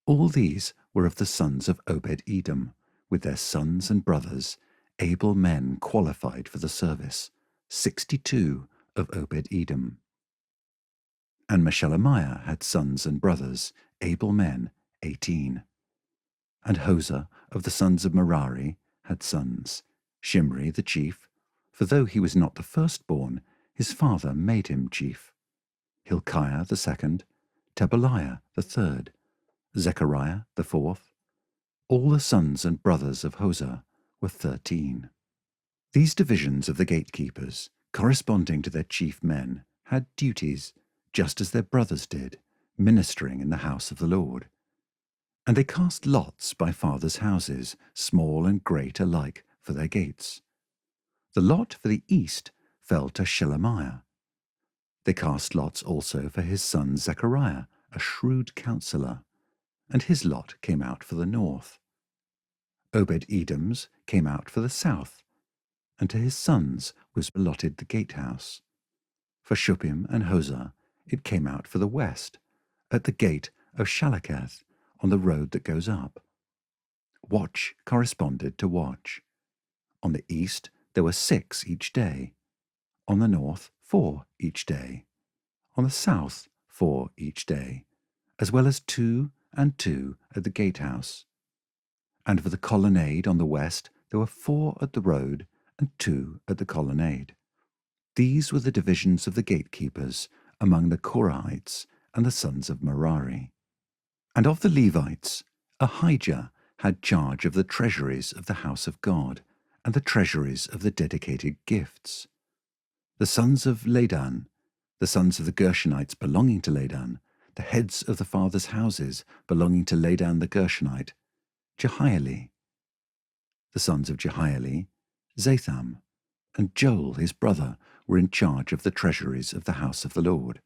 Speaker 1: All these were of the sons of Obed-Edom, with their sons and brothers, able men qualified for the service, 62 of Obed-Edom. And Meshelemiah had sons and brothers, able men, 18. And Hosea of the sons of Merari had sons, Shimri the chief, for though he was not the firstborn, his father made him chief, Hilkiah the second, Tebaliah the third, Zechariah the fourth. All the sons and brothers of Hosea were 13. These divisions of the gatekeepers, corresponding to their chief men, had duties, just as their brothers did, ministering in the house of the Lord. And they cast lots by fathers' houses, small and great alike, for their gates. The lot for the east fell to Shelemiah. They cast lots also for his son Zechariah, a shrewd counselor, and his lot came out for the north. Obed-Edom's came out for the south, and to his sons was allotted the gatehouse. For Shuppim and Hosea it came out for the west, at the gate of Shalaketh, on the road that goes up. Watch corresponded to watch. On the east there were 6 each day, on the north 4 each day, on the south 4 each day, as well as 2 and 2 at the gatehouse. And for the colonnade on the west there were 4 at the road and 2 at the colonnade. These were the divisions of the gatekeepers among the Korahites and the sons of Merari. And of the Levites, Ahijah had charge of the treasuries of the house of God and the treasuries of the dedicated gifts. The sons of Ladan, the sons of the Gershonites belonging to Ladan, the heads of the fathers' houses belonging to Ladan the Gershonite, Jehieli. The sons of Jehieli, Zatham, and Joel his brother were in charge of the treasuries of the house of the Lord.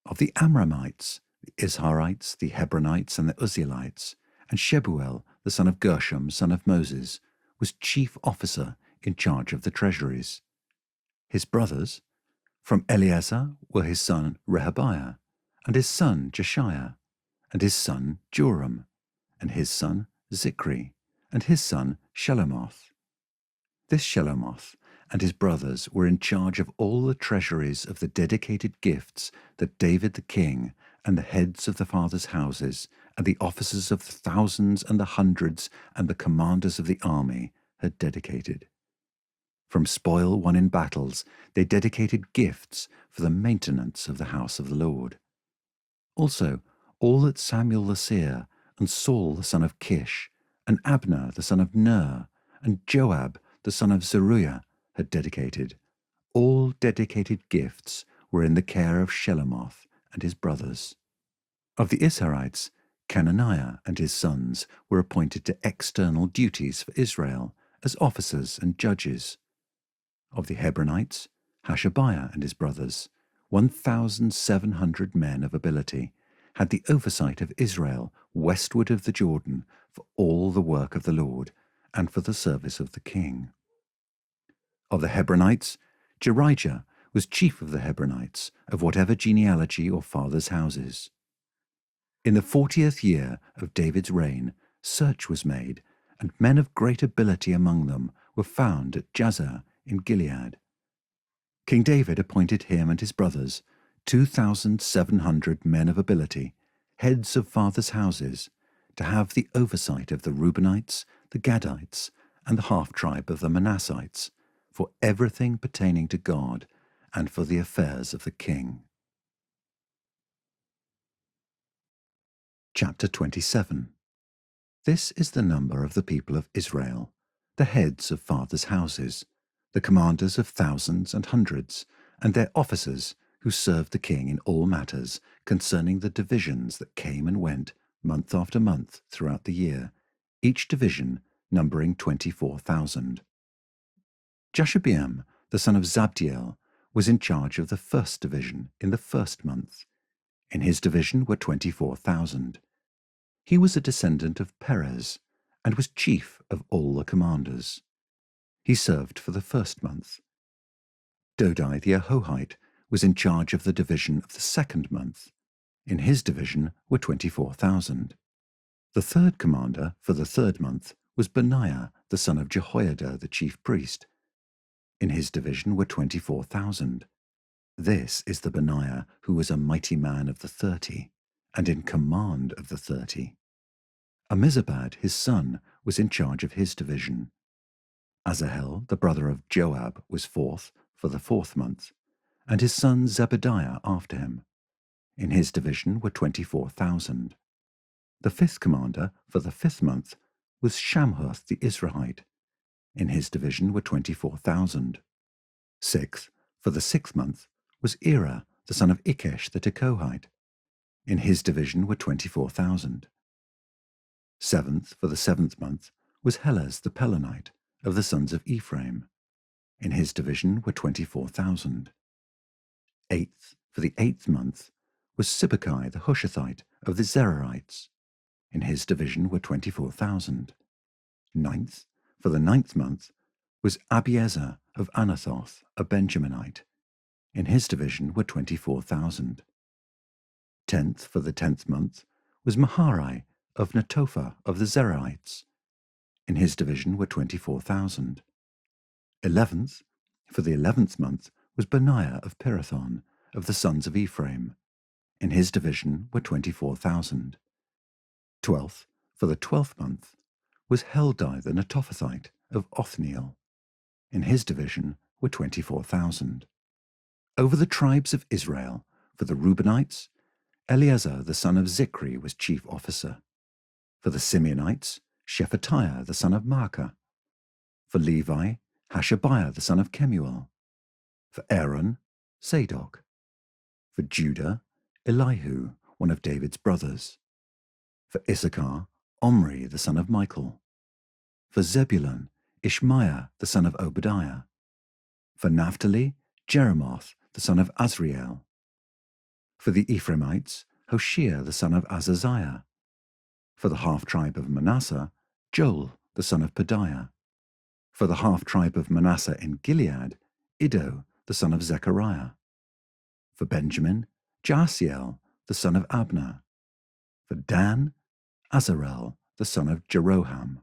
Speaker 1: Of the Amramites, the Izharites, the Hebronites, and the Uzzielites, and Shebuel, the son of Gershom, son of Moses, was chief officer in charge of the treasuries. His brothers, from Eleazar were his son Rehabiah, and his son Jeshiah, and his son Joram, and his son Zikri, and his son Shelomoth. This Shelomoth and his brothers were in charge of all the treasuries of the dedicated gifts that David the king and the heads of the fathers' houses and the officers of the thousands and the hundreds and the commanders of the army had dedicated. From spoil won in battles they dedicated gifts for the maintenance of the house of the Lord. Also all that Samuel the seer and Saul the son of Kish and Abner the son of Ner and Joab the son of Zeruiah had dedicated, all dedicated gifts were in the care of Shelomoth and his brothers. Of the Israelites, Cananiah and his sons were appointed to external duties for Israel as officers and judges. Of the Hebronites, Hashabiah and his brothers, 1,700 men of ability, had the oversight of Israel westward of the Jordan for all the work of the Lord and for the service of the king. Of the Hebronites, Jerijah was chief of the Hebronites, of whatever genealogy or fathers' houses. In the 40th year of David's reign, search was made, and men of great ability among them were found at Jazer in Gilead. King David appointed him and his brothers, 2,700 men of ability, heads of fathers' houses, to have the oversight of the Reubenites, the Gadites, and the half-tribe of the Manassites, for everything pertaining to God and for the affairs of the king. Chapter 27. This is the number of the people of Israel, the heads of fathers' houses, the commanders of thousands and hundreds, and their officers who served the king in all matters concerning the divisions that came and went month after month throughout the year, each division numbering 24,000. Jashobeam, the son of Zabdiel, was in charge of the first division in the first month. In his division were 24,000. He was a descendant of Perez, and was chief of all the commanders. He served for the first month. Dodai the Ahohite was in charge of the division of the second month. In his division were 24,000. The third commander for the third month was Benaiah, the son of Jehoiada the chief priest. In his division were 24,000. This is the Benaiah who was a mighty man of the 30, and in command of the 30. Ammizabad, his son, was in charge of his division. Asahel, the brother of Joab, was fourth for the fourth month, and his son Zebediah after him. In his division were 24,000. The fifth commander for the fifth month was Shamhuth the Israelite. In his division were 24,000. Sixth for the sixth month was Ira, the son of Ikesh the Tekohite. In his division were 24,000. Seventh for the seventh month was Helez the Pelonite of the sons of Ephraim. In his division were 24,000. Eighth for the eighth month was Sibbecai the Hushathite of the Zerarites. In his division were 24,000. Ninth for the ninth month was Abiezer of Anathoth, a Benjaminite. In his division were 24,000. Tenth for the 10th month was Maharai of Netophah of the Zeraites. In his division were 24,000. 11th for the 11th month was Benaiah of Pirathon of the sons of Ephraim. In his division were 24,000. 12th for the 12th month was Heldai the Netophathite of Othniel. In his division were 24,000. Over the tribes of Israel, for the Reubenites, Eleazar the son of Zikri was chief officer. For the Simeonites, Shephatiah the son of Maacah. For Levi, Hashabiah the son of Kemuel. For Aaron, Zadok. For Judah, Elihu, one of David's brothers. For Issachar, Omri the son of Michael. For Zebulun, Ishmaiah the son of Obadiah. For Naphtali, Jeremoth the son of Azriel. For the Ephraimites, Hoshea the son of Azaziah. For the half-tribe of Manasseh, Joel the son of Pedaiah. For the half-tribe of Manasseh in Gilead, Iddo the son of Zechariah. For Benjamin, Jaasiel the son of Abner. For Dan, Azarel the son of Jeroham.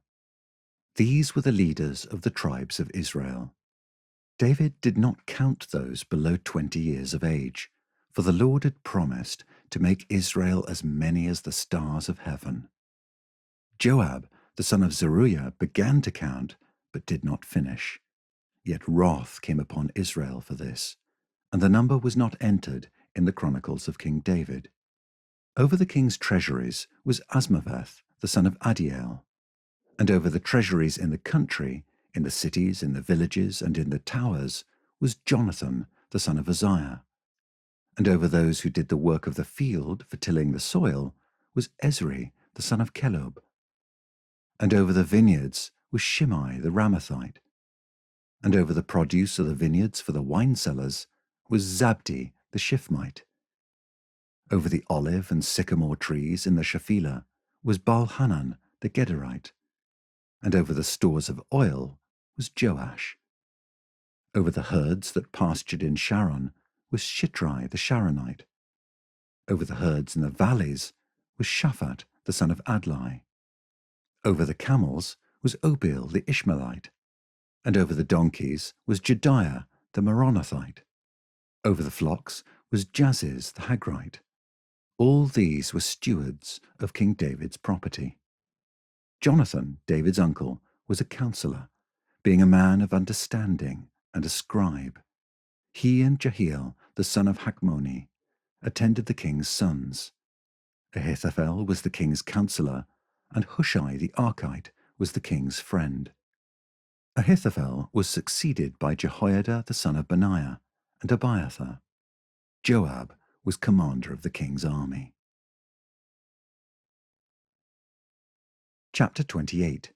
Speaker 1: These were the leaders of the tribes of Israel. David did not count those below 20 years of age, for the Lord had promised to make Israel as many as the stars of heaven. Joab, the son of Zeruiah, began to count, but did not finish. Yet wrath came upon Israel for this, and the number was not entered in the Chronicles of King David. Over the king's treasuries was Asmaveth, the son of Adiel, and over the treasuries in the country, in the cities, in the villages, and in the towers, was Jonathan, the son of Uzziah. And over those who did the work of the field for tilling the soil was Ezri, the son of Kelub. And over the vineyards was Shimei the Ramathite. And over the produce of the vineyards for the wine cellars was Zabdi the Shifmite. Over the olive and sycamore trees in the Shephelah was Baal-Hanan the Gederite. And over the stores of oil was Joash. Over the herds that pastured in Sharon was Shitrai the Sharonite. Over the herds in the valleys was Shaphat the son of Adlai. Over the camels was Obil the Ishmaelite. And over the donkeys was Jediah the Meronothite. Over the flocks was Jaziz the Hagrite. All these were stewards of King David's property. Jonathan, David's uncle, was a counselor, being a man of understanding and a scribe. He and Jehiel, the son of Hakmoni, attended the king's sons. Ahithophel was the king's counselor, and Hushai the Archite was the king's friend. Ahithophel was succeeded by Jehoiada the son of Benaiah, and Abiathar. Joab was commander of the king's army. Chapter 28.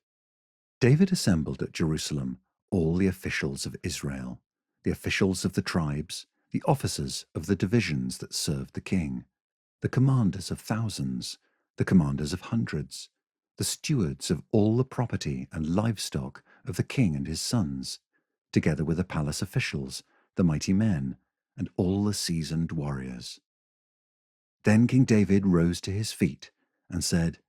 Speaker 1: David assembled at Jerusalem all the officials of Israel, the officials of the tribes, the officers of the divisions that served the king, the commanders of thousands, the commanders of hundreds, the stewards of all the property and livestock of the king and his sons, together with the palace officials, the mighty men, and all the seasoned warriors. Then King David rose to his feet and said,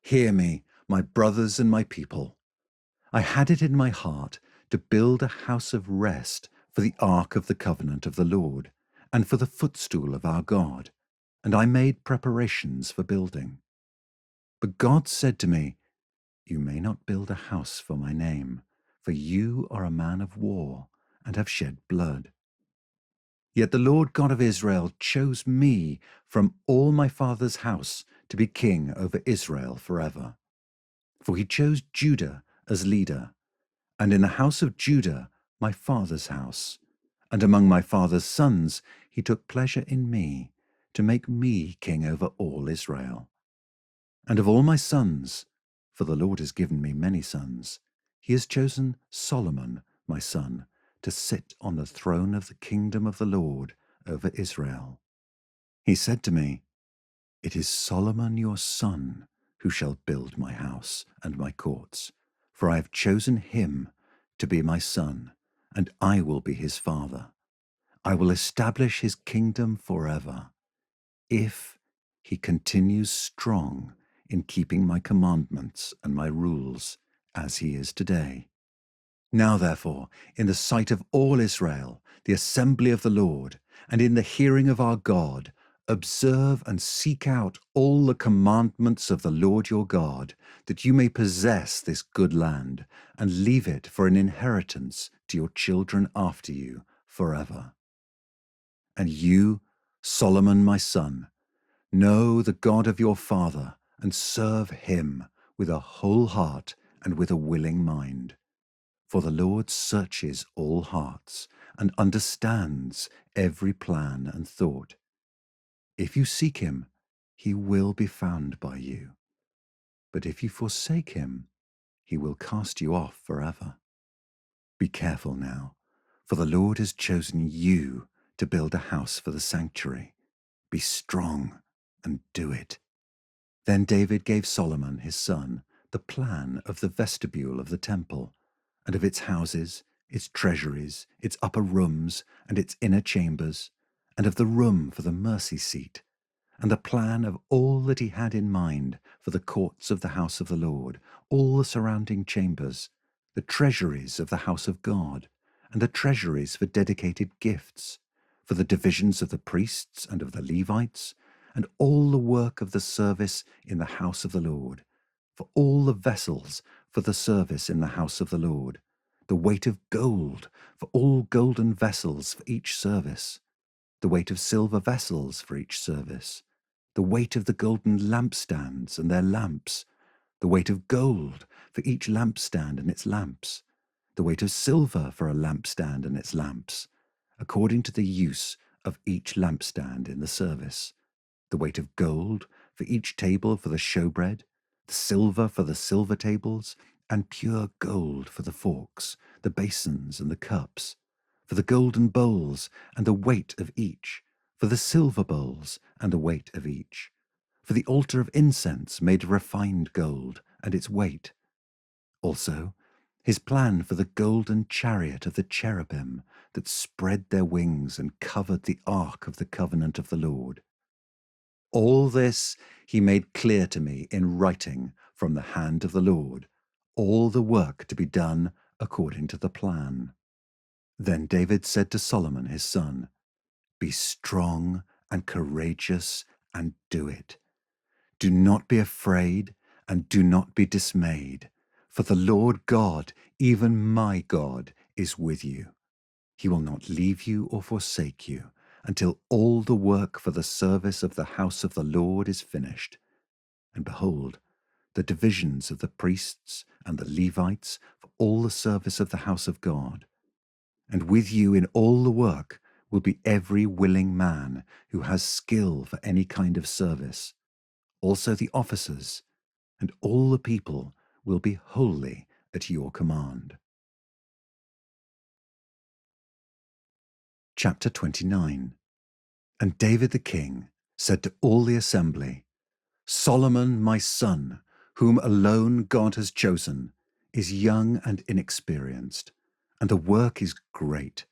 Speaker 1: "Hear me, my brothers and my people. I had it in my heart to build a house of rest for the ark of the covenant of the Lord, and for the footstool of our God, and I made preparations for building. But God said to me, 'You may not build a house for my name, for you are a man of war and have shed blood.' Yet the Lord God of Israel chose me from all my father's house to be king over Israel forever. For he chose Judah as leader, and in the house of Judah my father's house, and among my father's sons he took pleasure in me, to make me king over all Israel. And of all my sons, for the Lord has given me many sons, he has chosen Solomon, my son, to sit on the throne of the kingdom of the Lord over Israel. He said to me, 'It is Solomon your son who shall build my house and my courts, for I have chosen him to be my son, and I will be his father. I will establish his kingdom forever, if he continues strong in keeping my commandments and my rules, as he is today.' Now therefore, in the sight of all Israel, the assembly of the Lord, and in the hearing of our God, observe and seek out all the commandments of the Lord your God, that you may possess this good land, and leave it for an inheritance to your children after you forever. And you, Solomon my son, know the God of your father, and serve him with a whole heart and with a willing mind. For the Lord searches all hearts and understands every plan and thought. If you seek him, he will be found by you. But if you forsake him, he will cast you off forever. Be careful now, for the Lord has chosen you to build a house for the sanctuary. Be strong and do it." Then David gave Solomon his son the plan of the vestibule of the temple, and of its houses, its treasuries, its upper rooms, and its inner chambers, and of the room for the mercy seat, and the plan of all that he had in mind for the courts of the house of the Lord, all the surrounding chambers, the treasuries of the house of God, and the treasuries for dedicated gifts, for the divisions of the priests and of the Levites, and all the work of the service in the house of the Lord, for all the vessels for the service in the house of the Lord, the weight of gold for all golden vessels for each service, the weight of silver vessels for each service, the weight of the golden lampstands and their lamps, the weight of gold for each lampstand and its lamps, the weight of silver for a lampstand and its lamps, according to the use of each lampstand in the service, the weight of gold for each table for the showbread, the silver for the silver tables, and pure gold for the forks, the basins, and the cups, for the golden bowls, and the weight of each, for the silver bowls, and the weight of each, for the altar of incense made of refined gold, and its weight. Also, his plan for the golden chariot of the cherubim that spread their wings and covered the ark of the covenant of the Lord. All this he made clear to me in writing from the hand of the Lord, all the work to be done according to the plan. Then David said to Solomon his son, "Be strong and courageous and do it. Do not be afraid and do not be dismayed, for the Lord God, even my God, is with you. He will not leave you or forsake you until all the work for the service of the house of the Lord is finished. And behold, the divisions of the priests and the Levites for all the service of the house of God. And with you in all the work will be every willing man who has skill for any kind of service, also the officers, and all the people will be wholly at your command. Chapter 29. And David the king said to all the assembly, Solomon my son, whom alone God has chosen, is young and inexperienced, and the work is great.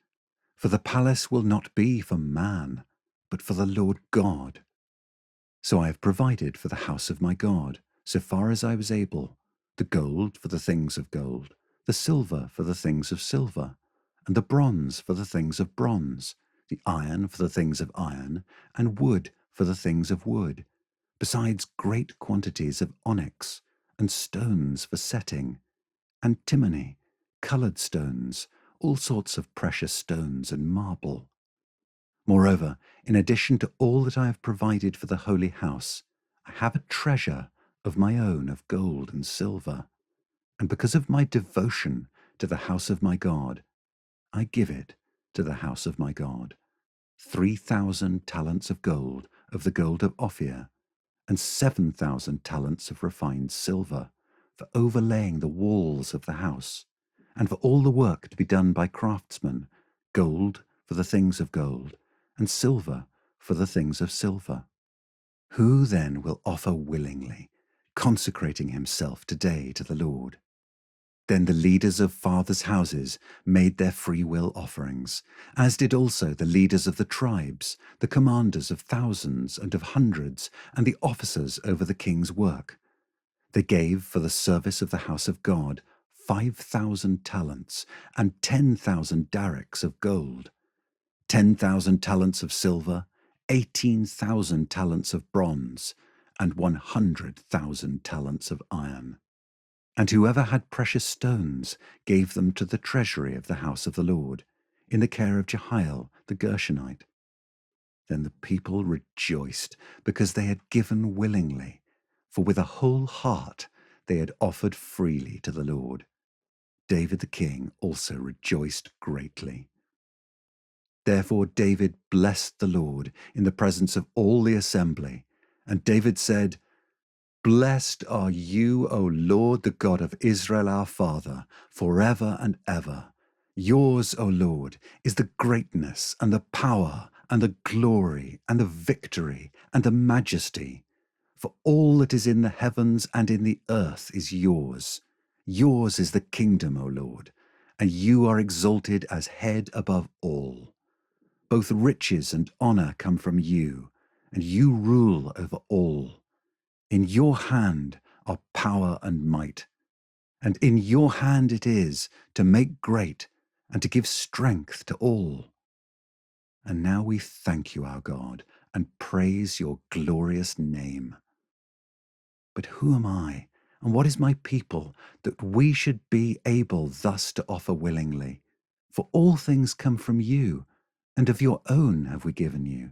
Speaker 1: For the palace will not be for man, but for the Lord God. So I have provided for the house of my God, so far as I was able, the gold for the things of gold, the silver for the things of silver, and the bronze for the things of bronze, the iron for the things of iron, and wood for the things of wood, besides great quantities of onyx, and stones for setting, antimony, coloured stones, all sorts of precious stones and marble. Moreover, in addition to all that I have provided for the holy house, I have a treasure of my own of gold and silver, and because of my devotion to the house of my God, I give it to the house of my God, 3,000 talents of gold of the gold of Ophir, and 7,000 talents of refined silver, for overlaying the walls of the house, and for all the work to be done by craftsmen, gold for the things of gold, and silver for the things of silver. Who then will offer willingly, consecrating himself today to the Lord? Then the leaders of fathers' houses made their free will offerings, as did also the leaders of the tribes, the commanders of thousands and of hundreds, and the officers over the king's work. They gave for the service of the house of God 5,000 talents and 10,000 darics of gold, 10,000 talents of silver, 18,000 talents of bronze, and 100,000 talents of iron. And whoever had precious stones gave them to the treasury of the house of the Lord, in the care of Jehiel the Gershonite. Then the people rejoiced, because they had given willingly, for with a whole heart they had offered freely to the Lord. David the king also rejoiced greatly. Therefore David blessed the Lord in the presence of all the assembly, and David said, Blessed are you, O Lord, the God of Israel our Father, forever and ever. Yours, O Lord, is the greatness and the power and the glory and the victory and the majesty. For all that is in the heavens and in the earth is yours. Yours is the kingdom, O Lord, and you are exalted as head above all. Both riches and honor come from you, and you rule over all. In your hand are power and might, and in your hand it is to make great and to give strength to all. And now we thank you, our God, and praise your glorious name. But who am I, and what is my people, that we should be able thus to offer willingly? For all things come from you, and of your own have we given you.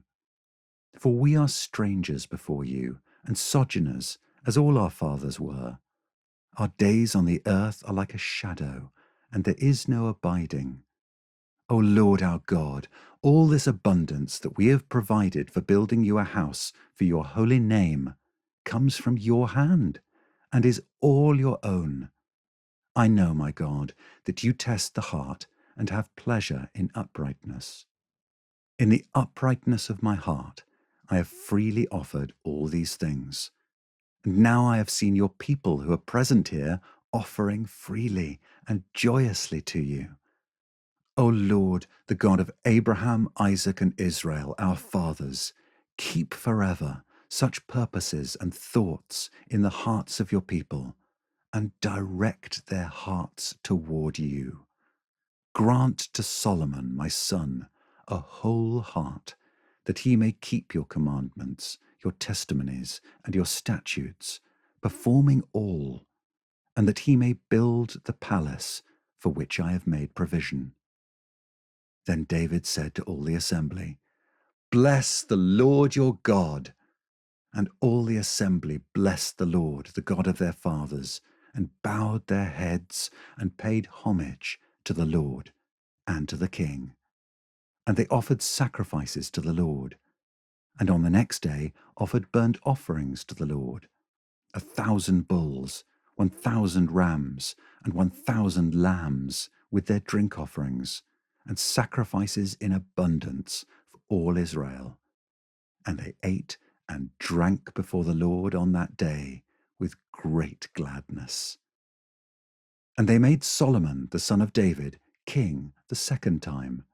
Speaker 1: For we are strangers before you, and sojourners, as all our fathers were. Our days on the earth are like a shadow, and there is no abiding. O Lord our God, all this abundance that we have provided for building you a house for your holy name comes from your hand, and is all your own. I know, my God, that you test the heart and have pleasure in uprightness. In the uprightness of my heart, I have freely offered all these things. And now I have seen your people who are present here offering freely and joyously to you. O Lord, the God of Abraham, Isaac, and Israel, our fathers, keep forever such purposes and thoughts in the hearts of your people, and direct their hearts toward you. Grant to Solomon, my son, a whole heart, that he may keep your commandments, your testimonies, and your statutes, performing all, and that he may build the palace for which I have made provision. Then David said to all the assembly, Bless the Lord your God. And all the assembly blessed the Lord, the God of their fathers, and bowed their heads and paid homage to the Lord and to the king. And they offered sacrifices to the Lord, and on the next day offered burnt offerings to the Lord, 1,000 bulls, 1,000 rams, and 1,000 lambs, with their drink offerings, and sacrifices in abundance for all Israel. And they ate and drank before the Lord on that day with great gladness. And they made Solomon the son of David king the second time,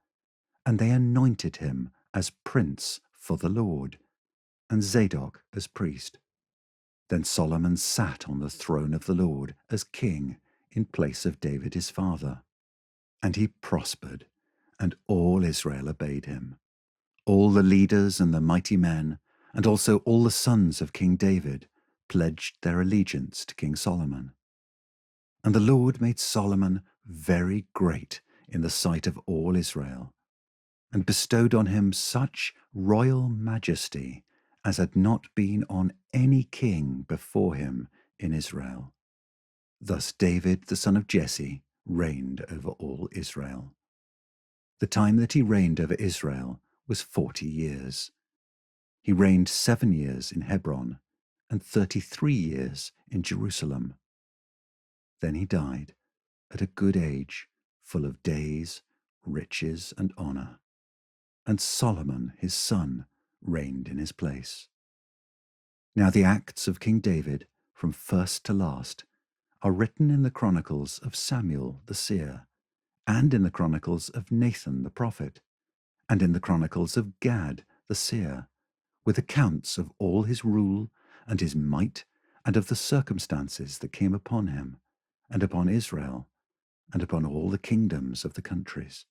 Speaker 1: and they anointed him as prince for the Lord, and Zadok as priest. Then Solomon sat on the throne of the Lord as king in place of David his father. And he prospered, and all Israel obeyed him, all the leaders and the mighty men, and also all the sons of King David pledged their allegiance to King Solomon. And the Lord made Solomon very great in the sight of all Israel, and bestowed on him such royal majesty as had not been on any king before him in Israel. Thus David the son of Jesse reigned over all Israel. The time that he reigned over Israel was 40 years. He reigned 7 years in Hebron and 33 years in Jerusalem. Then he died at a good age, full of days, riches, and honor. And Solomon his son reigned in his place. Now the acts of King David, from first to last, are written in the Chronicles of Samuel the seer, and in the Chronicles of Nathan the prophet, and in the Chronicles of Gad the seer, with accounts of all his rule and his might, and of the circumstances that came upon him, and upon Israel, and upon all the kingdoms of the countries.